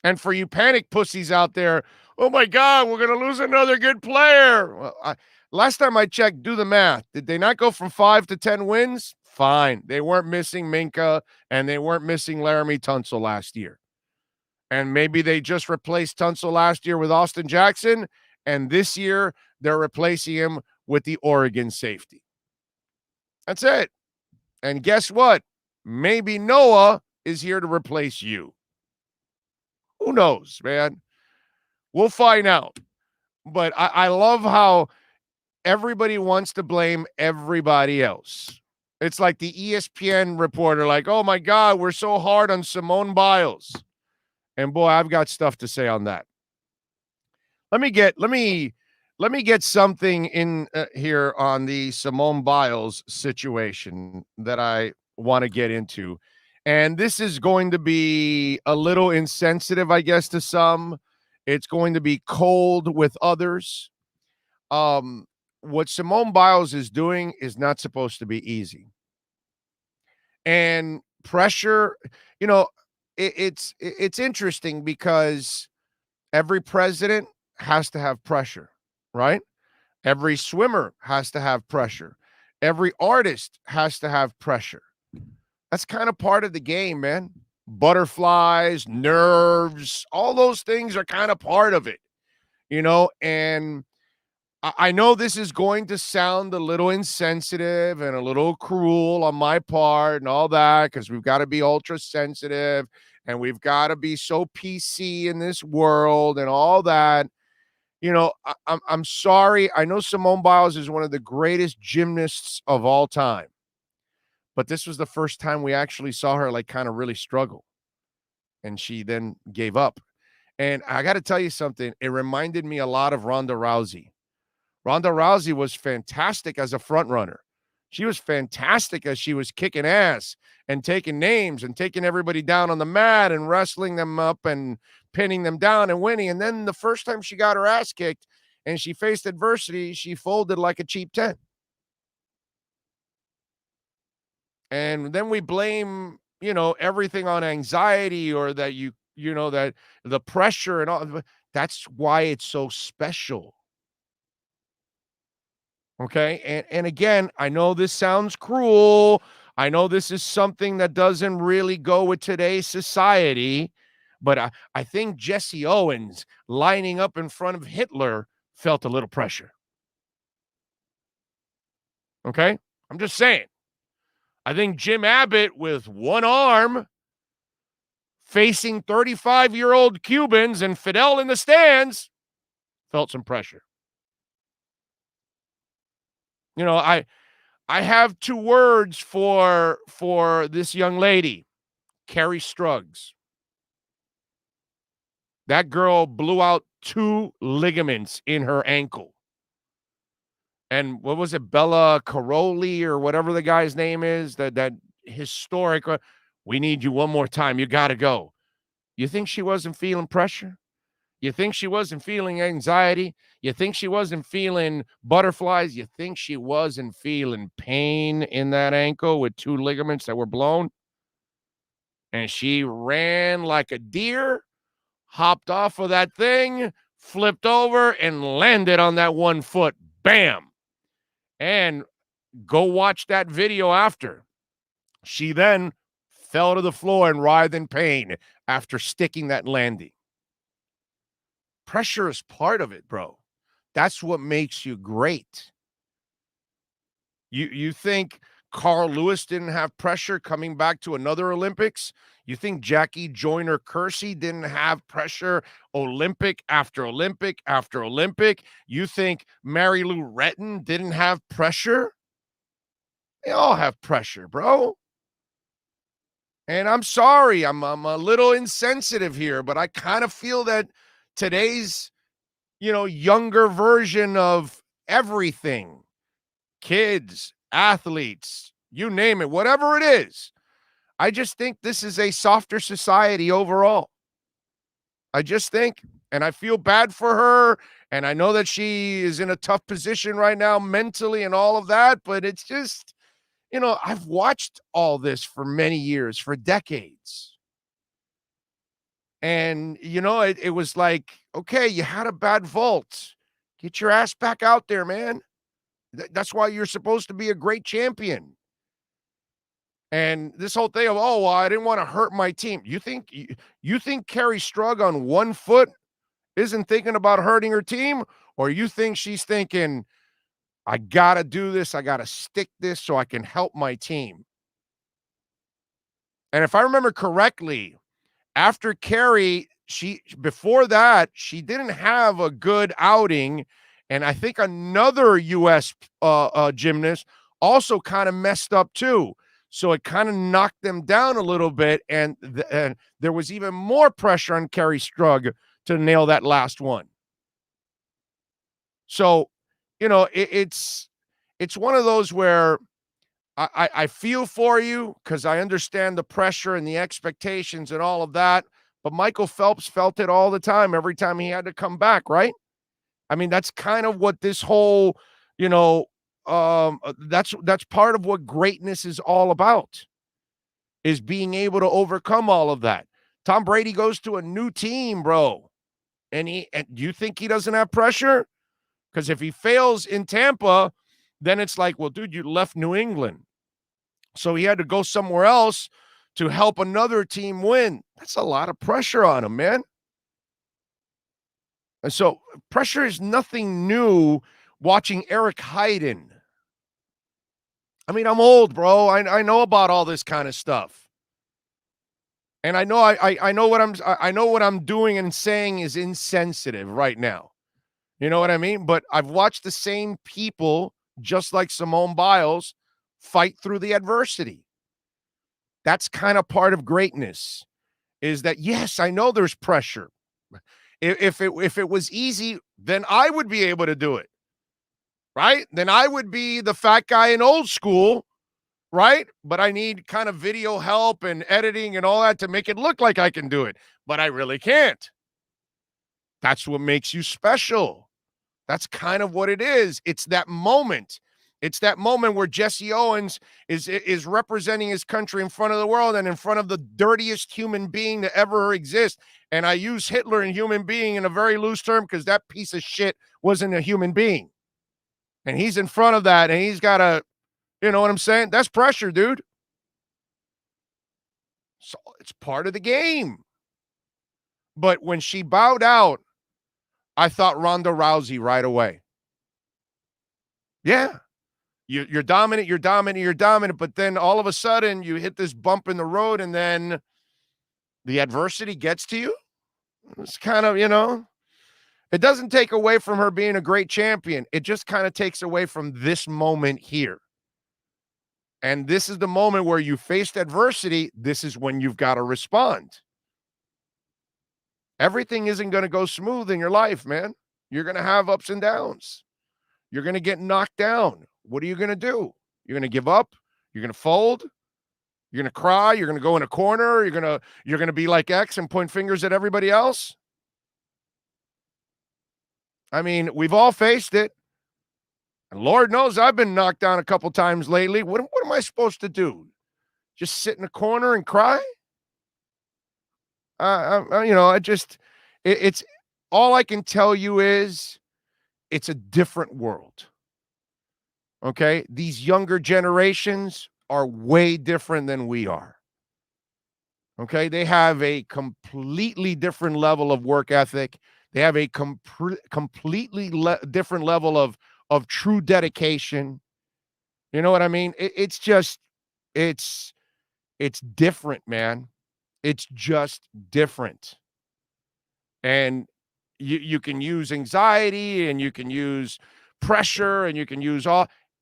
And for you panic pussies out there, oh my God, we're going to lose another good player. Well, last time I checked, do the math. Did they not go from 5 to 10 wins? Fine. They weren't missing Minka and they weren't missing Laramie Tunsil last year. And maybe they just replaced Tunsil last year with Austin Jackson. And this year they're replacing him with the Oregon safety. That's it. And guess what? Maybe Noah is here to replace you. Who knows, man? We'll find out. But I love how everybody wants to blame everybody else. It's like the ESPN reporter, like, oh my God, we're so hard on Simone Biles. And boy, I've got stuff to say on that. Let me get something in here on the Simone Biles situation that I want to get into. And this is going to be a little insensitive, I guess, to some. It's going to be cold with others. What Simone Biles is doing is not supposed to be easy. And pressure, it's interesting because every president has to have pressure, right? Every swimmer has to have pressure. Every artist has to have pressure. That's kind of part of the game, man. Butterflies, nerves, all those things are kind of part of it, and I know this is going to sound a little insensitive and a little cruel on my part and all that, because we've got to be ultra sensitive and we've got to be so PC in this world and all that. I'm sorry. I know Simone Biles is one of the greatest gymnasts of all time. But this was the first time we actually saw her like kind of really struggle. And she then gave up. And I got to tell you something. It reminded me a lot of Ronda Rousey. Ronda Rousey was fantastic as a front runner. She was fantastic as she was kicking ass and taking names and taking everybody down on the mat and wrestling them up and pinning them down and winning. And then the first time she got her ass kicked and she faced adversity, she folded like a cheap 10. And then we blame, everything on anxiety or that that the pressure and all. That's why it's so special. Okay. And again, I know this sounds cruel. I know this is something that doesn't really go with today's society, but I think Jesse Owens lining up in front of Hitler felt a little pressure. Okay. I'm just saying. I think Jim Abbott with one arm facing 35-year-old Cubans and Fidel in the stands felt some pressure. I have two words for this young lady, Carrie Struggs. That girl blew out 2 ligaments in her ankle. And what was it, Bella Caroli or whatever the guy's name is, that historic, we need you one more time. You got to go. You think she wasn't feeling pressure? You think she wasn't feeling anxiety? You think she wasn't feeling butterflies? You think she wasn't feeling pain in that ankle with 2 ligaments that were blown? And she ran like a deer, hopped off of that thing, flipped over, and landed on that one foot. Bam! And go watch that video after. She then fell to the floor and writhed in pain after sticking that landing. Pressure is part of it, bro. That's what makes you great. You think Carl Lewis didn't have pressure coming back to another Olympics? You think Jackie Joyner-Kersee didn't have pressure Olympic after Olympic after Olympic? You think Mary Lou Retton didn't have pressure? They all have pressure, bro. And I'm sorry, I'm a little insensitive here, but I kind of feel that today's, younger version of everything, kids, athletes, you name it, whatever it is, I just think this is a softer society overall. I just think, and I feel bad for her, and I know that she is in a tough position right now mentally and all of that, but it's just, I've watched all this for many years, for decades. And, it was like, okay, you had a bad vault. Get your ass back out there, man. That's why you're supposed to be a great champion. And this whole thing of, oh, well, I didn't want to hurt my team. You think Kerri Strug on one foot isn't thinking about hurting her team? Or you think she's thinking, I got to do this. I got to stick this so I can help my team? And if I remember correctly, after Kerri, before that, she didn't have a good outing. And I think another U.S. Gymnast also kind of messed up too. So it kind of knocked them down a little bit. And there was even more pressure on Kerri Strug to nail that last one. So, it's one of those where I feel for you because I understand the pressure and the expectations and all of that. But Michael Phelps felt it all the time, every time he had to come back, right? I mean, that's kind of what this whole, that's part of what greatness is all about, is being able to overcome all of that. Tom Brady goes to a new team, bro. And do you think he doesn't have pressure? Because if he fails in Tampa, then it's like, well, dude, you left New England. So he had to go somewhere else to help another team win. That's a lot of pressure on him, man. And so pressure is nothing new watching Eric Heiden. I mean, I'm old, bro. I know about all this kind of stuff. And I know I know what I'm doing and saying is insensitive right now. You know what I mean? But I've watched the same people, just like Simone Biles, fight through the adversity. That's kind of part of greatness, is that, yes, I know there's pressure. If it was easy, then I would be able to do it, right? Then I would be the fat guy in old school, right? But I need kind of video help and editing and all that to make it look like I can do it. But I really can't. That's what makes you special. That's kind of what it is. It's that moment. It's that moment where Jesse Owens is representing his country in front of the world and in front of the dirtiest human being to ever exist. And I use Hitler and human being in a very loose term because that piece of shit wasn't a human being. And he's in front of that, and he's got to, you know what I'm saying? That's pressure, dude. So it's part of the game. But when she bowed out, I thought Ronda Rousey right away. Yeah. You're dominant, but then all of a sudden you hit this bump in the road and then the adversity gets to you. It's kind of, it doesn't take away from her being a great champion. It just kind of takes away from this moment here. And this is the moment where you faced adversity. This is when you've got to respond. Everything isn't going to go smooth in your life, man. You're going to have ups and downs. You're going to get knocked down. What are you going to do? You're going to give up? You're going to fold? You're going to cry? You're going to go in a corner? You're going to be like X and point fingers at everybody else? I mean, we've all faced it. And Lord knows I've been knocked down a couple times lately. What am I supposed to do? Just sit in a corner and cry? It's all I can tell you is it's a different world. Okay? These younger generations are way different than we are. Okay? They have a completely different level of work ethic. They have a completely different level of true dedication. You know what I mean? It's different, man. It's just different. And you can use anxiety and you can use pressure and you can use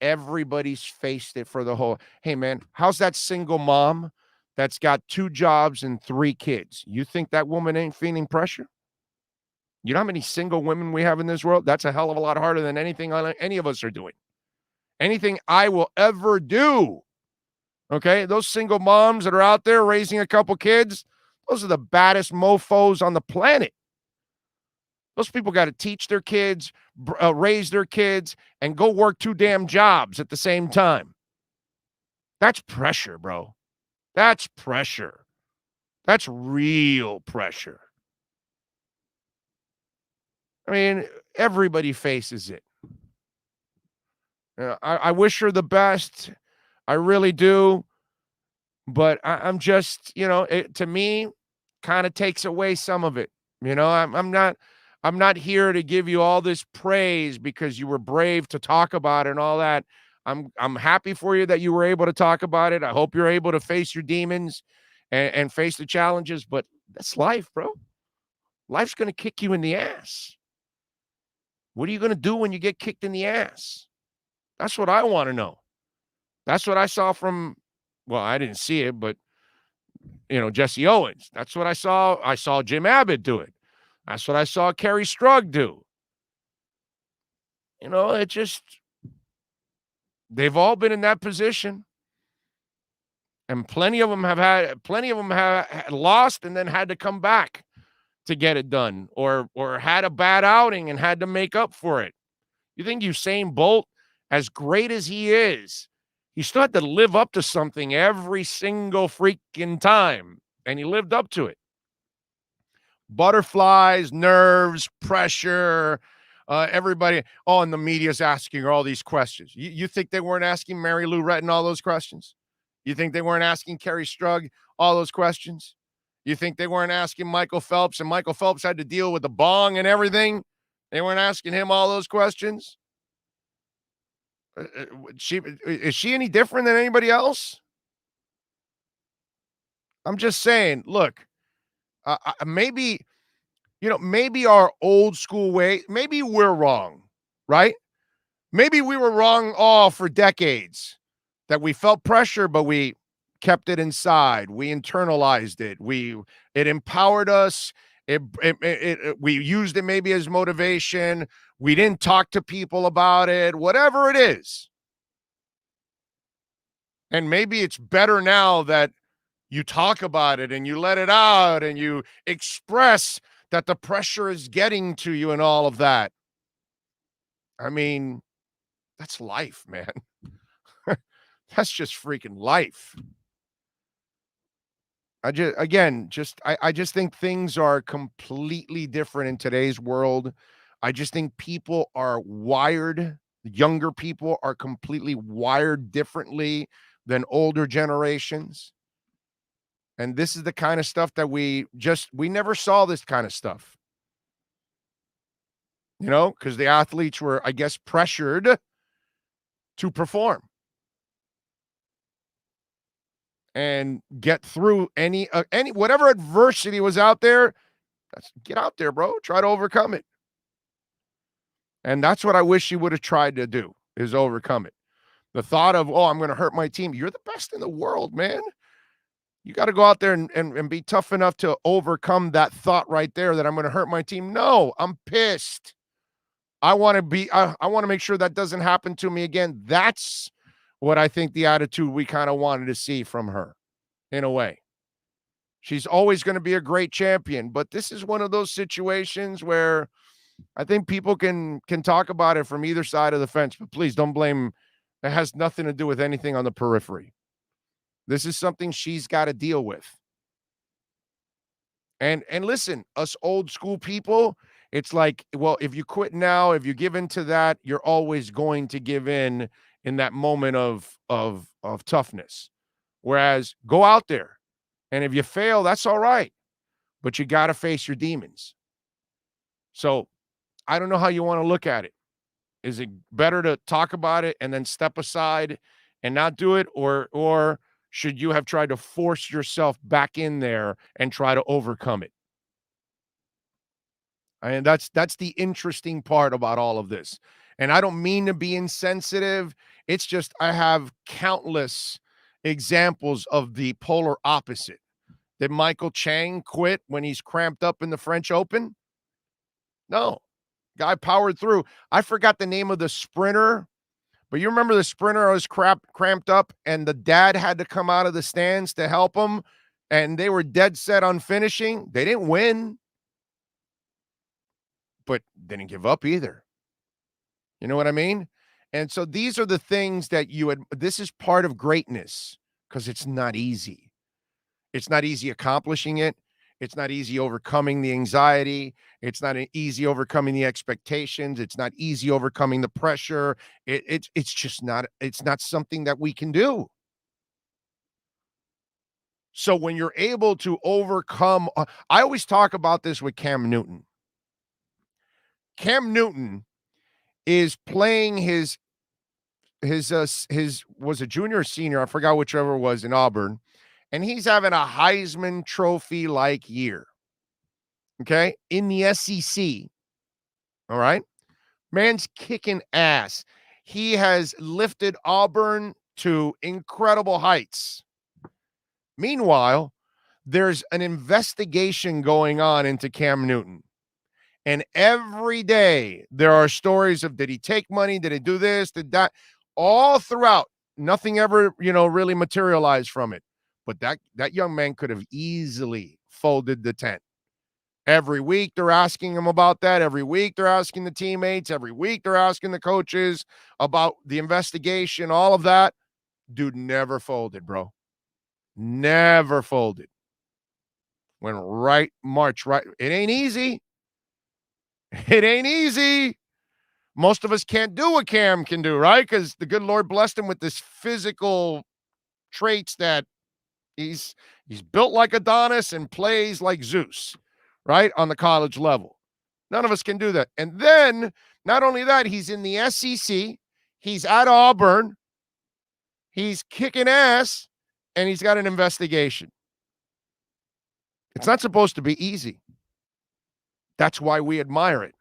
everybody's faced it for the whole. Hey, man, how's that single mom that's got 2 jobs and 3 kids. You think that woman ain't feeling pressure? You know how many single women we have in this world? That's a hell of a lot harder than anything any of us are doing. Anything I will ever do. Okay? Those single moms that are out there raising a couple kids, those are the baddest mofos on the planet. Those people got to teach their kids, raise their kids, and go work 2 damn jobs at the same time. That's pressure, bro. That's pressure. That's real pressure. I mean, everybody faces it. I wish her the best. I really do. But I'm just, it, to me, kind of takes away some of it. I'm not here to give you all this praise because you were brave to talk about it and all that. I'm happy for you that you were able to talk about it. I hope you're able to face your demons and face the challenges, but that's life, bro. Life's going to kick you in the ass. What are you going to do when you get kicked in the ass? That's what I want to know. That's what I saw from, well, I didn't see it, but, Jesse Owens. That's what I saw. I saw Jim Abbott do it. That's what I saw Kerry Strug do. It just, they've all been in that position. And plenty of them have lost and then had to come back to get it done, or had a bad outing and had to make up for it. You think Usain Bolt, as great as he is, he still had to live up to something every single freaking time, and he lived up to it. Butterflies, nerves, pressure, everybody. Oh, and the media's asking her all these questions. You think they weren't asking Mary Lou Retton all those questions? You think they weren't asking Kerry Strug all those questions? You think they weren't asking Michael Phelps, and Michael Phelps had to deal with the bong and everything? They weren't asking him all those questions? Is she any different than anybody else? I'm just saying, look, maybe our old school way, maybe we're wrong, right? Maybe we were wrong all for decades, that we felt pressure, but we kept it inside. We internalized it. It empowered us. We used it maybe as motivation. We didn't talk to people about it, whatever it is. And maybe it's better now that you talk about it and you let it out and you express that the pressure is getting to you and all of that. I mean, that's life, man. That's just freaking life. I just think things are completely different in today's world. I just think people are wired. Younger people are completely wired differently than older generations. And this is the kind of stuff that we never saw this kind of stuff. Because the athletes were, I guess, pressured to perform and get through any whatever adversity was out there. Get out there, bro. Try to overcome it. And that's what I wish you would have tried to do, is overcome it. The thought of, I'm going to hurt my team. You're the best in the world, man. You got to go out there and be tough enough to overcome that thought right there, that I'm going to hurt my team. No, I'm pissed. I want to make sure that doesn't happen to me again. That's what I think the attitude we kind of wanted to see from her, in a way. She's always going to be a great champion, but this is one of those situations where I think people can talk about it from either side of the fence, but please don't blame. It has nothing to do with anything on the periphery. This is something she's got to deal with. And listen, us old school people, it's like, well, if you quit now, if you give in to that, you're always going to give in that moment of toughness. Whereas go out there, and if you fail, that's all right, but you got to face your demons. So I don't know how you want to look at it. Is it better to talk about it and then step aside and not do it? Or should you have tried to force yourself back in there and try to overcome it? And that's the interesting part about all of this. And I don't mean to be insensitive. It's just I have countless examples of the polar opposite. Did Michael Chang quit when he's cramped up in the French Open? No. Guy powered through. I forgot the name of the sprinter, but you remember the sprinter was cramped up and the dad had to come out of the stands to help him, and they were dead set on finishing. They didn't win, but they didn't give up either. You know what I mean? And so these are the things that this is part of greatness, because it's not easy. It's not easy accomplishing it. It's not easy overcoming the anxiety. It's not easy overcoming the expectations. It's not easy overcoming the pressure. It's just not, it's not something that we can do. So when you're able to overcome, I always talk about this with Cam Newton. Cam Newton is playing his was a junior or senior, I forgot whichever it was, in Auburn, and he's having a Heisman Trophy like year. Okay, in the SEC. All right, man's kicking ass. He has lifted Auburn to incredible heights. Meanwhile, there's an investigation going on into Cam Newton. And every day there are stories of, did he take money? Did he do this? Did that? All throughout. Nothing ever, really materialized from it. But that young man could have easily folded the tent. Every week they're asking him about that. Every week they're asking the teammates. Every week they're asking the coaches about the investigation, all of that. Dude never folded, bro. Never folded. Went right, march right. It ain't easy. It ain't easy. Most of us can't do what Cam can do, right? Because the good Lord blessed him with this physical traits that he's built like Adonis and plays like Zeus, right? On the college level. None of us can do that. And then, not only that, he's in the SEC. He's at Auburn. He's kicking ass. And he's got an investigation. It's not supposed to be easy. That's why we admire it.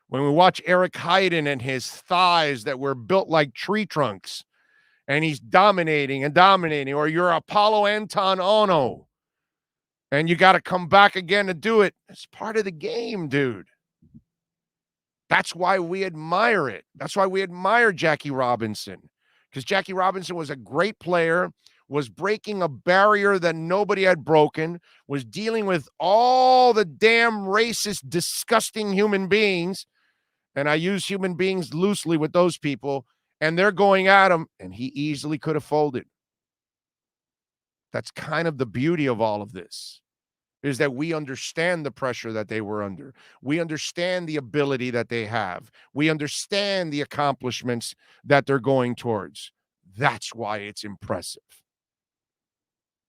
When we watch Eric Heiden and his thighs that were built like tree trunks, and he's dominating, or you're Apollo Anton Ono, and you got to come back again to do it. It's part of the game, dude. That's why we admire it. That's why we admire Jackie Robinson, because Jackie Robinson was a great player, was breaking a barrier that nobody had broken, was dealing with all the damn racist, disgusting human beings, and I use human beings loosely with those people, and they're going at him, and he easily could have folded. That's kind of the beauty of all of this, is that we understand the pressure that they were under. We understand the ability that they have. We understand the accomplishments that they're going towards. That's why it's impressive.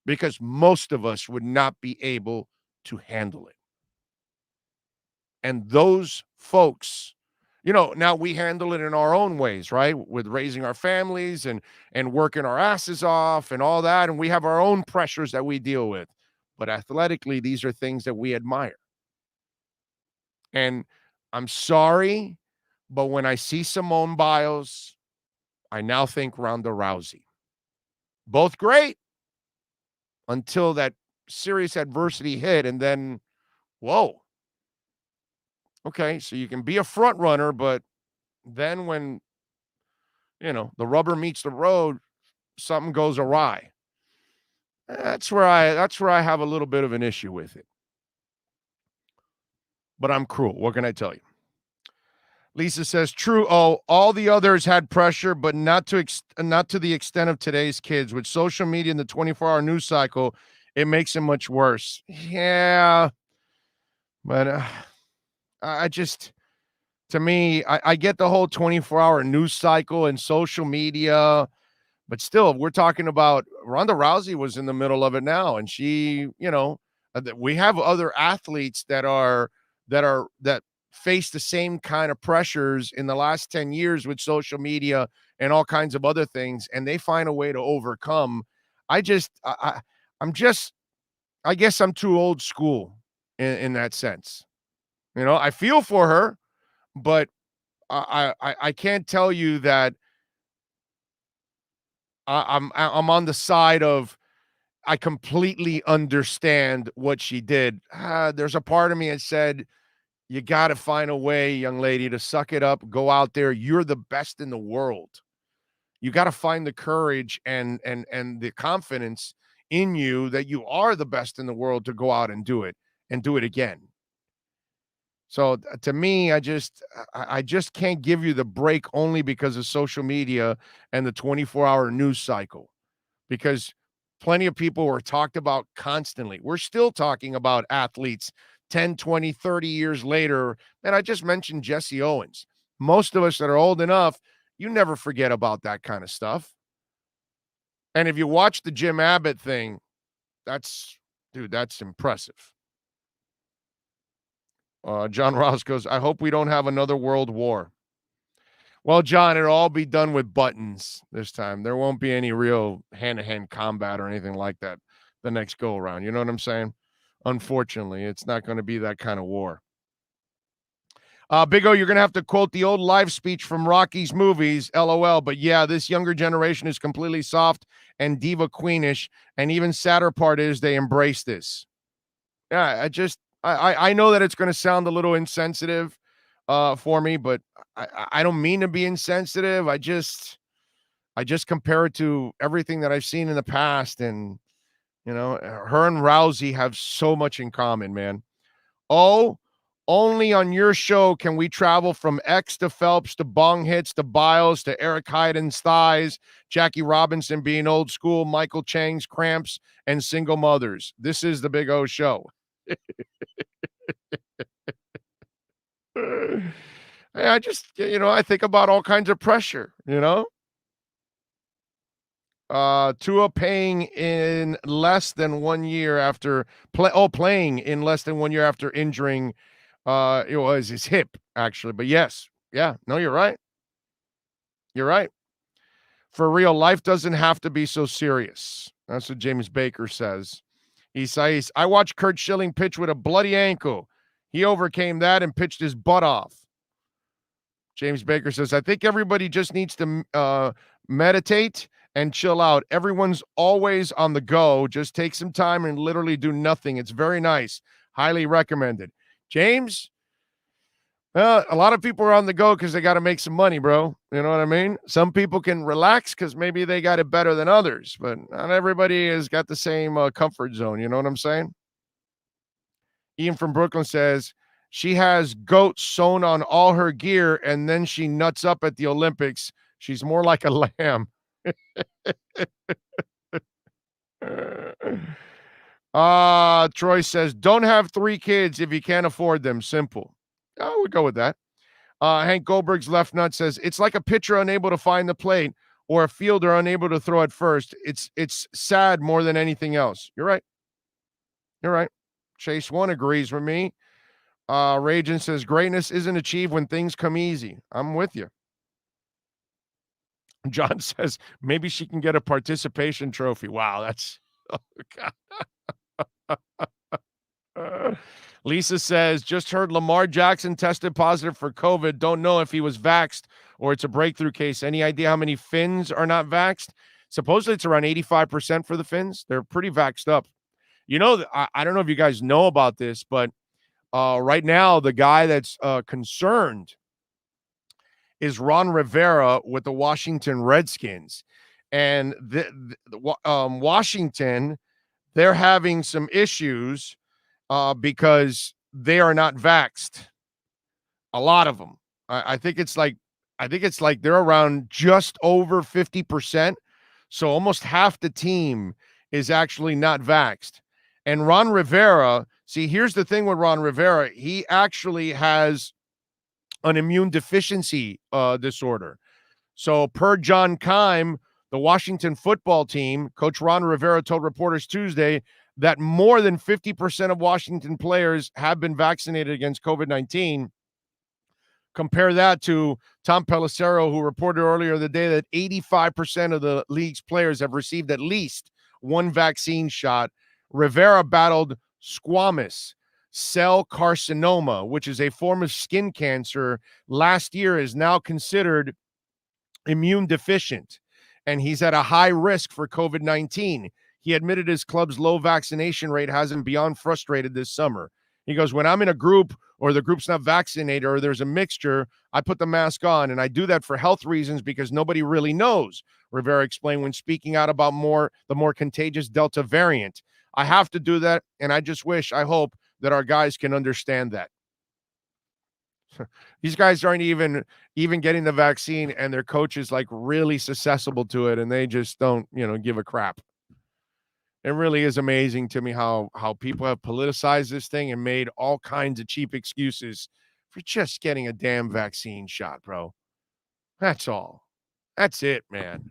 Because most of us would not be able to handle it. And those folks, now we handle it in our own ways, right? With raising our families and working our asses off and all that. And we have our own pressures that we deal with. But athletically, these are things that we admire. And I'm sorry, but when I see Simone Biles, I now think Ronda Rousey. Both great. Until that serious adversity hit, and then, whoa. Okay, so you can be a front runner, but then when, the rubber meets the road, something goes awry. That's where I have a little bit of an issue with it. But I'm cruel. What can I tell you? Lisa says, true. Oh, all the others had pressure, but not to the extent of today's kids. With social media and the 24-hour news cycle, it makes it much worse. Yeah. But I get the whole 24-hour news cycle and social media, but still, we're talking about Ronda Rousey was in the middle of it now. And she, we have other athletes that face the same kind of pressures in the last 10 years with social media and all kinds of other things, and they find a way to overcome. I guess I'm too old school in that sense. I feel for her, but I can't tell you that I'm on the side of I completely understand what she did. There's a part of me that said, you got to find a way, young lady, to suck it up, go out there. You're the best in the world. You got to find the courage and the confidence in you that you are the best in the world to go out and do it again. So to me, I just can't give you the break only because of social media and the 24-hour news cycle, because plenty of people were talked about constantly. We're still talking about athletes 10, 20, 30 years later. And I just mentioned Jesse Owens. Most of us that are old enough, you never forget about that kind of stuff. And if you watch the Jim Abbott thing, that's impressive. John Ross goes, I hope we don't have another world war. Well, John, it'll all be done with buttons this time. There won't be any real hand-to-hand combat or anything like that the next go-around. You know what I'm saying? Unfortunately, it's not going to be that kind of war. Big O, you're going to have to quote the old live speech from Rocky's movies, LOL. But yeah, this younger generation is completely soft and diva queenish. And even sadder part is they embrace this. Yeah, I know that it's going to sound a little insensitive for me, but I don't mean to be insensitive. I just compare it to everything that I've seen in the past. And, you know, her and Rousey have so much in common, man. Oh, only on your show can we travel from X to Phelps to bong hits to Biles to Eric Hyden's thighs, Jackie Robinson being old school, Michael Chang's cramps, and single mothers. This is the Big O Show. I just, I think about all kinds of pressure, Tua playing in less than 1 year after playing in less than 1 year after injuring, it was his hip, actually. But yes, yeah, no, you're right. You're right. For real, life doesn't have to be so serious. That's what James Baker says. He says, I watched Curt Schilling pitch with a bloody ankle. He overcame that and pitched his butt off. James Baker says, I think everybody just needs to meditate and chill out. Everyone's always on the go. Just take some time and literally do nothing. It's very nice. Highly recommended. James, a lot of people are on the go because they got to make some money, bro. You know what I mean? Some people can relax because maybe they got it better than others, but not everybody has got the same comfort zone. You know what I'm saying? Ian from Brooklyn says, she has goats sewn on all her gear, and then she nuts up at the Olympics. She's more like a lamb. Troy says, don't have 3 kids if you can't afford them. Simple. I would go with that. Hank Goldberg's left nut says, it's like a pitcher unable to find the plate or a fielder unable to throw at first. It's sad more than anything else. You're right. You're right. Chase One agrees with me. Ragin says, greatness isn't achieved when things come easy. I'm with you. John says, maybe she can get a participation trophy. Wow, that's... Oh, God. Lisa says, just heard Lamar Jackson tested positive for COVID. Don't know if he was vaxxed or it's a breakthrough case. Any idea how many Finns are not vaxxed? Supposedly it's around 85% for the Finns. They're pretty vaxxed up. I don't know if you guys know about this, but right now the guy that's concerned is Ron Rivera with the Washington Redskins. And Washington, they're having some issues because they are not vaxxed. A lot of them. I think it's like they're around just over 50%. So almost half the team is actually not vaxxed. And Ron Rivera, see, here's the thing with Ron Rivera. He actually has an immune deficiency disorder. So per John Keim, the Washington football team, Coach Ron Rivera told reporters Tuesday that more than 50% of Washington players have been vaccinated against COVID-19. Compare that to Tom Pelissero, who reported earlier the day that 85% of the league's players have received at least one vaccine shot. Rivera battled squamous cell carcinoma, which is a form of skin cancer. Last year is now considered immune deficient. and he's at a high risk for COVID-19. He admitted his club's low vaccination rate has him beyond frustrated this summer. He goes, when I'm in a group or the group's not vaccinated or there's a mixture, I put the mask on, and I do that for health reasons because nobody really knows, Rivera explained when speaking out about the more contagious Delta variant. I have to do that, and I just I hope that our guys can understand that. These guys aren't even getting the vaccine, and their coach is like really susceptible to it, and they just don't, give a crap. It really is amazing to me how people have politicized this thing and made all kinds of cheap excuses for just getting a damn vaccine shot, bro. That's all. That's it, man.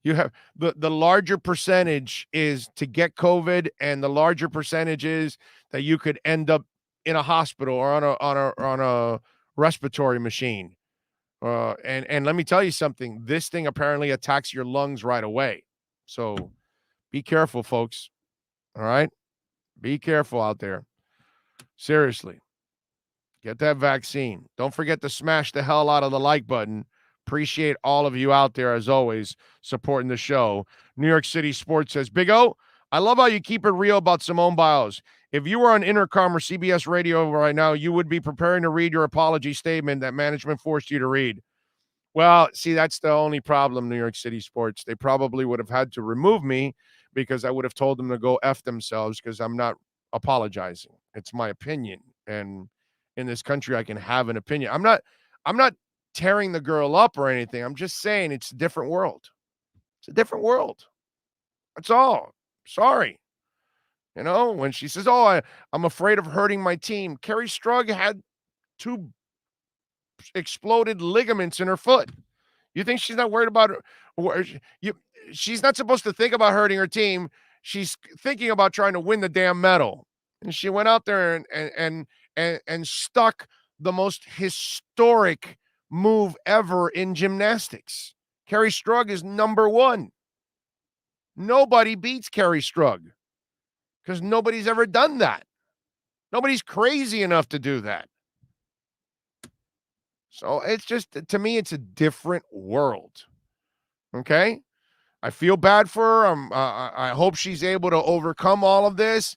You have the larger percentage is to get COVID, and the larger percentage is that you could end up in a hospital or on a respiratory machine. And let me tell you something. This thing apparently attacks your lungs right away. So be careful, folks. All right? Be careful out there. Seriously. Get that vaccine. Don't forget to smash the hell out of the like button. Appreciate all of you out there, as always, supporting the show. New York City Sports says, Big O, I love how you keep it real about Simone Biles. If you were on Intercom or CBS Radio right now, you would be preparing to read your apology statement that management forced you to read. Well, see, that's the only problem, New York City Sports. They probably would have had to remove me because I would have told them to go F themselves because I'm not apologizing. It's my opinion. And in this country, I can have an opinion. I'm not tearing the girl up or anything. I'm just saying it's a different world. It's a different world. That's all. Sorry. When she says, I'm afraid of hurting my team. Kerri Strug had 2 exploded ligaments in her foot. You think she's not worried about her? She's not supposed to think about hurting her team. She's thinking about trying to win the damn medal. And she went out there and stuck the most historic move ever in gymnastics. Kerri Strug is number 1. Nobody beats Kerri Strug because nobody's ever done that. Nobody's crazy enough to do that. So it's just, to me, it's a different world. Okay? I feel bad for her. I hope she's able to overcome all of this.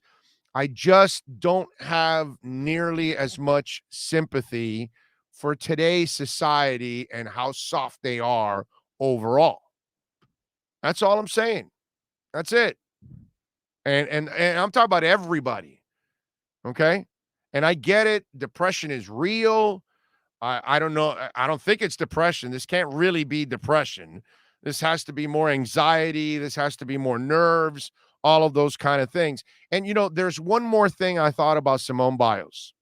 I just don't have nearly as much sympathy for today's society and how soft they are overall. That's all I'm saying. That's it. And I'm talking about everybody. Okay? And I get it. Depression is real. I don't know. I don't think it's depression. This can't really be depression. This has to be more anxiety. This has to be more nerves, all of those kind of things. And, there's one more thing I thought about Simone Biles.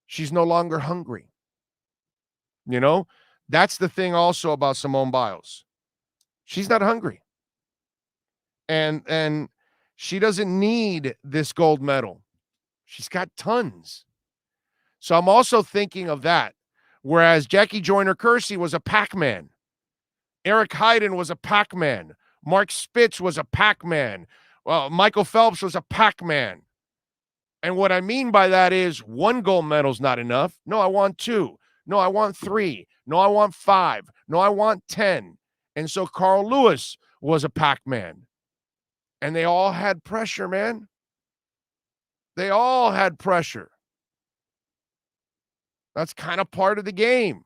She's no longer hungry. That's the thing also about Simone Biles. She's not hungry. And she doesn't need this gold medal. She's got tons. So I'm also thinking of that. Whereas Jackie Joyner-Kersee was a Pac-Man. Eric Heiden was a Pac-Man. Mark Spitz was a Pac-Man. Well, Michael Phelps was a Pac-Man. And what I mean by that is 1 gold medal's not enough. No, I want 2. No, I want 3. No, I want 5. No, I want 10. And so Carl Lewis was a Pac-Man. And they all had pressure, man. They all had pressure. That's kind of part of the game.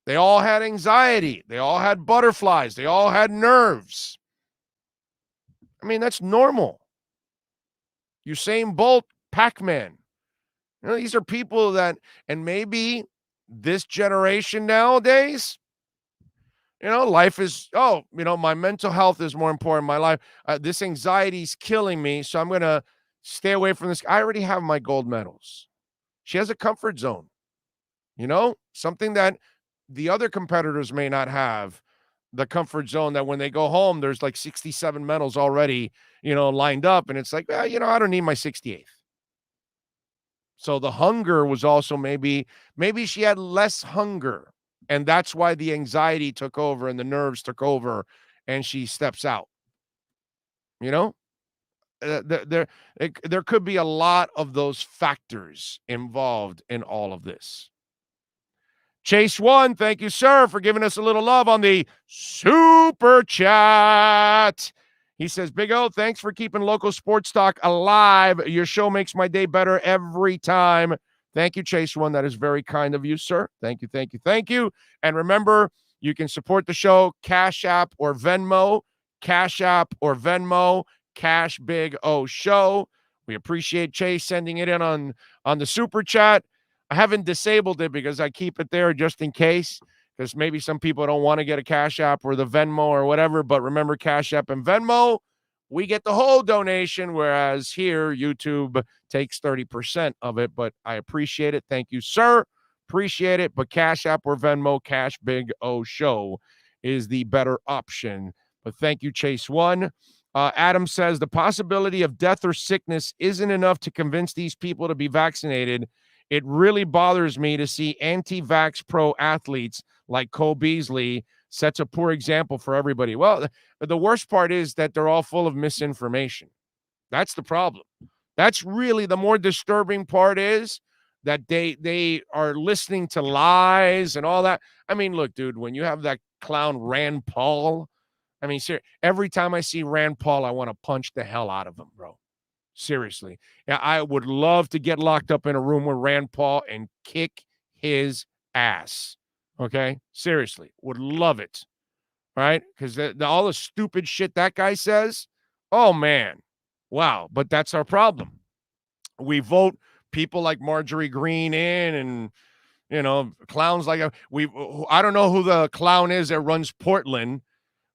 They all had anxiety. They all had butterflies. They all had nerves. I mean, that's normal. Usain Bolt, Pac-Man. These are people that, and maybe this generation nowadays, life is, my mental health is more important in my life. This anxiety is killing me, so I'm going to stay away from this. I already have my gold medals. She has a comfort zone, something that the other competitors may not have, the comfort zone that when they go home, there's like 67 medals already, lined up. And it's like, I don't need my 68th. So the hunger was also maybe she had less hunger. And that's why the anxiety took over and the nerves took over and she steps out. There could be a lot of those factors involved in all of this. Chase One, thank you, sir, for giving us a little love on the super chat. He says, Big O, thanks for keeping local sports talk alive. Your show makes my day better every time. Thank you, Chase One. That is very kind of you, sir. Thank you, thank you, thank you. And remember, you can support the show, Cash App or Venmo, Cash App or Venmo, Cash Big O Show. We appreciate Chase sending it in on the super chat. I haven't disabled it because I keep it there just in case, because maybe some people don't want to get a Cash App or the Venmo or whatever. But remember, Cash App and Venmo, we get the whole donation, whereas here YouTube takes 30% of it. But I appreciate it. Thank you, sir. Appreciate it. But Cash App or Venmo, Cash Big O Show is the better option. But thank you, Chase One. Adam says the possibility of death or sickness isn't enough to convince these people to be vaccinated. It really bothers me to see anti-vax pro athletes like Cole Beasley sets a poor example for everybody. Well, the worst part is that they're all full of misinformation. That's the problem. That's really the more disturbing part, is that they are listening to lies and all that. I mean, look, dude, when you have that clown Rand Paul, I mean, every time I see Rand Paul, I want to punch the hell out of him, bro. Seriously. Yeah, I would love to get locked up in a room with Rand Paul and kick his ass. Okay? Seriously. Would love it. Right? Because all the stupid shit that guy says, oh, man. Wow. But that's our problem. We vote people like Marjorie Greene in, and, you know, clowns like I don't know who the clown is that runs Portland,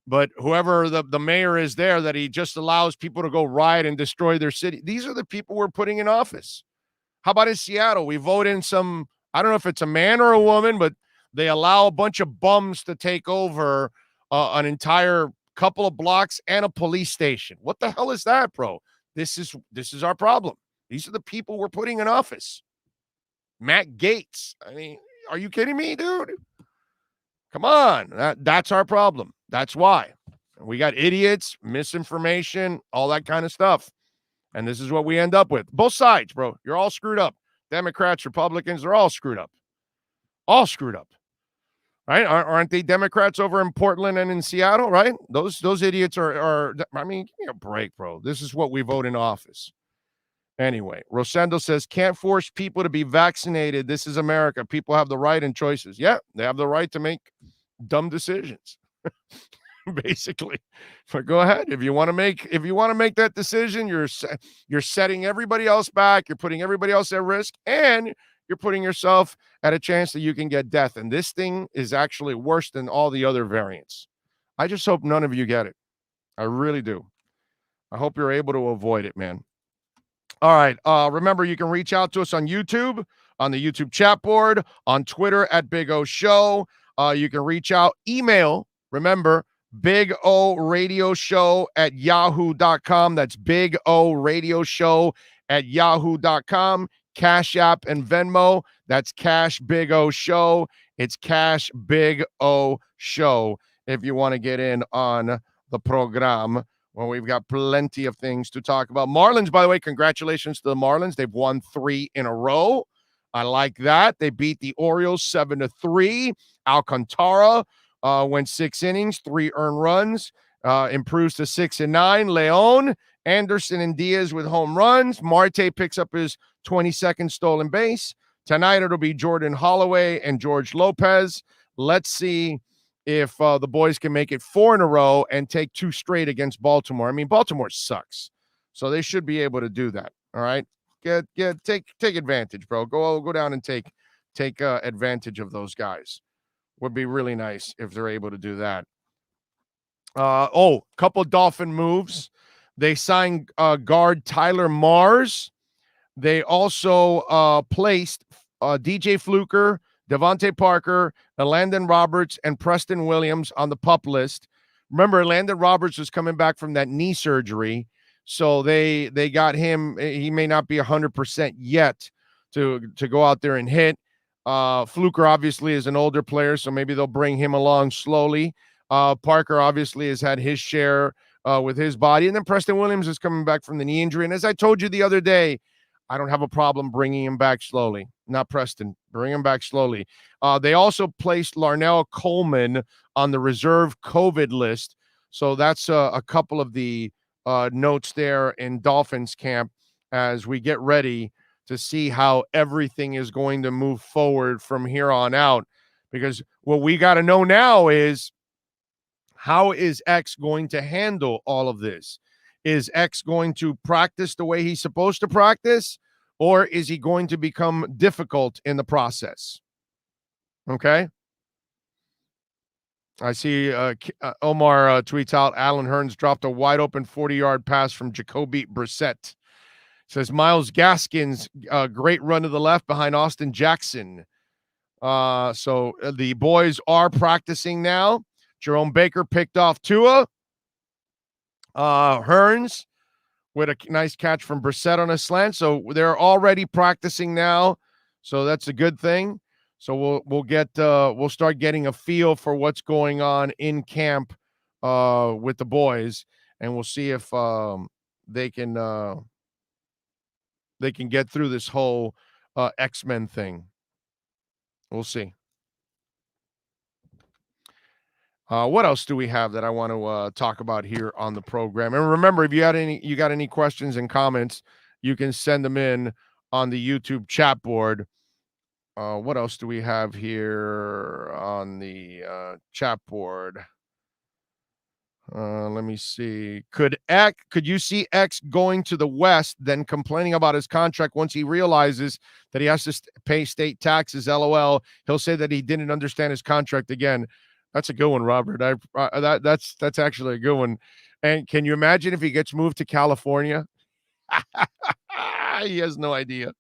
but whoever the mayor is there, that he just allows people to go riot and destroy their city. These are the people we're putting in office. How about in Seattle? We vote in some, I don't know if it's a man or a woman, but they allow a bunch of bums to take over an entire couple of blocks and a police station. What the hell is that, bro? This is our problem. These are the people we're putting in office. Matt Gaetz. I mean, are you kidding me, dude? Come on. That's our problem. That's why. We got idiots, misinformation, all that kind of stuff. And this is what we end up with. Both sides, bro. You're all screwed up. Democrats, Republicans, they're all screwed up. All screwed up. Right? Aren't they Democrats over in Portland and in Seattle, right? Those idiots are I mean, give me a break, bro. This is what we vote in office. Anyway, Rosendo says, can't force people to be vaccinated. This is America. People have the right and choices. Yeah, they have the right to make dumb decisions. Basically. But go ahead. If you want to make that decision, you're setting everybody else back, you're putting everybody else at risk, and you're putting yourself at a chance that you can get death. And this thing is actually worse than all the other variants. I just hope none of you get it. I really do. I hope you're able to avoid it, man. All right. Remember, you can reach out to us on YouTube, on the YouTube chat board, on Twitter at Big O Show. You can reach out, email, remember, Big O Radio Show at yahoo.com. That's Big O Radio Show at yahoo.com. Cash App and Venmo. That's Cash Big O Show. It's Cash Big O Show if you want to get in on the program. Well, we've got plenty of things to talk about. Marlins, by the way, congratulations to the Marlins. They've won 3 in a row. I like that. They beat the Orioles 7-3. Alcantara went 6 innings, 3 earned runs, improves to 6-9. Leon, Anderson, and Diaz with home runs. Marte picks up his 22nd stolen base. Tonight it'll be Jordan Holloway and George Lopez. Let's see if the boys can make it 4 in a row and take 2 straight against Baltimore. I mean, Baltimore sucks, so they should be able to do that. All right, take advantage, bro. Go down and take advantage of those guys. Would be really nice if they're able to do that. Couple Dolphin moves. They signed guard Tyler Mars. They also placed DJ Fluker, Devontae Parker, Landon Roberts, and Preston Williams on the PUP list. Remember, Landon Roberts was coming back from that knee surgery, so they got him. He may not be 100% yet to go out there and hit. Fluker obviously is an older player, so maybe they'll bring him along slowly. Parker obviously has had his share with his body, and then Preston Williams is coming back from the knee injury. And as I told you the other day, I don't have a problem bringing him back slowly. not Preston. Bring him back slowly. They also placed Larnell Coleman on the reserve COVID list. So that's a couple of the notes there in Dolphins camp as we get ready to see how everything is going to move forward from here on out. Because what we got to know now is, how is X going to handle all of this? Is X going to practice the way he's supposed to practice, or is he going to become difficult in the process? Okay. I see Omar tweets out, Allen Hurns dropped a wide open 40-yard pass from Jacoby Brissett. Says Myles Gaskins, great run to the left behind Austin Jackson. So the boys are practicing now. Jerome Baker picked off Tua. Hurns with a nice catch from Brissett on a slant. So they're already practicing now. So that's a good thing. So we'll start getting a feel for what's going on in camp with the boys, and we'll see if they can get through this whole X-Men thing. We'll see. What else do we have that I want to talk about here on the program? And remember, if you got any questions and comments, you can send them in on the YouTube chat board. What else do we have here on the chat board? Let me see. Could you see X going to the West, then complaining about his contract once he realizes that he has to pay state taxes? LOL. He'll say that he didn't understand his contract again. That's a good one, Robert. That's actually a good one. And can you imagine if he gets moved to California? He has no idea.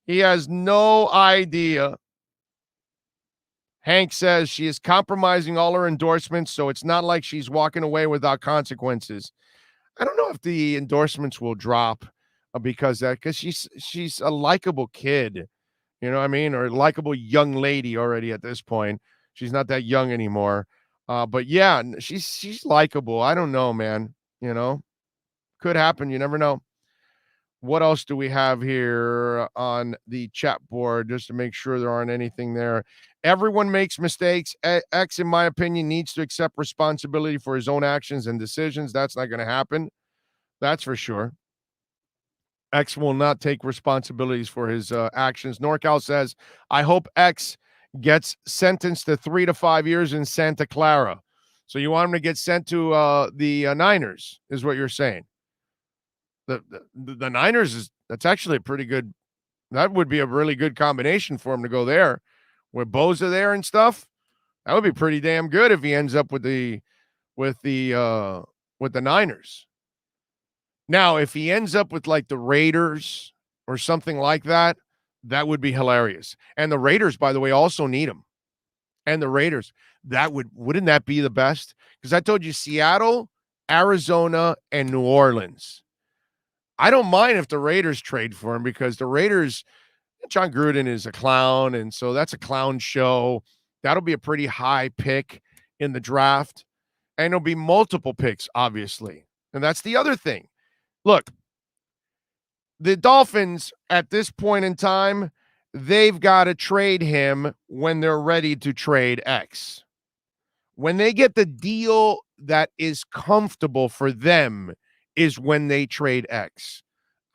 He has no idea. Hank says she is compromising all her endorsements, so it's not like she's walking away without consequences. I don't know if the endorsements will drop because she's a likable kid, you know what I mean, or a likable young lady already at this point. She's not that young anymore. But yeah, she's likable. I don't know, man. You know, could happen. You never know. What else do we have here on the chat board just to make sure there aren't anything there? Everyone makes mistakes. X, in my opinion, needs to accept responsibility for his own actions and decisions. That's not going to happen. That's for sure. X will not take responsibilities for his actions. NorCal says, I hope X gets sentenced to 3 to 5 years in Santa Clara. So you want him to get sent to the Niners, is what you're saying. The Niners that's actually a pretty good. That would be a really good combination for him to go there, with Bosa there and stuff. That would be pretty damn good if he ends up with the Niners. Now, if he ends up with like the Raiders or something like that, that would be hilarious. And the Raiders, by the way, also need him. And the Raiders, wouldn't that be the best? Because I told you Seattle, Arizona, and New Orleans. I don't mind if the Raiders trade for him because the Raiders, John Gruden is a clown, and so that's a clown show. That'll be a pretty high pick in the draft. And there'll be multiple picks, obviously. And that's the other thing. Look, the Dolphins, at this point in time, they've got to trade him when they're ready to trade X. When they get the deal that is comfortable for them is when they trade X.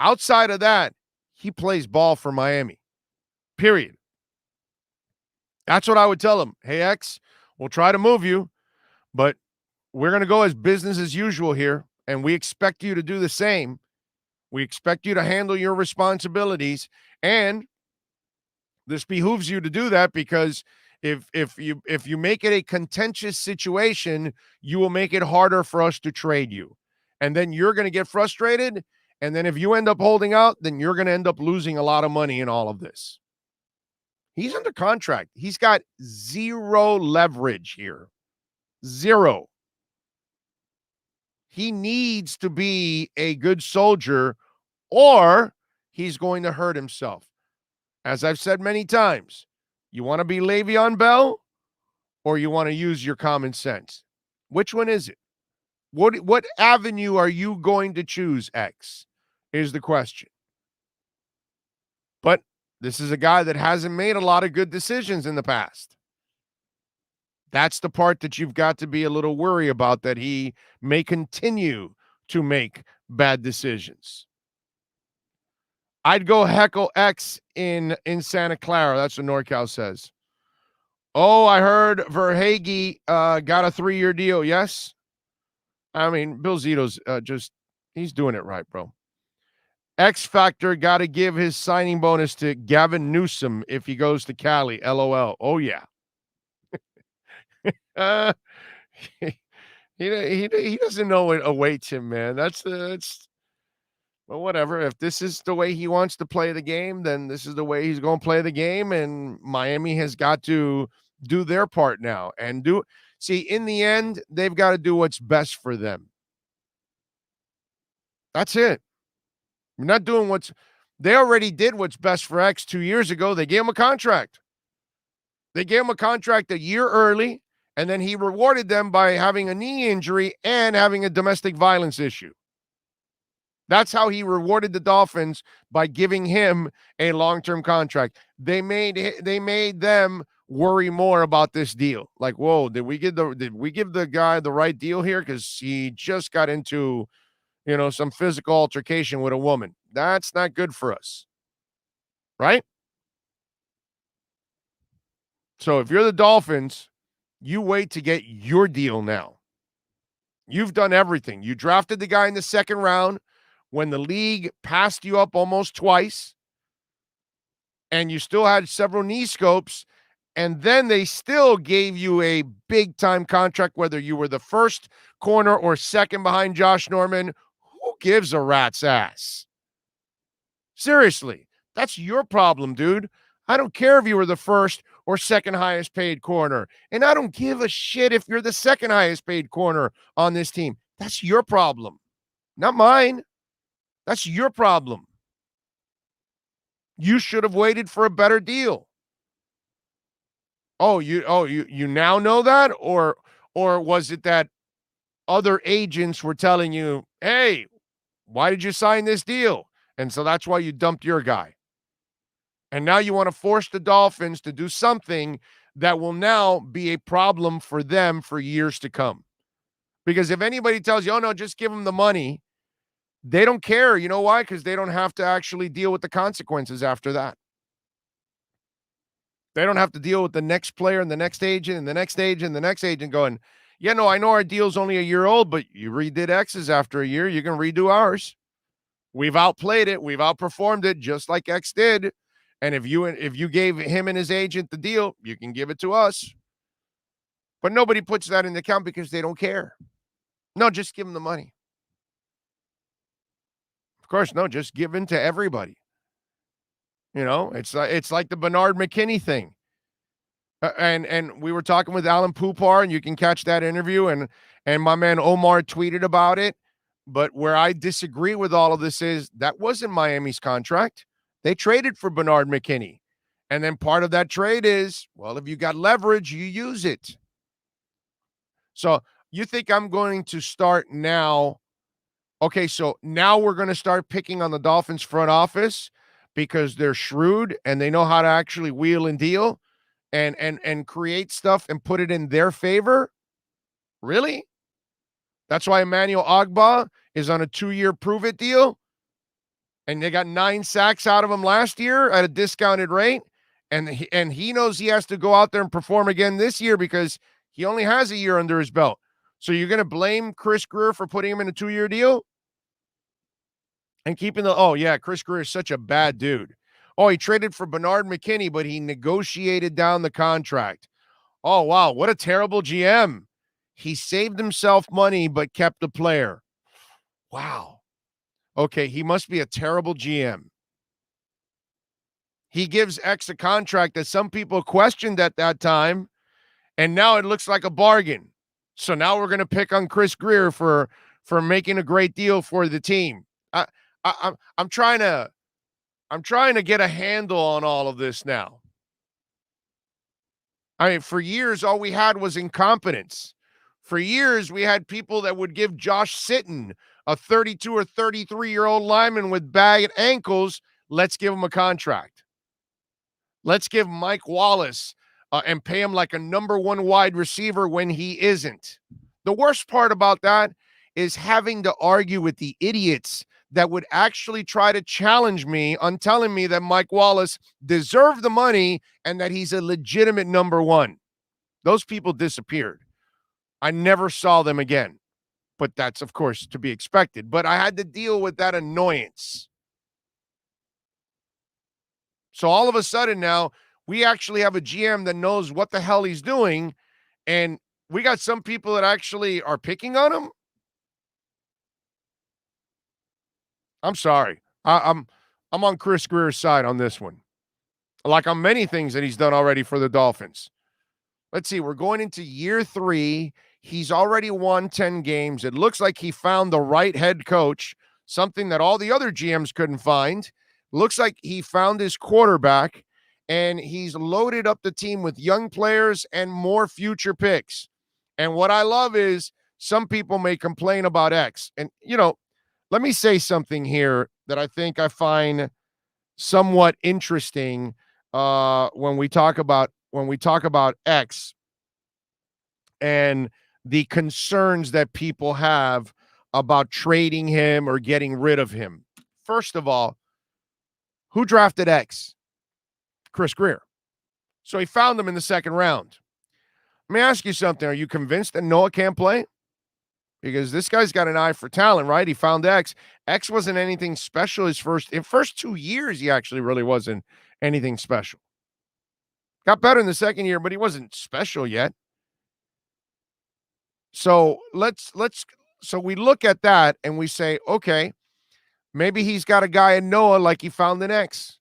Outside of that, he plays ball for Miami. Period. That's what I would tell him. Hey, X, we'll try to move you, but we're going to go as business as usual here, and we expect you to do the same. We expect you to handle your responsibilities, and this behooves you to do that because if you make it a contentious situation, you will make it harder for us to trade you. And then you're going to get frustrated, and then if you end up holding out, then you're going to end up losing a lot of money in all of this. He's under contract. He's got zero leverage here. Zero. He needs to be a good soldier or he's going to hurt himself. As I've said many times, you want to be Le'Veon Bell or you want to use your common sense? Which one is it? What avenue are you going to choose, X, is the question. But This is a guy that hasn't made a lot of good decisions in the past. That's the part that you've got to be a little worried about, that he may continue to make bad decisions. I'd go heckle X in Santa Clara. That's what NorCal says. Oh, I heard Verhage got a 3-year deal. Yes? I mean, Bill Zito's he's doing it right, bro. X Factor got to give his signing bonus to Gavin Newsom if he goes to Cali. LOL. Oh, yeah. He doesn't know what awaits him, man. That's well, whatever. If this is the way he wants to play the game, then this is the way he's going to play the game. And Miami has got to do their part now and see, in the end, they've got to do what's best for them. That's it. We're not doing they already did what's best for X 2 years ago. They gave him a contract. They gave him a contract a year early, and then he rewarded them by having a knee injury and having a domestic violence issue. That's how he rewarded the Dolphins, by giving him a long-term contract. They made them worry more about this deal. Like, whoa, did we give the guy the right deal here? Because he just got into, some physical altercation with a woman. That's not good for us, right? So if you're the Dolphins, you wait to get your deal now. You've done everything. You drafted the guy in the second round when the league passed you up almost twice, and you still had several knee scopes, and then they still gave you a big-time contract, whether you were the first corner or second behind Josh Norman. Who gives a rat's ass? Seriously, that's your problem, dude. I don't care if you were the first or second highest paid corner, and I don't give a shit if you're the second highest paid corner on this team. That's your problem, not mine. That's your problem. You should have waited for a better deal. You now know that? Or was it that other agents were telling you, hey, why did you sign this deal? And so that's why you dumped your guy. And now you want to force the Dolphins to do something that will now be a problem for them for years to come. Because if anybody tells you, oh, no, just give them the money, they don't care. You know why? Because they don't have to actually deal with the consequences after that. They don't have to deal with the next player and the next agent and the next agent and the next agent going, yeah, no, I know our deal's only a year old, but you redid X's after a year. You can redo ours. We've outplayed it. We've outperformed it just like X did. And if you gave him and his agent the deal, you can give it to us. But nobody puts that in the account because they don't care. No, just give them the money. Of course, no, just give in to everybody. It's like the Bernard McKinney thing. And we were talking with Alan Poupar, and you can catch that interview. And my man Omar tweeted about it. But where I disagree with all of this is that wasn't Miami's contract. They traded for Bernard McKinney. And then part of that trade is, well, if you got leverage, you use it. So you think I'm going to start now? Okay, so now we're going to start picking on the Dolphins front office because they're shrewd and they know how to actually wheel and deal and create stuff and put it in their favor? Really? That's why Emmanuel Ogbah is on a 2-year prove-it deal, and they got 9 sacks out of him last year at a discounted rate, and he knows he has to go out there and perform again this year because he only has a year under his belt. So you're going to blame Chris Grier for putting him in a 2-year deal? And keeping Chris Grier is such a bad dude. Oh, he traded for Bernard McKinney, but he negotiated down the contract. Oh, wow, what a terrible GM. He saved himself money, but kept the player. Wow. Okay, he must be a terrible GM. He gives X a contract that some people questioned at that time, and now it looks like a bargain. So now we're going to pick on Chris Grier for making a great deal for the team. I'm trying to get a handle on all of this now. I mean, for years, all we had was incompetence. For years, we had people that would give Josh Sitton, a 32 or 33-year-old lineman with bad ankles, let's give him a contract. Let's give Mike Wallace and pay him like a number one wide receiver when he isn't. The worst part about that is having to argue with the idiots that would actually try to challenge me on telling me that Mike Wallace deserved the money and that he's a legitimate number one. Those people disappeared. I never saw them again. But that's, of course, to be expected. But I had to deal with that annoyance. So all of a sudden now, we actually have a GM that knows what the hell he's doing, and we got some people that actually are picking on him. I'm sorry. I'm on Chris Grier's side on this one. Like on many things that he's done already for the Dolphins. Let's see. We're going into year 3. He's already won 10 games. It looks like he found the right head coach, something that all the other GMs couldn't find. Looks like he found his quarterback, and he's loaded up the team with young players and more future picks. And what I love is some people may complain about X. And, let me say something here that I think I find somewhat interesting when we talk about X and the concerns that people have about trading him or getting rid of him. First of all, who drafted X? Chris Grier. So he found him in the second round. Let me ask you something. Are you convinced that Noah can't play? Because this guy's got an eye for talent, right? He found X. X wasn't anything special in first 2 years. He actually really wasn't anything special. Got better in the second year, but he wasn't special yet. So so we look at that and we say, okay, maybe he's got a guy in Noah like he found an X.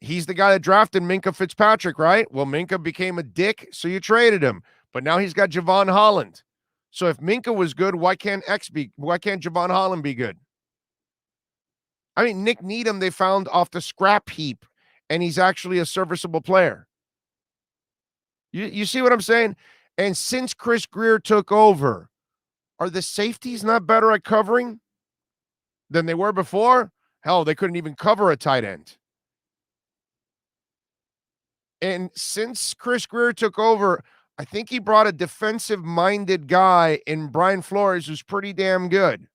He's the guy that drafted Minkah Fitzpatrick, right? Well, Minkah became a dick, so you traded him. But now he's got Javon Holland. So if Minkah was good, why can't Javon Holland be good? I mean, Nick Needham they found off the scrap heap, and he's actually a serviceable player. You see what I'm saying? And since Chris Grier took over, are the safeties not better at covering than they were before? Hell, they couldn't even cover a tight end. And since Chris Grier took over, I think he brought a defensive-minded guy in Brian Flores who's pretty damn good.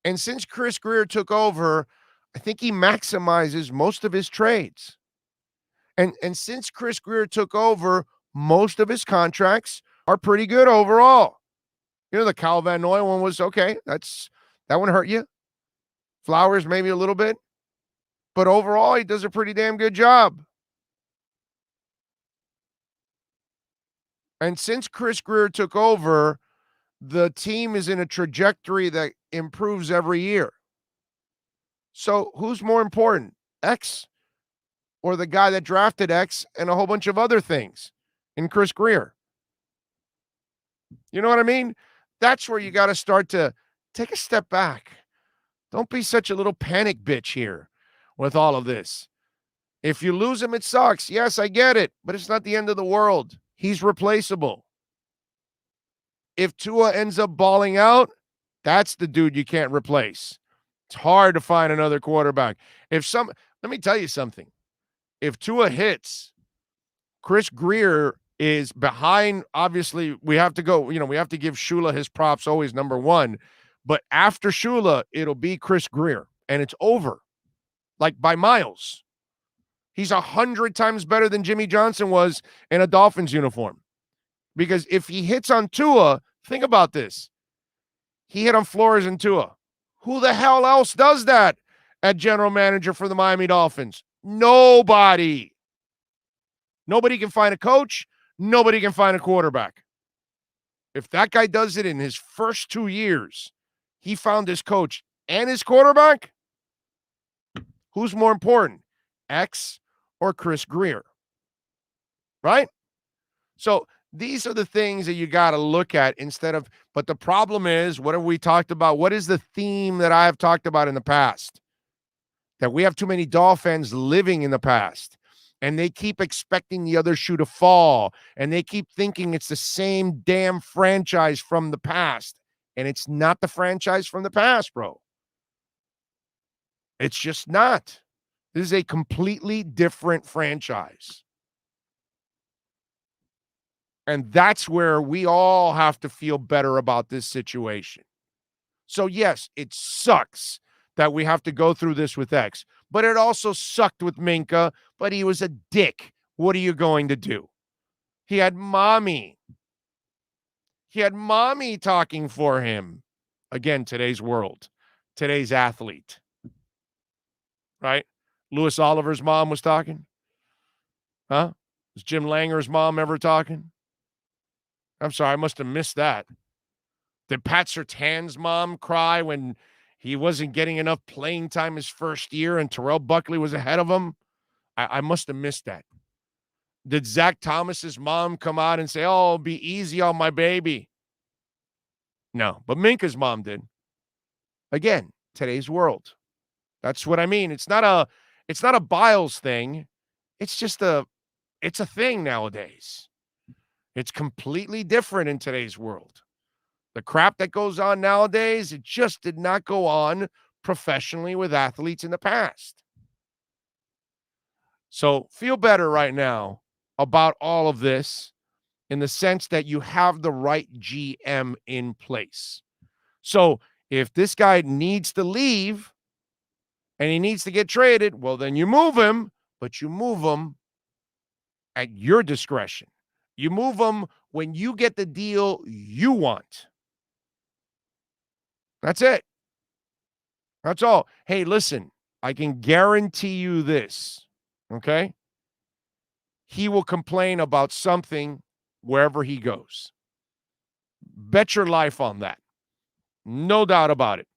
And since Chris Grier took over, I think he maximizes most of his trades. And since Chris Grier took over, most of his contracts are pretty good overall. The Kyle Van Noy one was okay. That one hurt you. Flowers maybe a little bit. But overall, he does a pretty damn good job. And since Chris Grier took over, the team is in a trajectory that improves every year. So who's more important, X or the guy that drafted X and a whole bunch of other things in Chris Grier? You know what I mean? That's where you got to start to take a step back. Don't be such a little panic bitch here with all of this. If you lose him, it sucks. Yes, I get it, but it's not the end of the world. He's replaceable. If Tua ends up balling out, that's the dude you can't replace. It's hard to find another quarterback. Let me tell you something. If Tua hits, Chris Grier is behind. Obviously, we have to go, we have to give Shula his props, always number one. But after Shula, it'll be Chris Grier, and it's over. Like by miles. He's 100 times better than Jimmy Johnson was in a Dolphins uniform. Because if he hits on Tua, think about this. He hit on Flores and Tua. Who the hell else does that at general manager for the Miami Dolphins? Nobody. Nobody can find a coach. Nobody can find a quarterback. If that guy does it in his first 2 years, he found his coach and his quarterback, who's more important, X or Chris Grier? Right? So these are the things that you got to look at but the problem is, what have we talked about? What is the theme that I have talked about in the past? That we have too many Dolphins living in the past, and they keep expecting the other shoe to fall, and they keep thinking it's the same damn franchise from the past, and it's not the franchise from the past, bro. It's just not. This is a completely different franchise. And that's where we all have to feel better about this situation. So, yes, it sucks that we have to go through this with X, but it also sucked with Minkah, but he was a dick. What are you going to do? He had mommy. He had mommy talking for him. Again, today's world, today's athlete. Right? Louis Oliver's mom was talking. Huh? Was Jim Langer's mom ever talking? I'm sorry, I must have missed that. Did Pat Surtain's mom cry when he wasn't getting enough playing time his first year and Terrell Buckley was ahead of him? I must have missed that. Did Zach Thomas's mom come out and say, "Oh, be easy on my baby"? No, but Minkah's mom did. Again, today's world. That's what I mean. It's not a Biles thing. It's just it's a thing nowadays. It's completely different in today's world. The crap that goes on nowadays, it just did not go on professionally with athletes in the past. So feel better right now about all of this in the sense that you have the right GM in place. So if this guy needs to leave and he needs to get traded, well, then you move him, but you move him at your discretion. You move him when you get the deal you want. That's it. That's all. Hey, listen, I can guarantee you this, okay? He will complain about something wherever he goes. Bet your life on that. No doubt about it.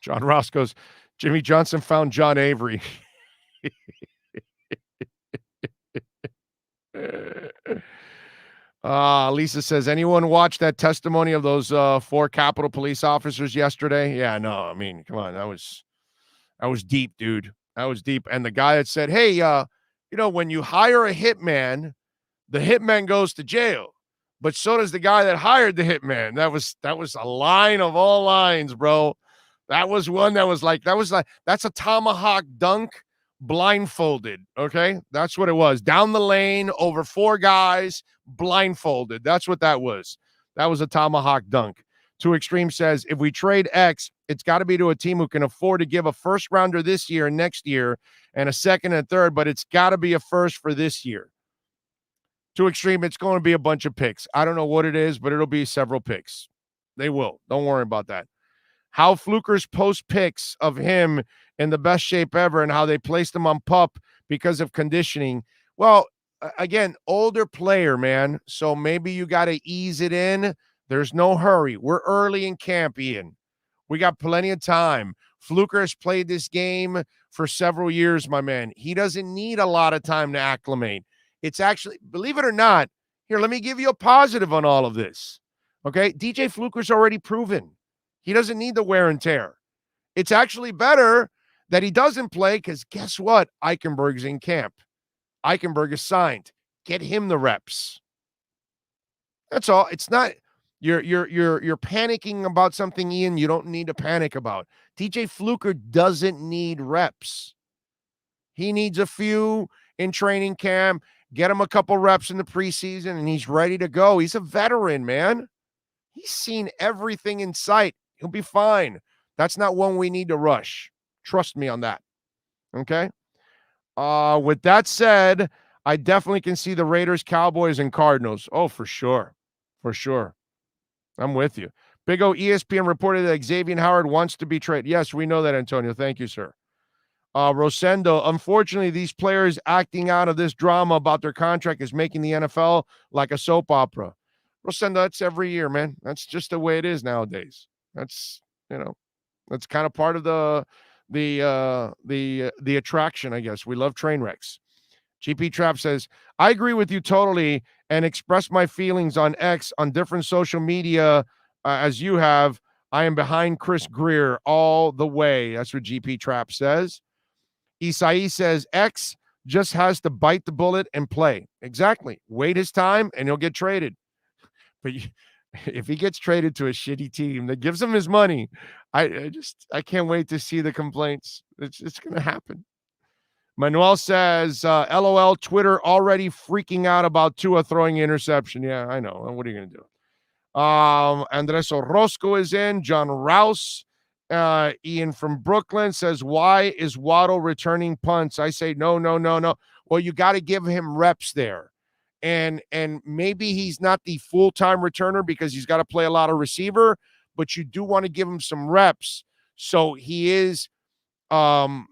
John Ross goes, Jimmy Johnson found John Avery. Lisa says, anyone watch that testimony of those 4 Capitol Police officers yesterday? Yeah, no, I mean, come on. That was deep, dude. That was deep. And the guy that said, hey, when you hire a hitman, the hitman goes to jail, but so does the guy that hired the hitman. That was a line of all lines, bro. That was one that was like, that's a tomahawk dunk blindfolded. Okay. That's what it was. Down the lane over 4 guys blindfolded. That's what that was. That was a tomahawk dunk. Two Extreme says, if we trade X, it's got to be to a team who can afford to give a first rounder this year and next year and a second and third, but it's got to be a first for this year. Two Extreme, it's going to be a bunch of picks. I don't know what it is, but it'll be several picks. They will. Don't worry about that. How Fluker's post picks of him in the best shape ever and how they placed him on PUP because of conditioning. Well, again, older player, man. So maybe you got to ease it in. There's no hurry. We're early in camp, Ian. We got plenty of time. Fluker has played this game for several years, my man. He doesn't need a lot of time to acclimate. It's actually, believe it or not, here, let me give you a positive on all of this. Okay? DJ Fluker's already proven. He doesn't need the wear and tear. It's actually better that he doesn't play because guess what? Eichenberg's in camp. Eichenberg is signed. Get him the reps. That's all. It's not you're panicking about something, Ian, you don't need to panic about. DJ Fluker doesn't need reps. He needs a few in training camp. Get him a couple reps in the preseason, and he's ready to go. He's a veteran, man. He's seen everything in sight. He'll be fine. That's not one we need to rush. Trust me on that. Okay? With that said, I definitely can see the Raiders, Cowboys, and Cardinals. Oh, for sure. For sure. I'm with you. Big O, ESPN reported that Xavier Howard wants to be traded. Yes, we know that, Antonio. Thank you, sir. Rosendo, unfortunately, these players acting out of this drama about their contract is making the NFL like a soap opera. Rosendo, that's every year, man. That's just the way it is nowadays. That's, that's kind of part of the attraction, I guess. We love train wrecks. GP Trap says, I agree with you totally and express my feelings on X on different social media as you have. I am behind Chris Greer all the way. That's what GP Trap says. Isai says, X just has to bite the bullet and play. Exactly. Wait his time and he'll get traded. But if he gets traded to a shitty team that gives him his money, I can't wait to see the complaints. It's going to happen. Manuel says, LOL, Twitter already freaking out about Tua throwing interception. Yeah, I know. What are you going to do? Andres Orozco is in. John Rouse. Ian from Brooklyn says, why is Waddle returning punts? I say, no. Well, you got to give him reps there. And maybe he's not the full-time returner because he's got to play a lot of receiver, but you do want to give him some reps. So he is, in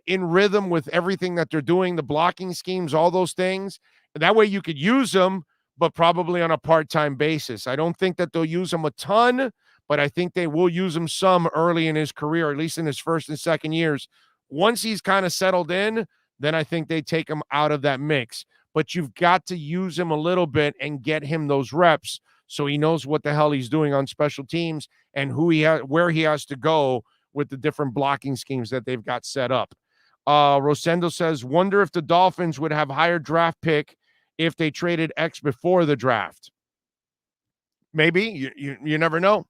rhythm with everything that they're doing, the blocking schemes, all those things. And that way you could use him, but probably on a part-time basis. I don't think that they'll use him a ton, but I think they will use him some early in his career, at least in his first and second years. Once he's kind of settled in, then I think they take him out of that mix. But you've got to use him a little bit and get him those reps so he knows what the hell he's doing on special teams and where he has to go with the different blocking schemes that they've got set up. Rosendo says, wonder if the Dolphins would have higher draft pick if they traded X before the draft. Maybe. You never know.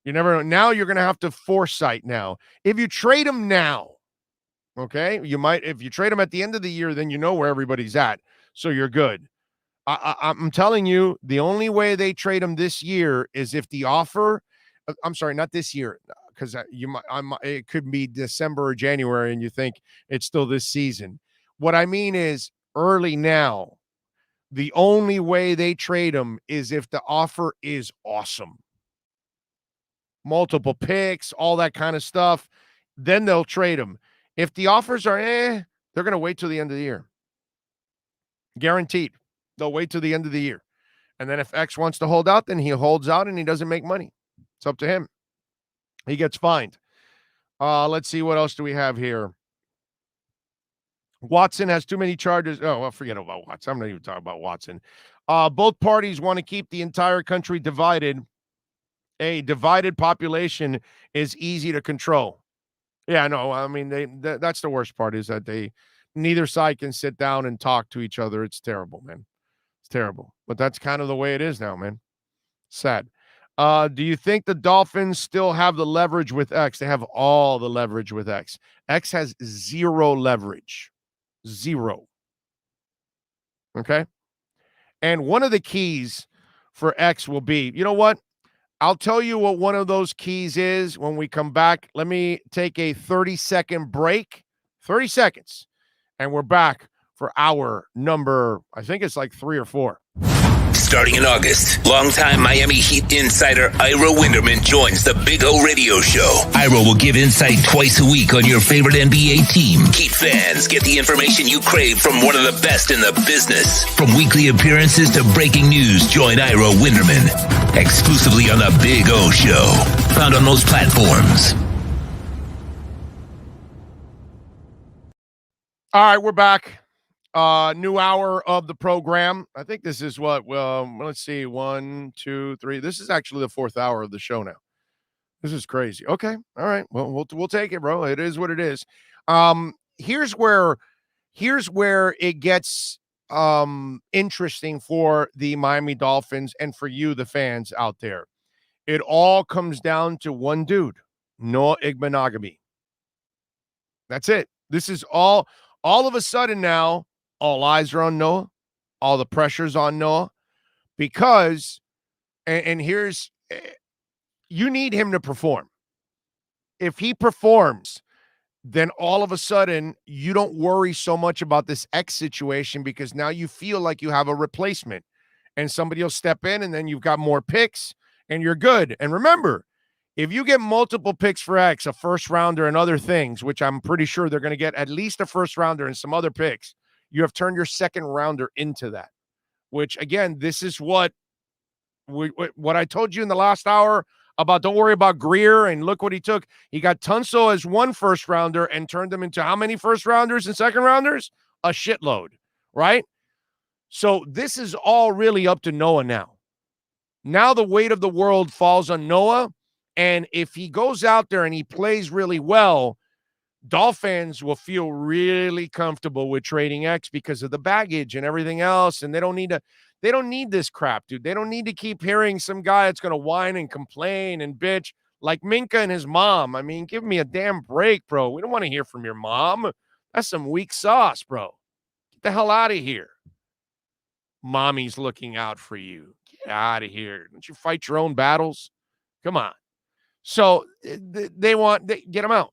You never know. Now you're going to have to foresight now. If you trade him now, okay, you might. If you trade him at the end of the year, then you know where everybody's at. So you're good. I'm telling you, the only way they trade him this year is if the offer, I'm sorry, not this year, because it could be December or January, and you think it's still this season. What I mean is early now. The only way they trade him is if the offer is awesome. Multiple picks, all that kind of stuff. Then they'll trade him. If the offers are they're going to wait till the end of the year. Guaranteed. They'll wait till the end of the year. And then if X wants to hold out, then he holds out and he doesn't make money. It's up to him. He gets fined. Let's see. What else do we have here? Watson has too many charges. Oh, well, forget about Watson. I'm not even talking about Watson. Both parties want to keep the entire country divided. A divided population is easy to control. Yeah, no, I mean, that's the worst part is that neither side can sit down and talk to each other. It's terrible, man. It's terrible. But that's kind of the way it is now, man. Sad. Do you think the Dolphins still have the leverage with X? They have all the leverage with X. X has zero leverage. Zero. Okay? And one of the keys for X will be, you know what? I'll tell you what one of those keys is when we come back. Let me take a 30-second break. 30 seconds. And we're back for hour number, I think it's like 3 or 4. Starting in August, longtime Miami Heat insider Ira Winderman joins the Big O Radio Show. Ira will give insight twice a week on your favorite NBA team. Heat fans get the information you crave from one of the best in the business. From weekly appearances to breaking news, join Ira Winderman exclusively on the Big O Show. Found on most platforms. All right, we're back. New hour of the program. I think this is what, let's see, 1, 2, 3. This is actually the 4th hour of the show now. This is crazy. Okay. All right. Well, we'll take it, bro. It is what it is. Here's where it gets interesting for the Miami Dolphins and for you, the fans out there. It all comes down to one dude, Noah Igbinoghene. That's it. This is all of a sudden now, all eyes are on Noah. All the pressure's on Noah because, and here's, you need him to perform. If he performs, then all of a sudden you don't worry so much about this X situation because now you feel like you have a replacement and somebody will step in and then you've got more picks and you're good. And remember, if you get multiple picks for X, a first rounder and other things, which I'm pretty sure they're going to get at least a first rounder and some other picks, you have turned your second rounder into that, which again, this is what I told you in the last hour about don't worry about Greer and look what he took. He got Tunsil as one first rounder and turned them into how many first rounders and second rounders? A shitload, right? So this is all really up to Noah now. Now the weight of the world falls on Noah. And if he goes out there and he plays really well, Dolphins will feel really comfortable with trading X because of the baggage and everything else. And they don't need to, They don't need this crap, dude. They don't need to keep hearing some guy that's going to whine and complain and bitch like Minka and his mom. I mean, give me a damn break, bro. We don't want to hear from your mom. That's some weak sauce, bro. Get the hell out of here. Mommy's looking out for you. Get out of here. Don't you fight your own battles? Come on. So they get him out.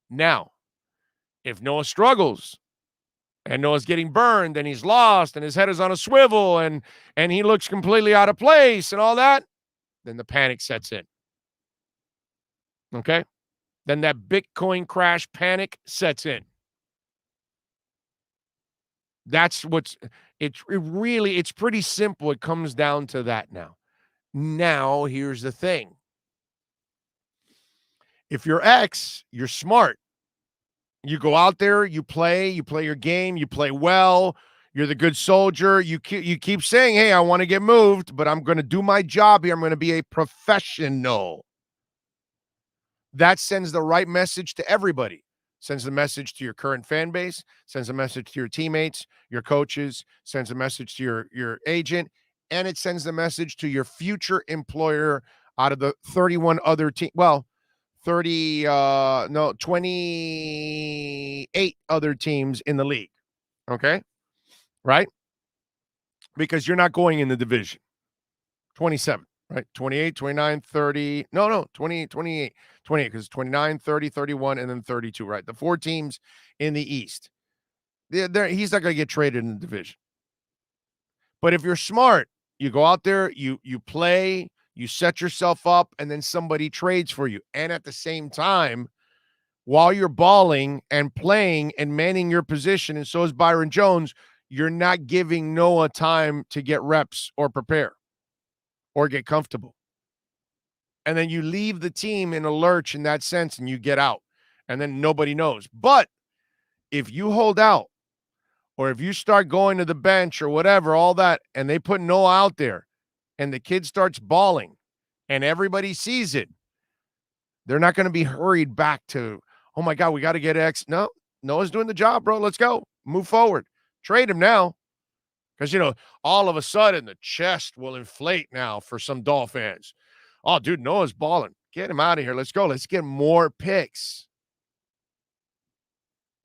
Now, if Noah struggles and Noah's getting burned and he's lost and his head is on a swivel and he looks completely out of place and all that, then the panic sets in. Okay? Then that Bitcoin crash panic sets in. That's it's pretty simple. It comes down to that now. Now, here's the thing. If you're X, you're smart. You go out there, you play your game, you play well, you're the good soldier. You keep saying, hey, I want to get moved, but I'm going to do my job here. I'm going to be a professional. That sends the right message to everybody. Sends the message to your current fan base, sends a message to your teammates, your coaches, sends a message to your agent, and it sends the message to your future employer out of the 31 other teams. Well, 28 other teams in the league. Okay? Right? Because you're not going in the division. 27, right? 28, 29, 30. No, 28, 28 because 29, 30, 31, and then 32, right? The 4 teams in the East. He's not going to get traded in the division. But if you're smart, you go out there, you play, you set yourself up, and then somebody trades for you. And at the same time, while you're balling and playing and manning your position, and so is Byron Jones, you're not giving Noah time to get reps or prepare or get comfortable. And then you leave the team in a lurch in that sense and you get out. And then nobody knows. But if you hold out or if you start going to the bench or whatever, all that, and they put Noah out there and the kid starts balling and everybody sees it, they're not going to be hurried back to, oh, my God, we got to get X. No, Noah's doing the job, bro. Let's go. Move forward. Trade him now. Because, all of a sudden the chest will inflate now for some Doll fans. Oh, dude, Noah's balling. Get him out of here. Let's go. Let's get more picks.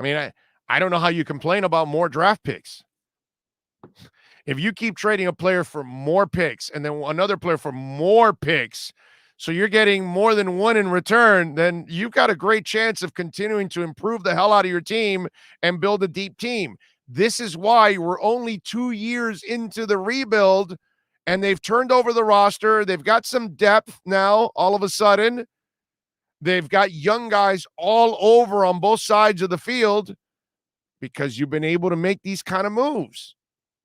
I mean, I don't know how you complain about more draft picks. If you keep trading a player for more picks and then another player for more picks, so you're getting more than one in return, then you've got a great chance of continuing to improve the hell out of your team and build a deep team. This is why we're only 2 years into the rebuild, and they've turned over the roster. They've got some depth now, all of a sudden. They've got young guys all over on both sides of the field because you've been able to make these kind of moves.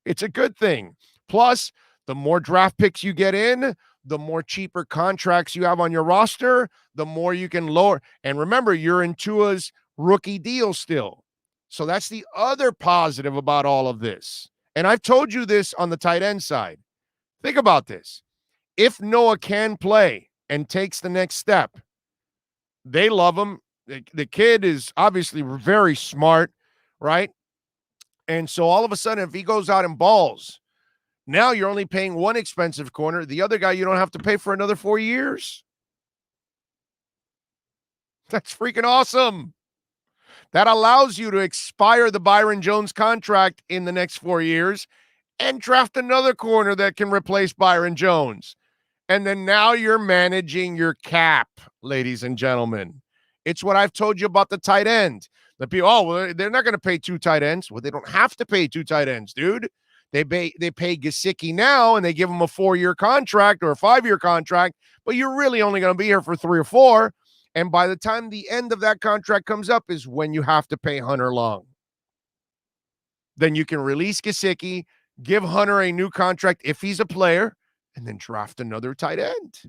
It's a good thing. Plus, the more draft picks you get in, the more cheaper contracts you have on your roster, the more you can lower. And remember, you're in Tua's rookie deal still. So that's the other positive about all of this. And I've told you this on the tight end side. Think about this. If Noah can play and takes the next step, they love him. The kid is obviously very smart, right? And so all of a sudden, if he goes out and balls, now you're only paying one expensive corner. The other guy, you don't have to pay for another 4 years. That's freaking awesome. That allows you to expire the Byron Jones contract in the next 4 years and draft another corner that can replace Byron Jones. And then now you're managing your cap, ladies and gentlemen. It's what I've told you about the tight end. The people, well, they're not going to pay 2 tight ends. Well, they don't have to pay 2 tight ends, dude. They pay Gesicki now, and they give him a 4-year contract or a 5-year contract, but you're really only going to be here for 3 or 4. And by the time the end of that contract comes up is when you have to pay Hunter Long. Then you can release Gesicki, give Hunter a new contract if he's a player, and then draft another tight end.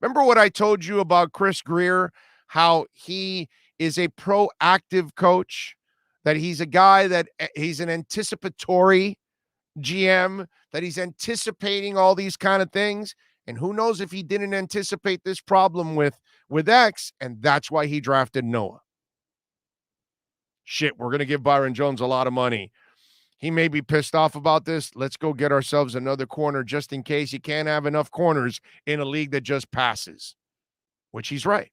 Remember what I told you about Chris Grier, how he is a proactive coach, that he's a guy that he's an anticipatory GM, that he's anticipating all these kind of things. And who knows if he didn't anticipate this problem with X, and that's why he drafted Noah. Shit, we're going to give Byron Jones a lot of money. he may be pissed off about this. Let's go get ourselves another corner just in case. You can't have enough corners in a league that just passes, which he's right.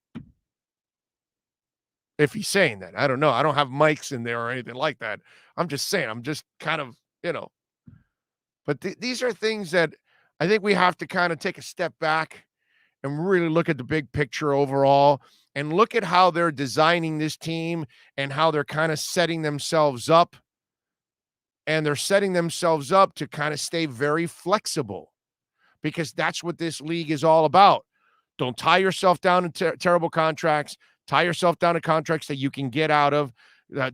If he's saying that, I don't know. I don't have mics in there or anything like that. I'm just saying, I'm just kind of, but these are things that I think we have to kind of take a step back and really look at the big picture overall and look at how they're designing this team and how they're kind of setting themselves up. And they're setting themselves up to kind of stay very flexible because that's what this league is all about. Don't tie yourself down to terrible contracts. Tie yourself down to contracts that you can get out of.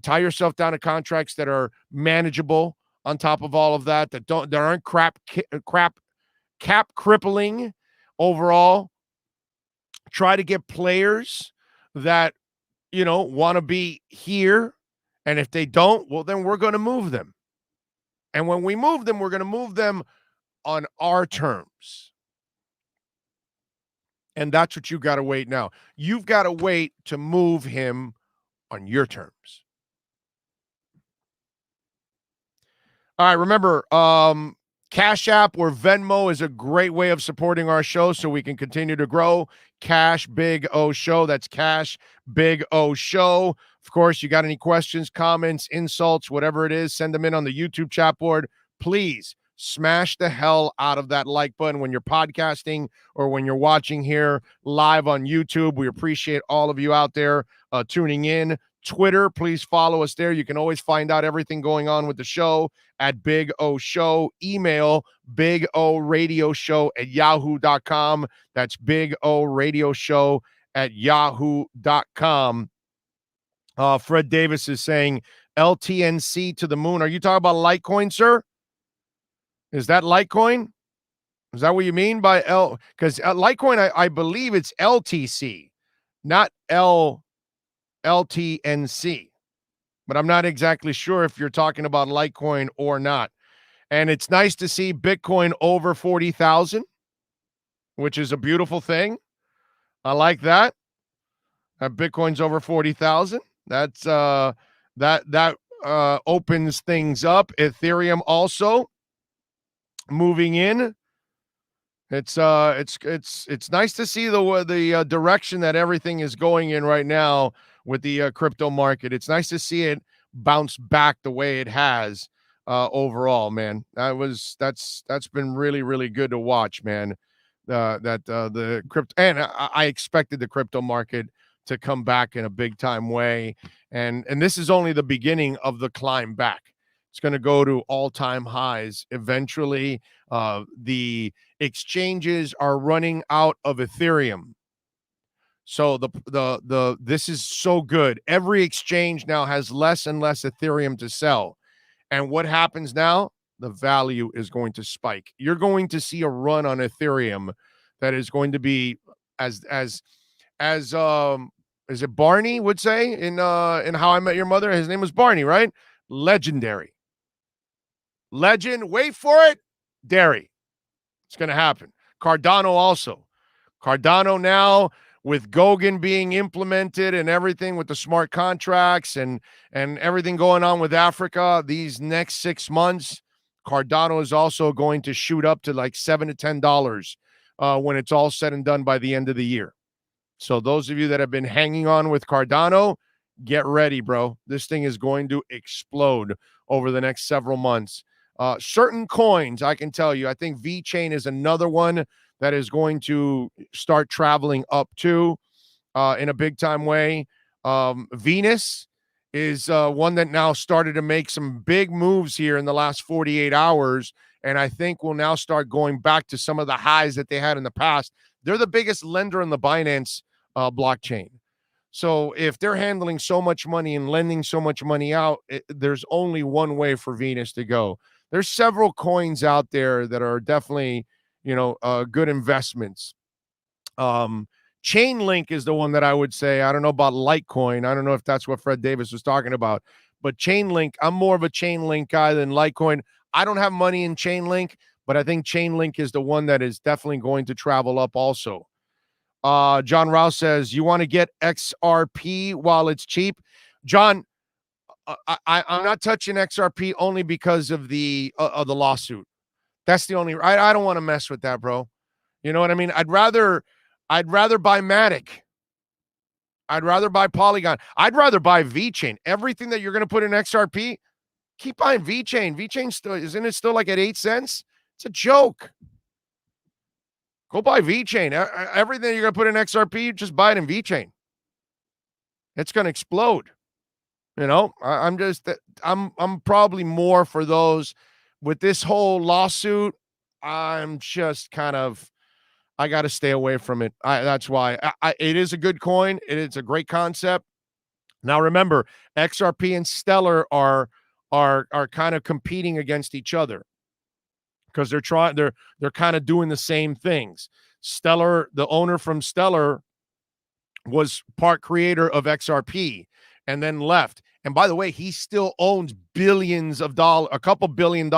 Tie yourself down to contracts that are manageable on top of all of that, that aren't cap crippling overall. Try to get players that, want to be here. And if they don't, well, then we're going to move them. And when we move them, we're going to move them on our terms. And that's what you got to wait now. You've got to wait to move him on your terms. All right, remember, Cash App or Venmo is a great way of supporting our show so we can continue to grow. Cash Big O Show. That's Cash Big O Show. Of course, you got any questions, comments, insults, whatever it is, send them in on the YouTube chat board. Please smash the hell out of that like button when you're podcasting or when you're watching here live on YouTube. We appreciate all of you out there tuning in. Twitter, please follow us there. You can always find out everything going on with the show at Big O Show. Email bigoradioshow@yahoo.com. That's bigoradioshow@yahoo.com. Fred Davis is saying LTNC to the moon. Are you talking about Litecoin, sir? Is that Litecoin? Is that what you mean by L? Because Litecoin, I believe it's LTC, not LTNC. But I'm not exactly sure if you're talking about Litecoin or not. And it's nice to see Bitcoin over 40,000, which is a beautiful thing. I like that. Bitcoin's over 40,000. That's that opens things up. Ethereum also moving in. It's nice to see the direction that everything is going in right now with the crypto market. It's nice to see it bounce back the way it has overall, man. That's been really, really good to watch, man. The crypto, and I expected the crypto market to come back in a big time way, and this is only the beginning of the climb back. It's going to go to all-time highs eventually. The exchanges are running out of Ethereum. So this is so good. Every exchange now has less and less Ethereum to sell. And what happens now? The value is going to spike. You're going to see a run on Ethereum that is going to be as is it Barney would say in How I Met Your Mother? His name was Barney, right? Legendary. Legend, wait for it. Dairy. It's going to happen. Cardano also. Cardano now with Goguen being implemented and everything with the smart contracts and everything going on with Africa these next 6 months, Cardano is also going to shoot up to like $7 to $10 when it's all said and done by the end of the year. So those of you that have been hanging on with Cardano, get ready, bro. This thing is going to explode over the next several months. Certain coins, I can tell you, I think VeChain is another one that is going to start traveling up too in a big time way. Venus is one that now started to make some big moves here in the last 48 hours. And I think we'll now start going back to some of the highs that they had in the past. They're the biggest lender in the Binance blockchain. So if they're handling so much money and lending so much money out, there's only one way for Venus to go. There's several coins out there that are definitely, good investments. Chainlink is the one that I would say. I don't know about Litecoin. I don't know if that's what Fred Davis was talking about, but Chainlink, I'm more of a Chainlink guy than Litecoin. I don't have money in Chainlink, but I think Chainlink is the one that is definitely going to travel up also. John Rouse says, you want to get XRP while it's cheap? John, I'm not touching XRP only because of the lawsuit. That's the only. I don't want to mess with that, bro. You know what I mean? I'd rather buy Matic. I'd rather buy Polygon. I'd rather buy VeChain. Everything that you're going to put in XRP, keep buying VeChain. VeChain still isn't it still like at 8 cents? It's a joke. Go buy VeChain. Everything you're going to put in XRP, just buy it in VeChain. It's going to explode. You know, I'm probably more for those with this whole lawsuit. I'm just kind of, I got to stay away from it. That's why it is a good coin. It is a great concept. Now, remember, XRP and Stellar are kind of competing against each other because they're kind of doing the same things. Stellar, the owner from Stellar, was part creator of XRP and then left. And by the way, he still owns billions of dollars, a couple $1 billion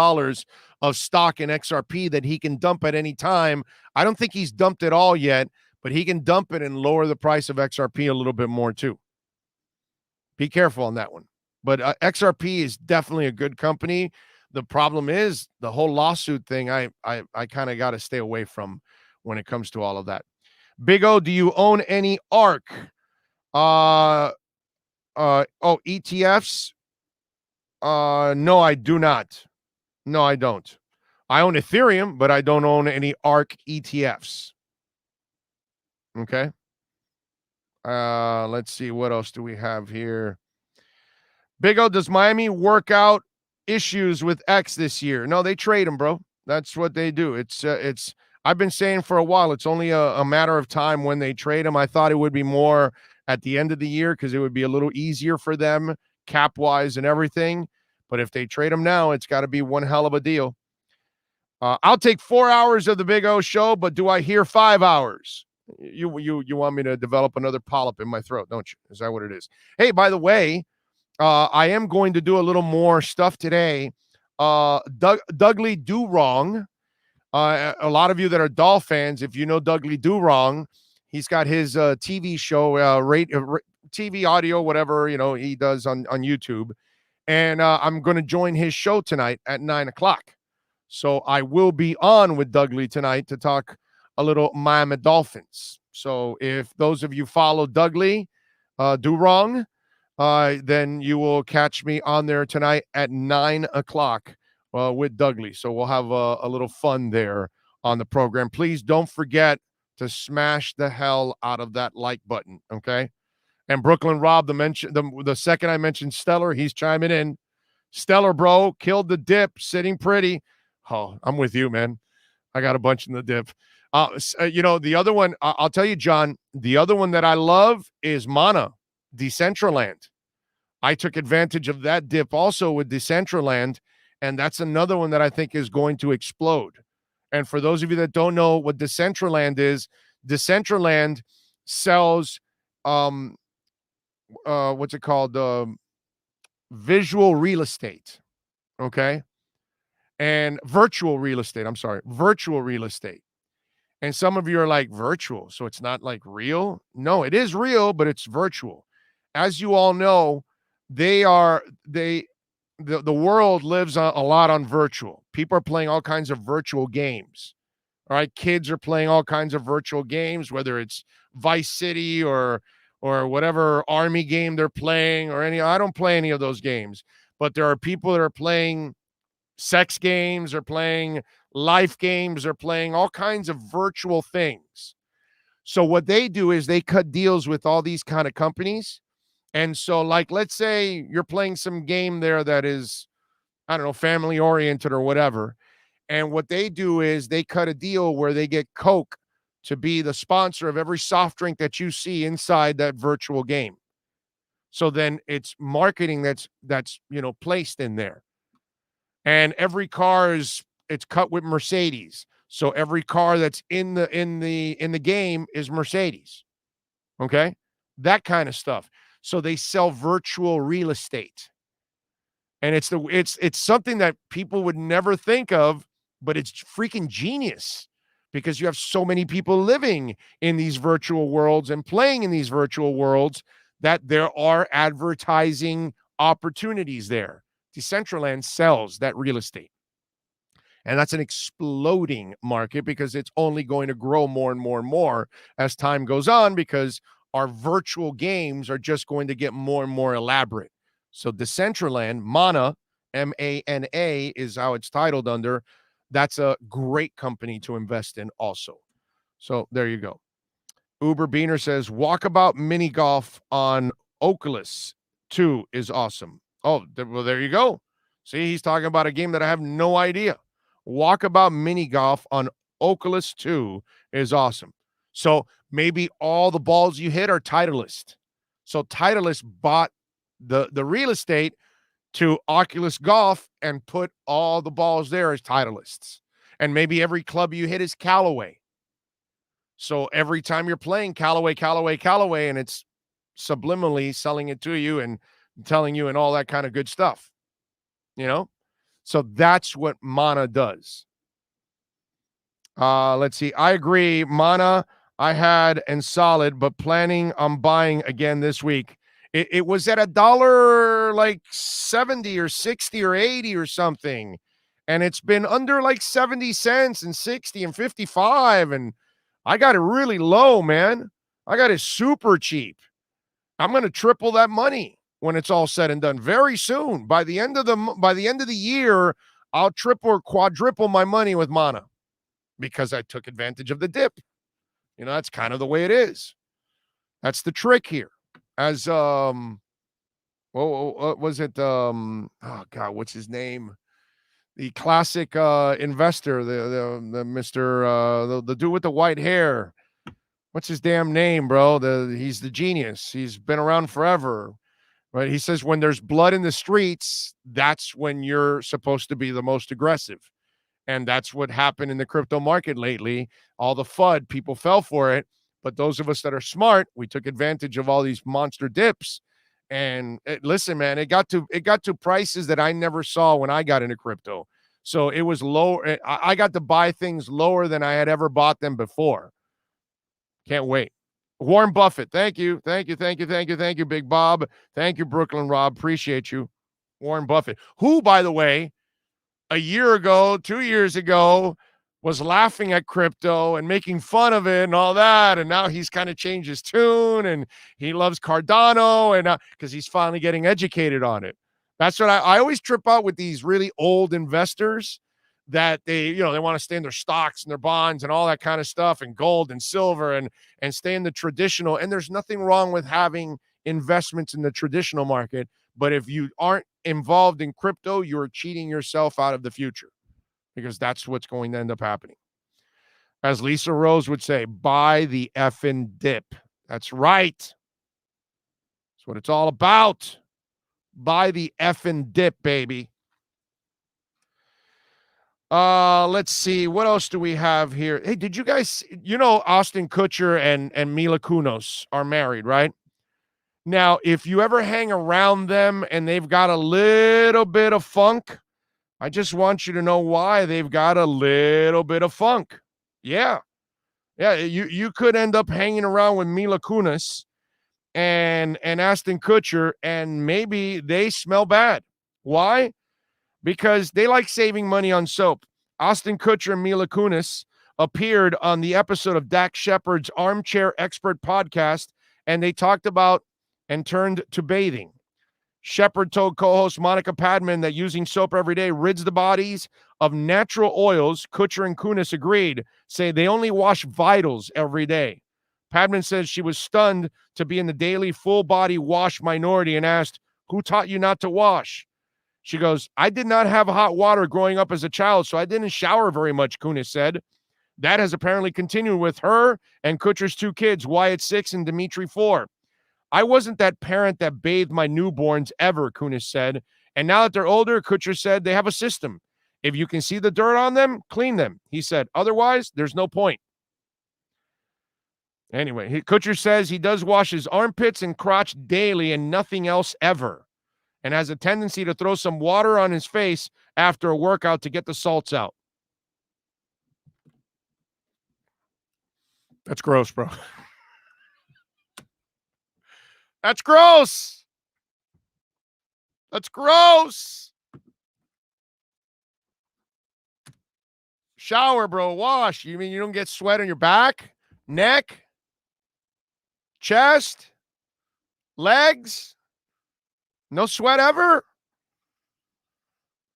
of stock in XRP that he can dump at any time. I don't think he's dumped it all yet, but he can dump it and lower the price of XRP a little bit more too. Be careful on that one. But XRP is definitely a good company. The problem is the whole lawsuit thing. I kind of got to stay away from when it comes to all of that. Big O, do you own any ARK? ETFs? No, I do not. No, I don't. I own Ethereum, but I don't own any ARK ETFs. Okay. Let's see. What else do we have here? Big O, does Miami work out issues with X this year? No, they trade them, bro. That's what they do. It's I've been saying for a while, it's only a matter of time when they trade them. I thought it would be more at the end of the year because it would be a little easier for them cap-wise and everything. But if they trade them now, it's got to be one hell of a deal. I'll take 4 hours of the Big O show, but do I hear 5 hours? You want me to develop another polyp in my throat, don't you? Is that what it is? Hey, by the way, I am going to do a little more stuff today. Dudley Do Wrong. A lot of you that are Doll fans, if you know Dudley Do Wrong, he's got his TV show, TV audio, whatever, you know, he does on YouTube. And I'm going to join his show tonight at 9:00. So I will be on with Dudley tonight to talk a little Miami Dolphins. So if those of you follow Dudley Do Wrong, then you will catch me on there tonight at 9:00 with Dudley. So we'll have a little fun there on the program. Please don't forget to smash the hell out of that like button, okay? And Brooklyn Rob, the second I mentioned Stellar, he's chiming in. Stellar, bro, killed the dip, sitting pretty. Oh, I'm with you, man. I got a bunch in the dip. You know, the other one, I'll tell you, John, the other one that I love is Mana, Decentraland. I took advantage of that dip also with Decentraland, and that's another one that I think is going to explode. And for those of you that don't know what Decentraland is, Decentraland sells what's it called? Visual real estate. Okay. And virtual real estate. I'm sorry, virtual real estate. And some of you are like, virtual, so it's not like real? No, it is real, but it's virtual. As you all know, the world lives a lot on virtual. People are playing all kinds of virtual games. All right, kids are playing all kinds of virtual games, whether it's Vice City or whatever army game they're playing or any. I don't play any of those games, but there are people that are playing sex games, or playing life games, or playing all kinds of virtual things. So what they do is they cut deals with all these kind of companies. And so, like, let's say you're playing some game there that is, I don't know, family oriented or whatever. And what they do is they cut a deal where they get Coke to be the sponsor of every soft drink that you see inside that virtual game. So then it's marketing that's placed in there. And every car it's cut with Mercedes. So every car that's in the game is Mercedes. Okay? That kind of stuff. So they sell virtual real estate. And it's something that people would never think of, but it's freaking genius because you have so many people living in these virtual worlds and playing in these virtual worlds that there are advertising opportunities there. Decentraland sells that real estate. And that's an exploding market because it's only going to grow more and more and more as time goes on, because our virtual games are just going to get more and more elaborate. So Decentraland, Mana, MANA is how it's titled under. That's a great company to invest in also. So there you go. Uber Beaner says, Walkabout Mini Golf on Oculus 2 is awesome. Oh, well, there you go. See, he's talking about a game that I have no idea. Walkabout Mini Golf on Oculus 2 is awesome. So maybe all the balls you hit are Titleist. So Titleist bought the real estate to Oculus Golf and put all the balls there as Titleists. And maybe every club you hit is Callaway. So every time you're playing Callaway, and it's subliminally selling it to you and telling you and all that kind of good stuff, you know? So that's what Mana does. Let's see. I agree. Mana, I had and solid, but planning on buying again this week. It was at $1 like 70 or 60 or 80 or something. And it's been under like 70 cents and 60 and 55. And I got it really low, man. I got it super cheap. I'm going to triple that money when it's all said and done very soon. By the end of the year, I'll triple or quadruple my money with Mana because I took advantage of the dip. You know, that's kind of the way it is. That's the trick here. As what was it? Oh God, what's his name? The classic investor, the Mr. The dude with the white hair. What's his damn name, bro? He's the genius. He's been around forever. Right? He says when there's blood in the streets, that's when you're supposed to be the most aggressive. And that's what happened in the crypto market lately. All the FUD, people fell for it. But those of us that are smart, we took advantage of all these monster dips. And listen, man, it got to prices that I never saw when I got into crypto. So it was low. I got to buy things lower than I had ever bought them before. Can't wait. Warren Buffett. Thank you. Thank you, Big Bob. Thank you, Brooklyn Rob. Appreciate you. Warren Buffett, who, by the way, a year ago, 2 years ago, was laughing at crypto and making fun of it and all that. And now he's kind of changed his tune and he loves Cardano and because he's finally getting educated on it. That's what I always trip out with these really old investors that they want to stay in their stocks and their bonds and all that kind of stuff and gold and silver and stay in the traditional. And there's nothing wrong with having investments in the traditional market. But if you aren't involved in crypto, you're cheating yourself out of the future. Because that's what's going to end up happening. As Lisa Rose would say, buy the effing dip. That's right. That's what it's all about. Buy the effing dip, baby. Let's see. What else do we have here? Hey, did you guys, Austin Kutcher and Mila Kunis are married, right? Now, if you ever hang around them and they've got a little bit of funk, I just want you to know why they've got a little bit of funk. Yeah. You could end up hanging around with Mila Kunis and Ashton Kutcher, and maybe they smell bad. Why? Because they like saving money on soap. Ashton Kutcher and Mila Kunis appeared on the episode of Dax Shepard's Armchair Expert podcast, and they talked about and turned to bathing. Shepard told co-host Monica Padman that using soap every day rids the bodies of natural oils. Kutcher and Kunis agreed, say they only wash vitals every day. Padman says she was stunned to be in the daily full-body wash minority and asked, who taught you not to wash? She goes, I did not have hot water growing up as a child, so I didn't shower very much, Kunis said. That has apparently continued with her and Kutcher's two kids, Wyatt 6 and Dimitri 4. I wasn't that parent that bathed my newborns ever, Kunis said. And now that they're older, Kutcher said they have a system. If you can see the dirt on them, clean them. He said, otherwise, there's no point. Anyway, Kutcher says he does wash his armpits and crotch daily and nothing else ever, and has a tendency to throw some water on his face after a workout to get the salts out. That's gross, bro. That's gross. That's gross. Shower, bro. Wash. You mean you don't get sweat on your back, neck, chest, legs? No sweat ever?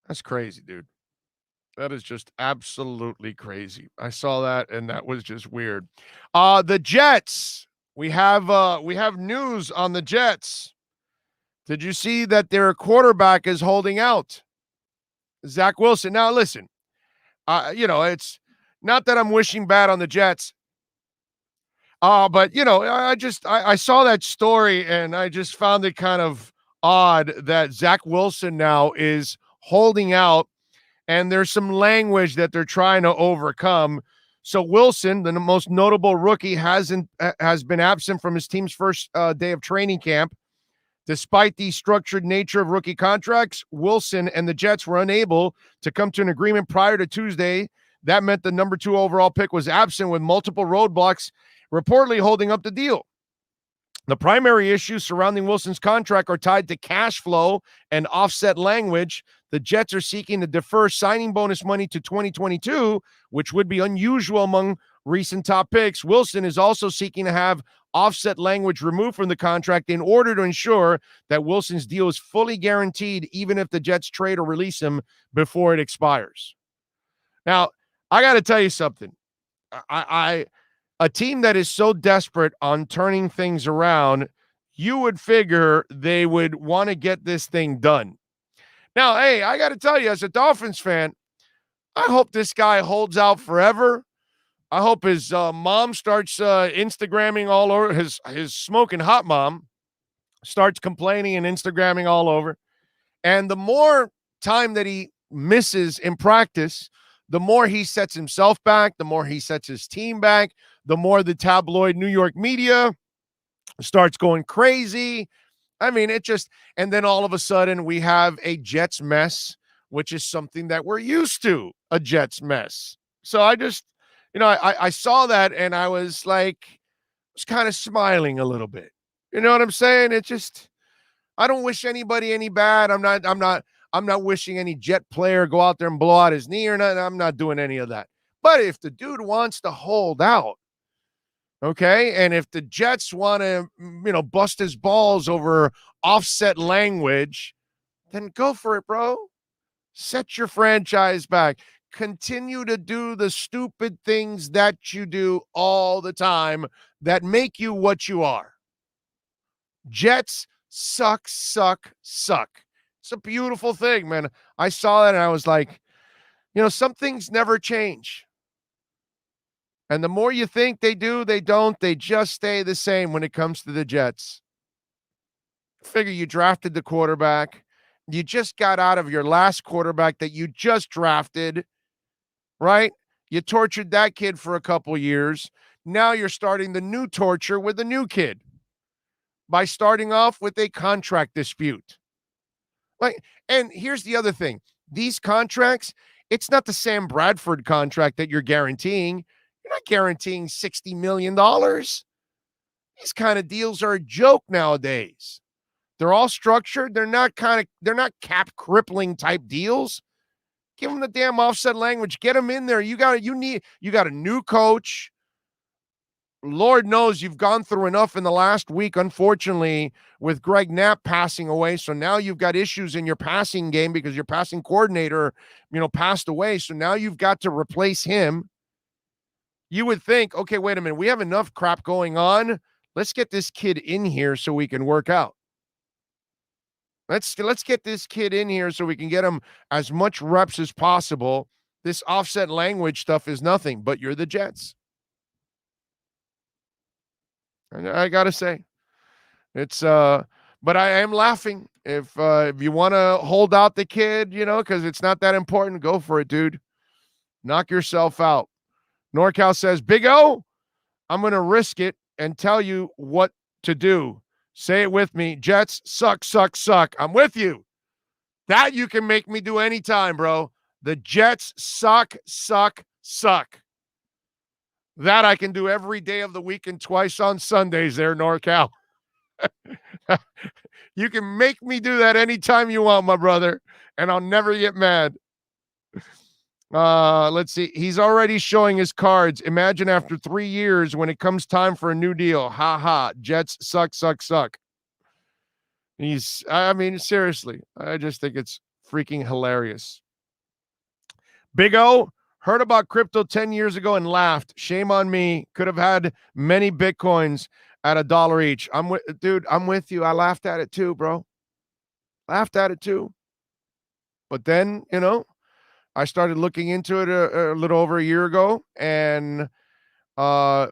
That's crazy, dude. That is just absolutely crazy. I saw that, and that was just weird. The Jets. We have news on the Jets. Did you see that their quarterback is holding out? Zach Wilson. Now, listen, it's not that I'm wishing bad on the Jets. But, I saw that story, and I just found it kind of odd that Zach Wilson now is holding out, and there's some language that they're trying to overcome. So Wilson, the most notable rookie, has been absent from his team's first day of training camp. Despite the structured nature of rookie contracts, Wilson and the Jets were unable to come to an agreement prior to Tuesday. That meant the number 2 overall pick was absent, with multiple roadblocks reportedly holding up the deal. The primary issues surrounding Wilson's contract are tied to cash flow and offset language. The Jets are seeking to defer signing bonus money to 2022, which would be unusual among recent top picks. Wilson is also seeking to have offset language removed from the contract in order to ensure that Wilson's deal is fully guaranteed, even if the Jets trade or release him before it expires. Now, I got to tell you something. A team that is so desperate on turning things around, you would figure they would want to get this thing done. Now, hey, I got to tell you, as a Dolphins fan, I hope this guy holds out forever. I hope his mom starts Instagramming all over. His smoking hot mom starts complaining and Instagramming all over. And the more time that he misses in practice, the more he sets himself back, the more he sets his team back, the more the tabloid New York media starts going crazy. I mean, and then all of a sudden we have a Jets mess, which is something that we're used to, a Jets mess. So I just, I saw that and I was kind of smiling a little bit. You know what I'm saying? I don't wish anybody any bad. I'm not wishing any Jet player go out there and blow out his knee or nothing. I'm not doing any of that. But if the dude wants to hold out, okay, and if the Jets want to, bust his balls over offset language, then go for it, bro. Set your franchise back. Continue to do the stupid things that you do all the time that make you what you are. Jets suck. It's a beautiful thing, man. I saw that and I was like, some things never change. And the more you think they do, they don't. They just stay the same when it comes to the Jets. Figure you drafted the quarterback. You just got out of your last quarterback that you just drafted, right? You tortured that kid for a couple years. Now you're starting the new torture with a new kid by starting off with a contract dispute. And here's the other thing. These contracts, it's not the Sam Bradford contract that you're guaranteeing. You're not guaranteeing $60 million. These kind of deals are a joke nowadays. They're all structured. They're not cap crippling type deals. Give them the damn offset language. Get them in there. You got a new coach. Lord knows you've gone through enough in the last week, unfortunately, with Greg Knapp passing away. So now you've got issues in your passing game because your passing coordinator, passed away. So now you've got to replace him. You would think, okay, wait a minute. We have enough crap going on. Let's get this kid in here so we can work out. Let's get this kid in here so we can get him as much reps as possible. This offset language stuff is nothing, but you're the Jets. I gotta say, it's but I am laughing. If you want to hold out the kid, because it's not that important, go for it, dude. Knock yourself out. NorCal says, Big O, I'm gonna risk it and tell you what to do. Say it with me. Jets suck. I'm with you. That you can make me do anytime, bro. The Jets suck. That I can do every day of the week and twice on Sundays there, NorCal. You can make me do that anytime you want, my brother, and I'll never get mad. Let's see. He's already showing his cards. Imagine after 3 years when it comes time for a new deal. Ha ha. Jets suck, suck, suck. I mean, seriously, I just think it's freaking hilarious. Big O, heard about crypto 10 years ago and laughed. Shame on me. Could have had many Bitcoins at $1 each. I'm with you. I laughed at it too, bro. Laughed at it too. But then, I started looking into it a little over a year ago, and I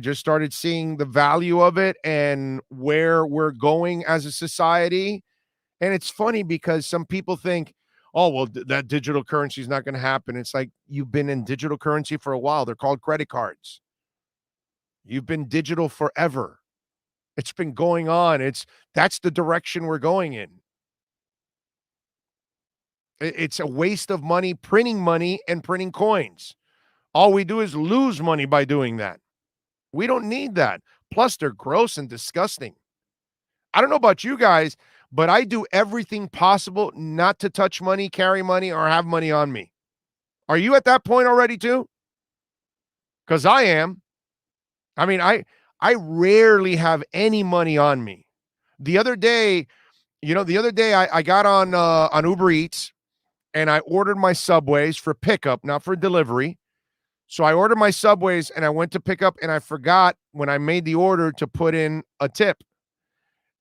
just started seeing the value of it and where we're going as a society. And it's funny because some people think, oh, well, that digital currency is not going to happen. It's like, you've been in digital currency for a while. They're called credit cards. You've been digital forever. It's been going on. That's the direction we're going in. It's a waste of money and printing coins. All we do is lose money by doing that. We don't need that. Plus, they're gross and disgusting. I don't know about you guys, but I do everything possible not to touch money, carry money, or have money on me. Are you at that point already too? Because I am. I mean, I rarely have any money on me. The other day I got on Uber Eats, and I ordered my Subways for pickup, not for delivery. So I ordered my Subways, and I went to pick up, and I forgot when I made the order to put in a tip.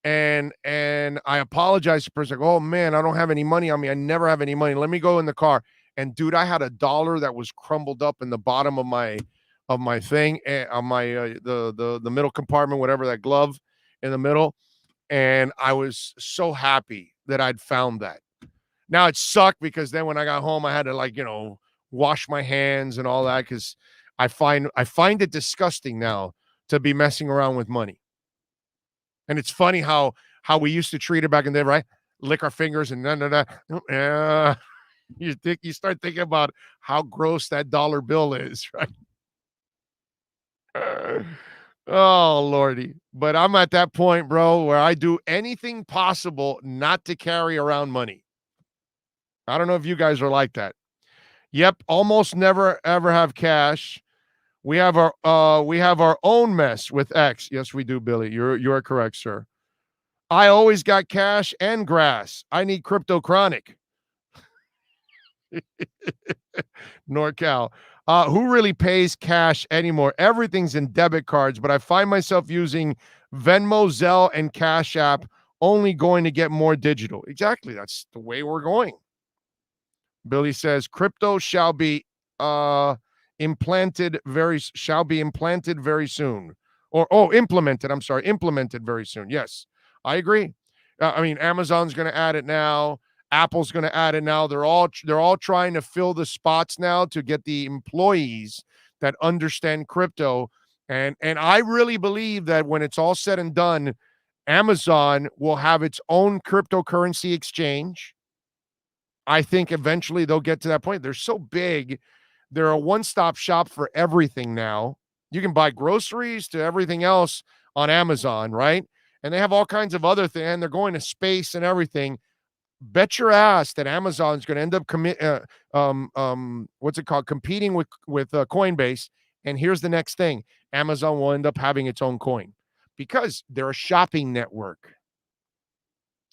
And I apologized to the person. Oh man, I don't have any money on me. I never have any money. Let me go in the car. And dude, I had $1 that was crumbled up in the bottom of my thing, on my the middle compartment, whatever, that glove in the middle. And I was so happy that I'd found that. Now it sucked because then when I got home, I had to wash my hands and all that, because I find it disgusting now to be messing around with money. And it's funny how we used to treat it back in the day, right? Lick our fingers and you start thinking about how gross that dollar bill is, right? Oh, Lordy. But I'm at that point, bro, where I do anything possible not to carry around money. I don't know if you guys are like that. Yep, almost never ever have cash. We have our own mess with X. Yes, we do, Billy. You're correct, sir. I always got cash and grass. I need crypto chronic. NorCal. Who really pays cash anymore? Everything's in debit cards, but I find myself using Venmo, Zelle, and Cash App, only going to get more digital. Exactly. That's the way we're going. Billy says crypto shall be implemented very soon. Implemented very soon. Yes, I agree. I mean, Amazon's going to add it now. Apple's going to add it now. They're all trying to fill the spots now to get the employees that understand crypto. And I really believe that when it's all said and done, Amazon will have its own cryptocurrency exchange. I think eventually they'll get to that point. They're so big. They're a one-stop shop for everything now. You can buy groceries to everything else on Amazon, right? And they have all kinds of other things, and they're going to space and everything. Bet your ass that Amazon's going to end up competing with Coinbase. And here's the next thing. Amazon will end up having its own coin because they're a shopping network.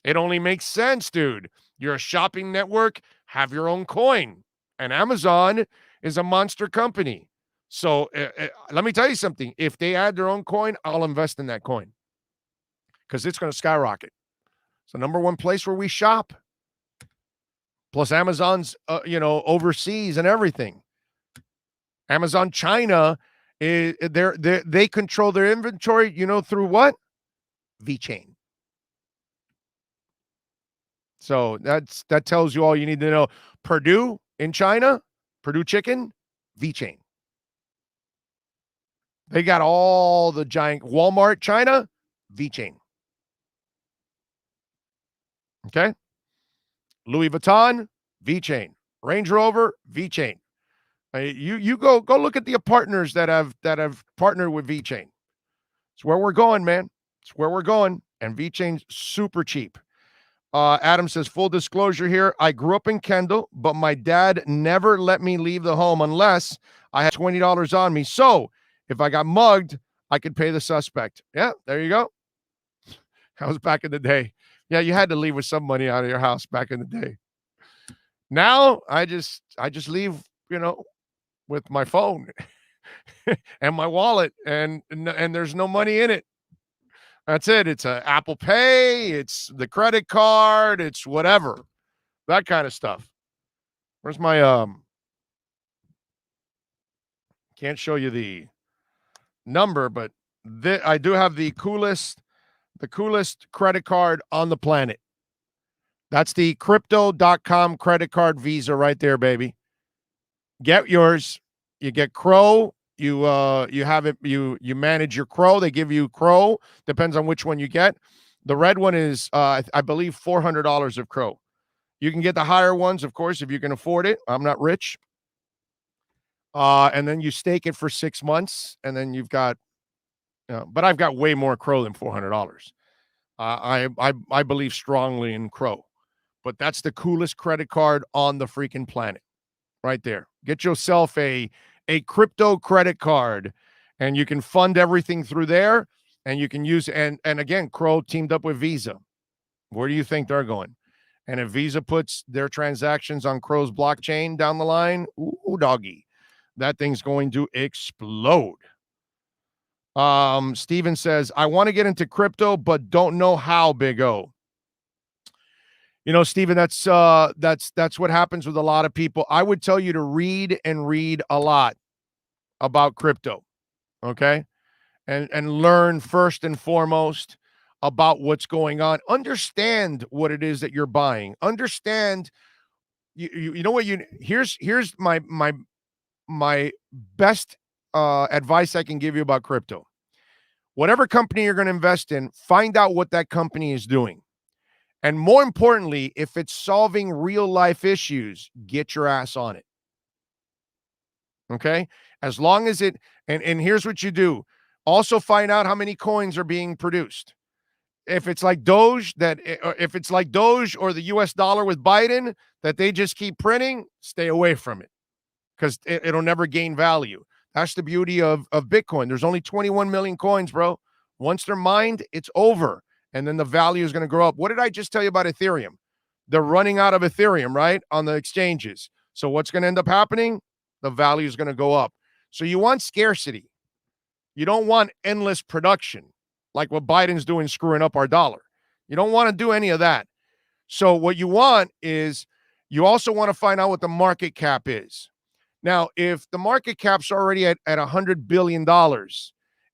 It only makes sense, dude. You're a shopping network, have your own coin. And Amazon is a monster company. So let me tell you something. If they add their own coin, I'll invest in that coin because it's going to skyrocket. It's the number one place where we shop. Plus Amazon's, overseas and everything. Amazon China, they control their inventory, through what? VeChain. So that tells you all you need to know. Purdue in China, Purdue Chicken, VeChain. They got all the giant Walmart China, VeChain. Okay? Louis Vuitton, VeChain. Range Rover, VeChain. You go look at the partners that have partnered with VeChain. It's where we're going, man. It's where we're going. And VeChain's super cheap. Adam says, full disclosure here. I grew up in Kendall, but my dad never let me leave the home unless I had $20 on me. So if I got mugged, I could pay the suspect. Yeah, there you go. That was back in the day. Yeah, you had to leave with some money out of your house back in the day. Now I just leave, with my phone and my wallet, and there's no money in it. That's it. It's a Apple Pay, it's the credit card, it's whatever. That kind of stuff. Where's my can't show you the number, but I do have the coolest credit card on the planet. That's the Crypto.com credit card Visa right there, baby. Get yours. You get Crow. You have it. You manage your Crow. They give you Crow. Depends on which one you get. The red one is, I believe, $400 of Crow. You can get the higher ones, of course, if you can afford it. I'm not rich. And then you stake it for 6 months, and then you've got. But I've got way more Crow than $400. I believe strongly in Crow, but that's the coolest credit card on the freaking planet, right there. Get yourself a crypto credit card, and you can fund everything through there, and you can use and again, Crow teamed up with Visa. Where do you think they're going? And if Visa puts their transactions on Crow's blockchain down the line, ooh, doggy, that thing's going to explode. Steven says, I want to get into crypto, but don't know how, Big O. Steven, that's what happens with a lot of people. I would tell you to read a lot about crypto. Okay. And learn first and foremost about what's going on. Understand what it is that you're buying. Understand, you know what here's my best advice I can give you about crypto. Whatever company you're going to invest in, find out what that company is doing. And more importantly, if it's solving real life issues, get your ass on it. Okay? As long as and here's what you do. Also find out how many coins are being produced. If it's like Doge or the US dollar with Biden that they just keep printing, stay away from it because it'll never gain value. That's the beauty of Bitcoin. There's only 21 million coins, bro. Once they're mined, it's over. And then the value is going to grow up. What did I just tell you about Ethereum? They're running out of Ethereum, right, on the exchanges. So what's going to end up happening? The value is going to go up. So you want scarcity. You don't want endless production like what Biden's doing, screwing up our dollar. You don't want to do any of that. So what you want is you also want to find out what the market cap is. Now, if the market cap's already at $100 billion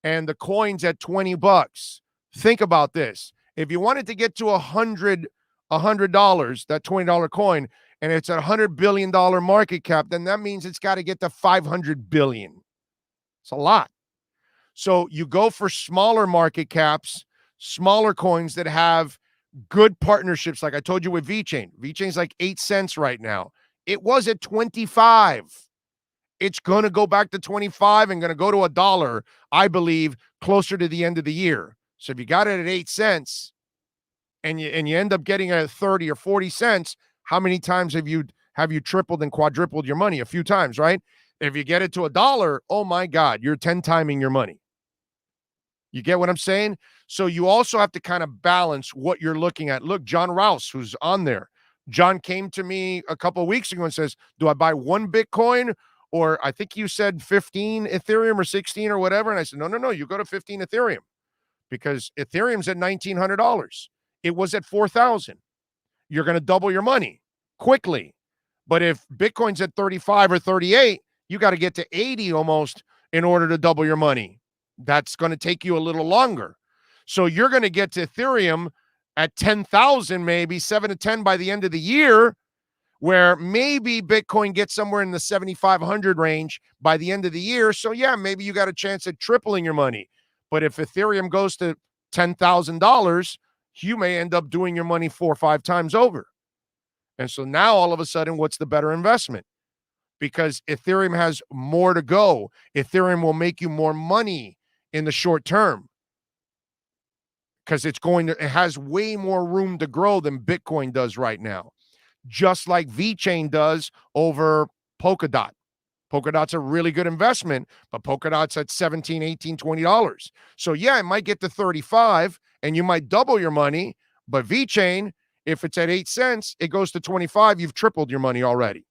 and the coin's at $20, think about this. If you wanted to get to $100, that $20 coin, and it's at $100 billion market cap, then that means it's got to get to $500 billion. It's a lot. So you go for smaller market caps, smaller coins that have good partnerships. Like I told you with VeChain. VeChain's like 8 cents right now. It was at 25. It's going to go back to 25 and going to go to $1, I believe, closer to the end of the year. So if you got it at 8 cents and you end up getting it at 30 or 40 cents, how many times have you tripled and quadrupled your money? A few times, right? If you get it to $1, oh my God, you're 10 timing your money. You get what I'm saying? So you also have to kind of balance what you're looking at. Look, John Rouse, who's on there. John came to me a couple of weeks ago and says, do I buy 1 Bitcoin? Or I think you said 15 Ethereum or 16 or whatever. And I said, no, you go to 15 Ethereum because Ethereum's at $1,900. It was at 4,000. You're going to double your money quickly. But if Bitcoin's at 35 or 38, you got to get to 80 almost in order to double your money. That's going to take you a little longer. So you're going to get to Ethereum at 10,000, maybe 7 to 10 by the end of the year, where maybe Bitcoin gets somewhere in the 7,500 range by the end of the year. So yeah, maybe you got a chance at tripling your money. But if Ethereum goes to $10,000, you may end up doing your money 4 or 5 times over. And so now all of a sudden, what's the better investment? Because Ethereum has more to go. Ethereum will make you more money in the short term. because it has way more room to grow than Bitcoin does right now, just like VeChain does over Polkadot. Polkadot's a really good investment, but Polkadot's at $17, $18, $20. So yeah, it might get to 35 and you might double your money, but VeChain, if it's at 8 cents, it goes to 25, you've tripled your money already.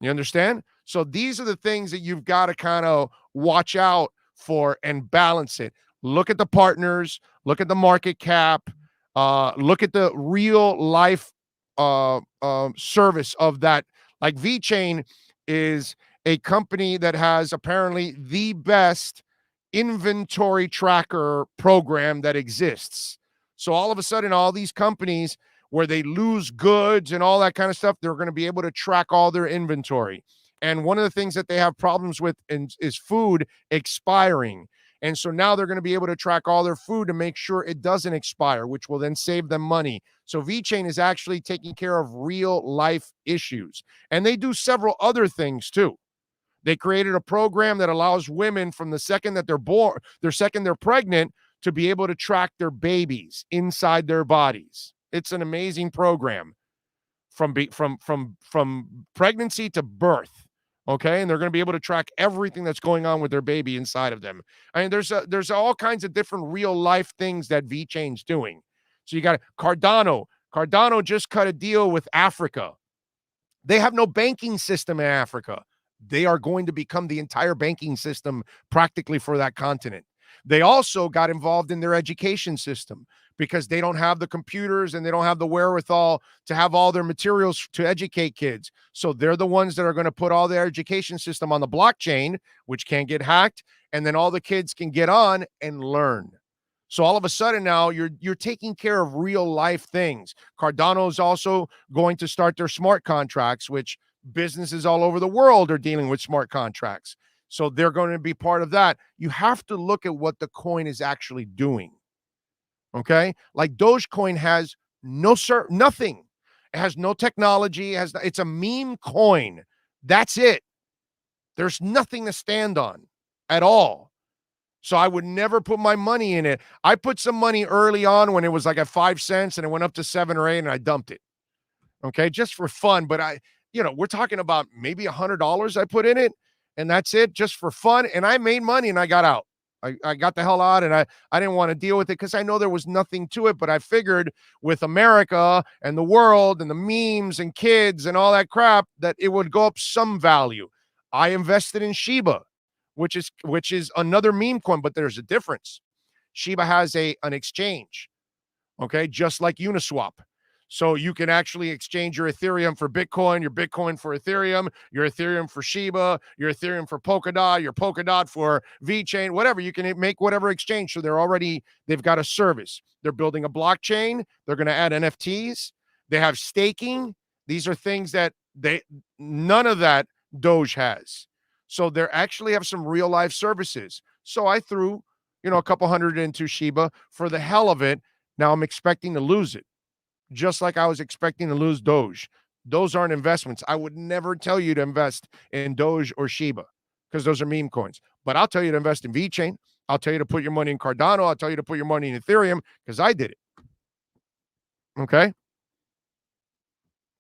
You understand? So these are the things that you've got to kind of watch out for and balance it. Look at the partners, look at the market cap, look at the real life service of that. Like VeChain is a company that has apparently the best inventory tracker program that exists. So all of a sudden, all these companies where they lose goods and all that kind of stuff, they're going to be able to track all their inventory. And one of the things that they have problems with is food expiring. And so now they're going to be able to track all their food to make sure it doesn't expire, which will then save them money. So VeChain is actually taking care of real life issues. And they do several other things too. They created a program that allows women from the second that they're pregnant to be able to track their babies inside their bodies. It's an amazing program from pregnancy to birth. Okay, and they're going to be able to track everything that's going on with their baby inside of them. I mean, there's all kinds of different real life things that VeChain's doing. So you got Cardano. Cardano just cut a deal with Africa. They have no banking system in Africa. They are going to become the entire banking system practically for that continent. They also got involved in their education system because they don't have the computers and they don't have the wherewithal to have all their materials to educate kids. So they're the ones that are going to put all their education system on the blockchain, which can't get hacked, and then all the kids can get on and learn. So all of a sudden now you're taking care of real life things. Cardano is also going to start their smart contracts, which businesses all over the world are dealing with smart contracts. So they're going to be part of that. You have to look at what the coin is actually doing. Okay? Like Dogecoin has nothing. It has no technology. It's a meme coin. That's it. There's nothing to stand on at all. So I would never put my money in it. I put some money early on when it was like at 5 cents and it went up to 7 or 8 and I dumped it. Okay? Just for fun. But we're talking about maybe $100 I put in it. And that's it, just for fun. And I made money and I got out. I got the hell out and I didn't want to deal with it because I know there was nothing to it. But I figured with America and the world and the memes and kids and all that crap that it would go up some value. I invested in Shiba, which is another meme coin, but there's a difference. Shiba has an exchange, okay, just like Uniswap. So you can actually exchange your Ethereum for Bitcoin, your Bitcoin for Ethereum, your Ethereum for Shiba, your Ethereum for Polkadot, your Polkadot for VeChain, whatever. You can make whatever exchange. So they've got a service. They're building a blockchain. They're going to add NFTs. They have staking. These are things that none of that Doge has. So they actually have some real life services. So I threw, a couple hundred into Shiba for the hell of it. Now I'm expecting to lose it. Just like I was expecting to lose Doge. Those aren't investments. I would never tell you to invest in Doge or Shiba because those are meme coins. But I'll tell you to invest in VeChain. I'll tell you to put your money in Cardano. I'll tell you to put your money in Ethereum because I did it. Okay?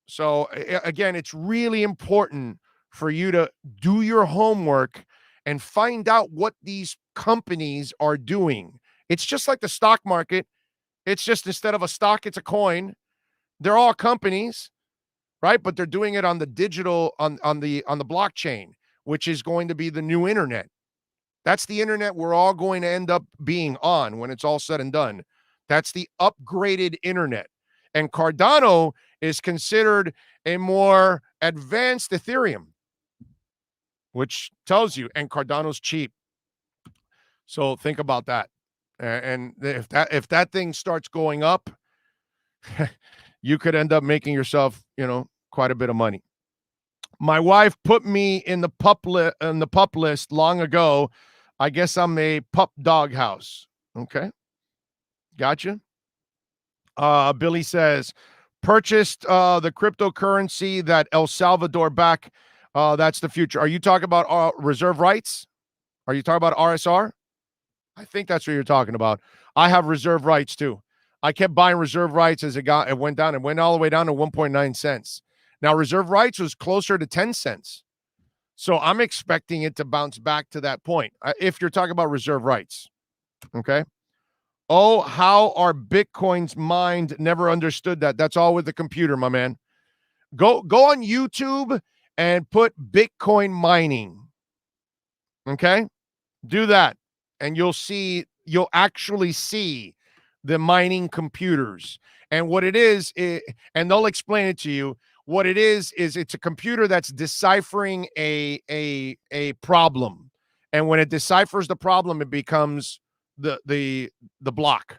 So, again, it's really important for you to do your homework and find out what these companies are doing. It's just like the stock market. It's just instead of a stock, it's a coin. They're all companies, right? But they're doing it on the digital, on the blockchain, which is going to be the new internet. That's the internet we're all going to end up being on when it's all said and done. That's the upgraded internet. And Cardano is considered a more advanced Ethereum, which tells you, and Cardano's cheap. So think about that. And if that thing starts going up, you could end up making yourself, quite a bit of money. My wife put me in the pup list long ago. I guess I'm a pup dog house. Okay. Gotcha. Billy says, purchased the cryptocurrency that El Salvador back. That's the future. Are you talking about reserve rights? Are you talking about RSR? I think that's what you're talking about. I have reserve rights too. I kept buying reserve rights as it went down. It went all the way down to 1.9 cents. Now, reserve rights was closer to 10 cents. So I'm expecting it to bounce back to that point if you're talking about reserve rights. Okay. Oh, how are Bitcoin's mind never understood that? That's all with the computer, my man. Go on YouTube and put Bitcoin mining. Okay? Do that. And you'll actually see the mining computers. And what it is, and they'll explain it to you. What it is it's a computer that's deciphering a problem. And when it deciphers the problem, it becomes the block.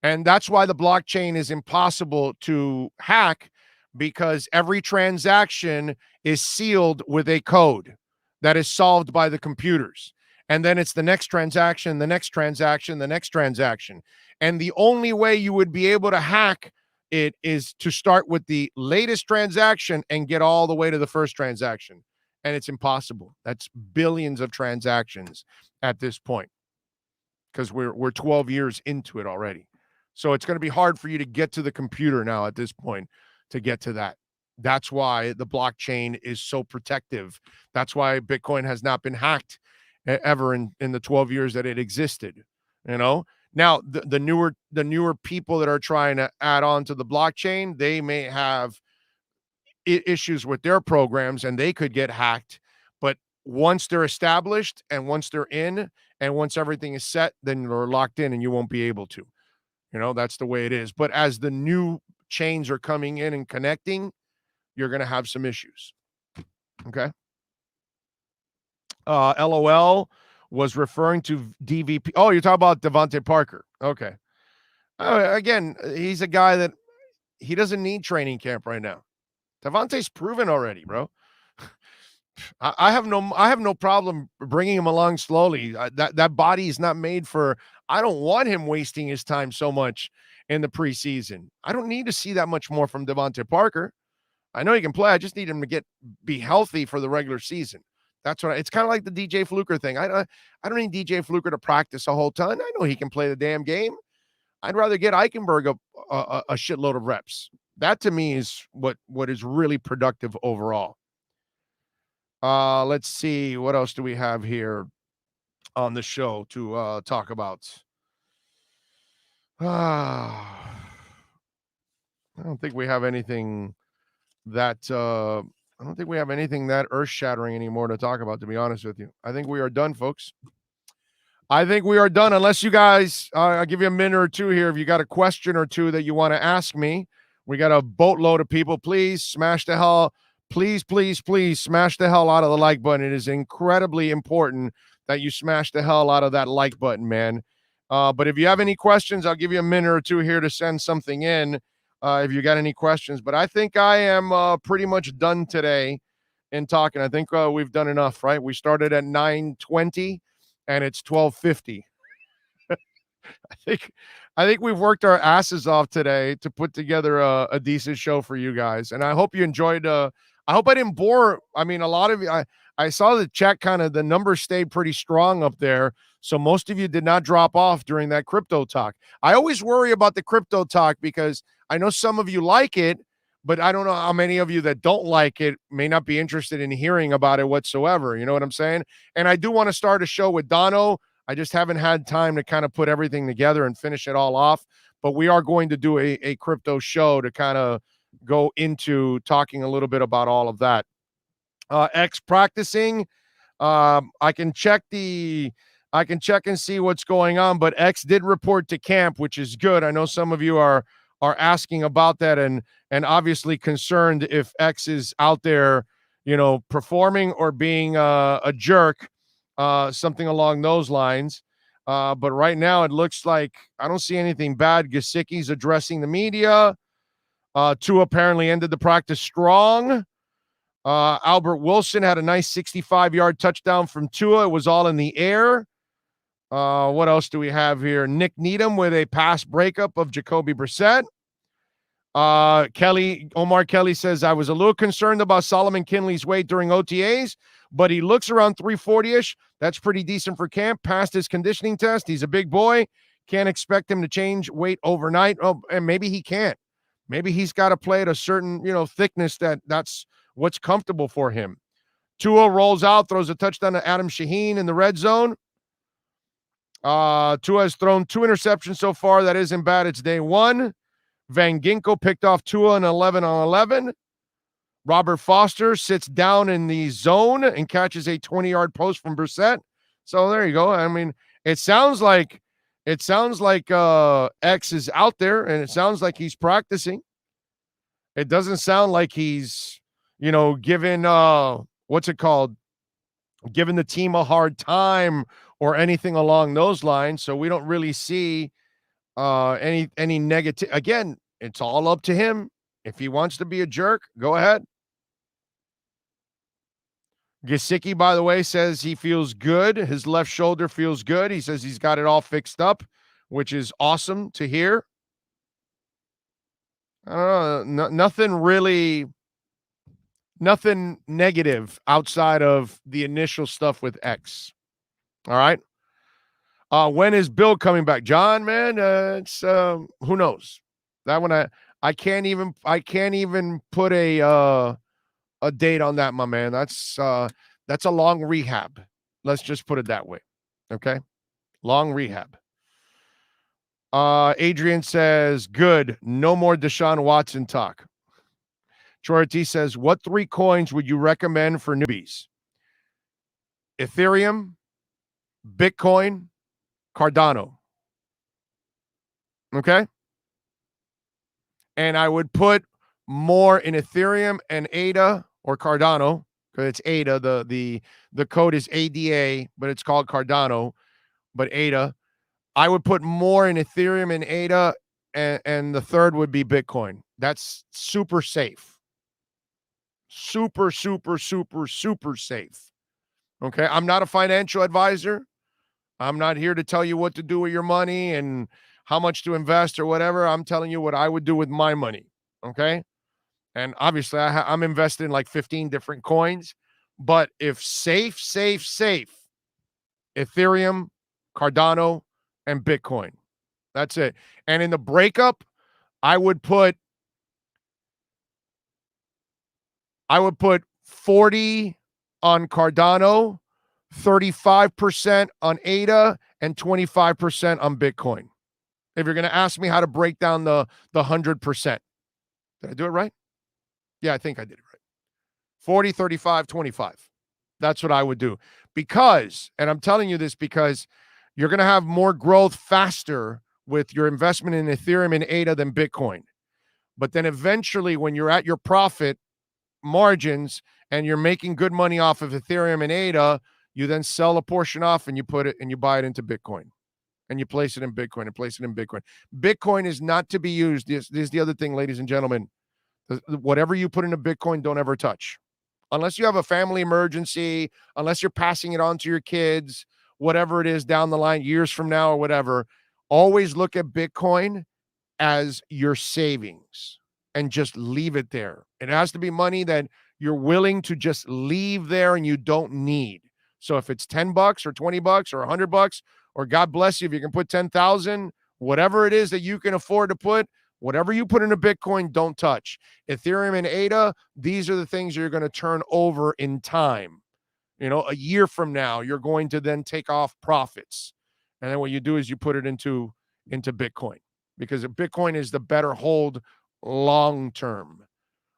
And that's why the blockchain is impossible to hack, because every transaction is sealed with a code that is solved by the computers. And then it's the next transaction, the next transaction, the next transaction. And the only way you would be able to hack it is to start with the latest transaction and get all the way to the first transaction. And it's impossible. That's billions of transactions at this point, because we're 12 years into it already. So it's going to be hard for you to get to the computer now at this point to get to that. That's why the blockchain is so protective. That's why Bitcoin has not been hacked ever in the 12 years that it existed. Now the newer people that are trying to add on to the blockchain, they may have issues with their programs and they could get hacked. But once they're established and once they're in and once everything is set, then they're locked in and you won't be able to. That's the way it is. But as the new chains are coming in and connecting, you're going to have some issues. Okay. LOL was referring to DVP. Oh, you're talking about Devontae Parker. Okay. Again, he's a guy that he doesn't need training camp right now. Devontae's proven already, bro. I have no problem bringing him along slowly. That body is not made for. I don't want him wasting his time so much in the preseason. I don't need to see that much more from Devontae Parker. I know he can play. I just need him to be healthy for the regular season. That's what it's kind of like the DJ Fluker thing. I don't need DJ Fluker to practice a whole ton. I know he can play the damn game. I'd rather get Eichenberg a shitload of reps. That to me is what is really productive overall. Let's see. What else do we have here on the show to talk about? I don't think we have anything that I don't think we have anything that earth-shattering anymore to talk about, to be honest with you. I think we are done, folks. I think we are done, unless you guys, I'll give you a minute or two here. If you got a question or two that you want to ask me, we got a boatload of people. Please smash the hell. Please smash the hell out of the like button. It is incredibly important that you smash the hell out of that like button, man. But if you have any questions, I'll give you a minute or two here to send something in. If you got any questions, but I think I am pretty much done today in talking. I think we've done enough, right? We started at 9:20 and it's 12:50. I think we've worked our asses off today to put together a decent show for you guys. And I hope you enjoyed. I hope I didn't bore. I mean, a lot of you, I saw the chat the numbers stayed pretty strong up there. So most of you did not drop off during that crypto talk. I always worry about the crypto talk because I know some of you like it, but I don't know how many of you that don't like it may not be interested in hearing about it whatsoever. You know what I'm saying? And I do want to start a show with Dono. I just haven't had time to kind of put everything together and finish it all off. But we are going to do a crypto show to kind of go into talking a little bit about all of that. X practicing. I can check and see what's going on, but X did report to camp, which is good. I know some of you are asking about that and obviously concerned if X is out there, performing or being a jerk, something along those lines. But right now it looks like I don't see anything bad. Gesicki's addressing the media. Tua apparently ended the practice strong. Albert Wilson had a nice 65-yard touchdown from Tua. It was all in the air. What else do we have here? Nick Needham with a pass breakup of Jacoby Brissett. Omar Kelly says, I was a little concerned about Solomon Kinley's weight during OTAs, but he looks around 340-ish. That's pretty decent for camp. Passed his conditioning test. He's a big boy. Can't expect him to change weight overnight. Oh, and maybe he can't. Maybe he's got to play at a certain, thickness that's what's comfortable for him. Tua rolls out, throws a touchdown to Adam Shaheen in the red zone. Tua has thrown 2 interceptions so far. That isn't bad. It's day 1. Van Ginkel picked off Tua in 11-on-11. Robert Foster sits down in the zone and catches a 20-yard post from Brissett. So there you go. I mean, it sounds like X is out there, and it sounds like he's practicing. It doesn't sound like he's, giving giving the team a hard time or anything along those lines. So we don't really see any negative. Again, it's all up to him. If he wants to be a jerk, go ahead. Gesicki, by the way, says he feels good. His left shoulder feels good. He says he's got it all fixed up, which is awesome to hear. Nothing negative outside of the initial stuff with X. All right. When is Bill coming back? John, man, it's who knows? That one I can't even put a date on that, my man. That's a long rehab. Let's just put it that way. Okay? Long rehab. Adrian says, good. No more Deshaun Watson talk. Troy Ortiz says, what 3 coins would you recommend for newbies? Ethereum, Bitcoin, Cardano. Okay? And I would put more in Ethereum and ADA or Cardano, because it's ADA. The code is ADA, but it's called Cardano, but ADA. I would put more in Ethereum and ADA, and the third would be Bitcoin. That's super safe. Super, super, super, super safe. Okay? I'm not a financial advisor. I'm not here to tell you what to do with your money and how much to invest or whatever. I'm telling you what I would do with my money. Okay? And obviously, I'm invested in like 15 different coins. But if safe, Ethereum, Cardano, and Bitcoin. That's it. And in the breakup, I would put 40 on Cardano, 35% on ADA, and 25% on Bitcoin. If you're going to ask me how to break down the 100%. Did I do it right? Yeah, I think I did it right. 40, 35, 25. That's what I would do. Because, and I'm telling you this because you're going to have more growth faster with your investment in Ethereum and ADA than Bitcoin. But then eventually when you're at your profit margins and you're making good money off of Ethereum and ADA, you then sell a portion off and you put it and you buy it into Bitcoin. And you place it in Bitcoin and place it in Bitcoin. Bitcoin is not to be used. This is the other thing, ladies and gentlemen. Whatever you put into Bitcoin, don't ever touch. Unless you have a family emergency, unless you're passing it on to your kids, whatever it is down the line, years from now or whatever, always look at Bitcoin as your savings and just leave it there. It has to be money that you're willing to just leave there and you don't need. So if it's $10 or $20 or $100, or God bless you if you can put 10,000, whatever it is that you can afford to put, whatever you put into Bitcoin, don't touch. Ethereum and ADA, these are the things you're going to turn over in time. A year from now, you're going to then take off profits. And then what you do is you put it into Bitcoin, because Bitcoin is the better hold long-term.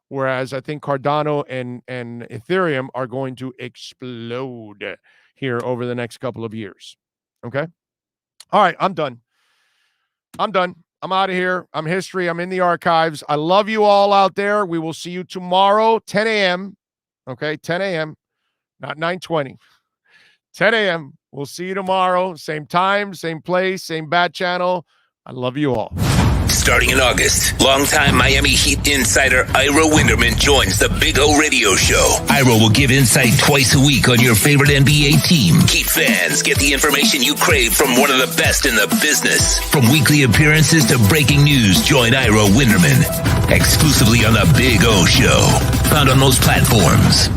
Whereas I think Cardano and Ethereum are going to explode here over the next couple of years. Okay? All right, I'm done. I'm out of here. I'm history. I'm in the archives. I love you all out there. We will see you tomorrow, 10 a.m. Okay, 10 a.m., not 9:20. 10 a.m. We'll see you tomorrow. Same time, same place, same bat channel. I love you all. Starting in August, longtime Miami Heat insider Ira Winderman joins the Big O Radio Show. Ira will give insight twice a week on your favorite NBA team. Heat fans get the information you crave from one of the best in the business. From weekly appearances to breaking news, join Ira Winderman exclusively on the Big O Show. Found on most platforms.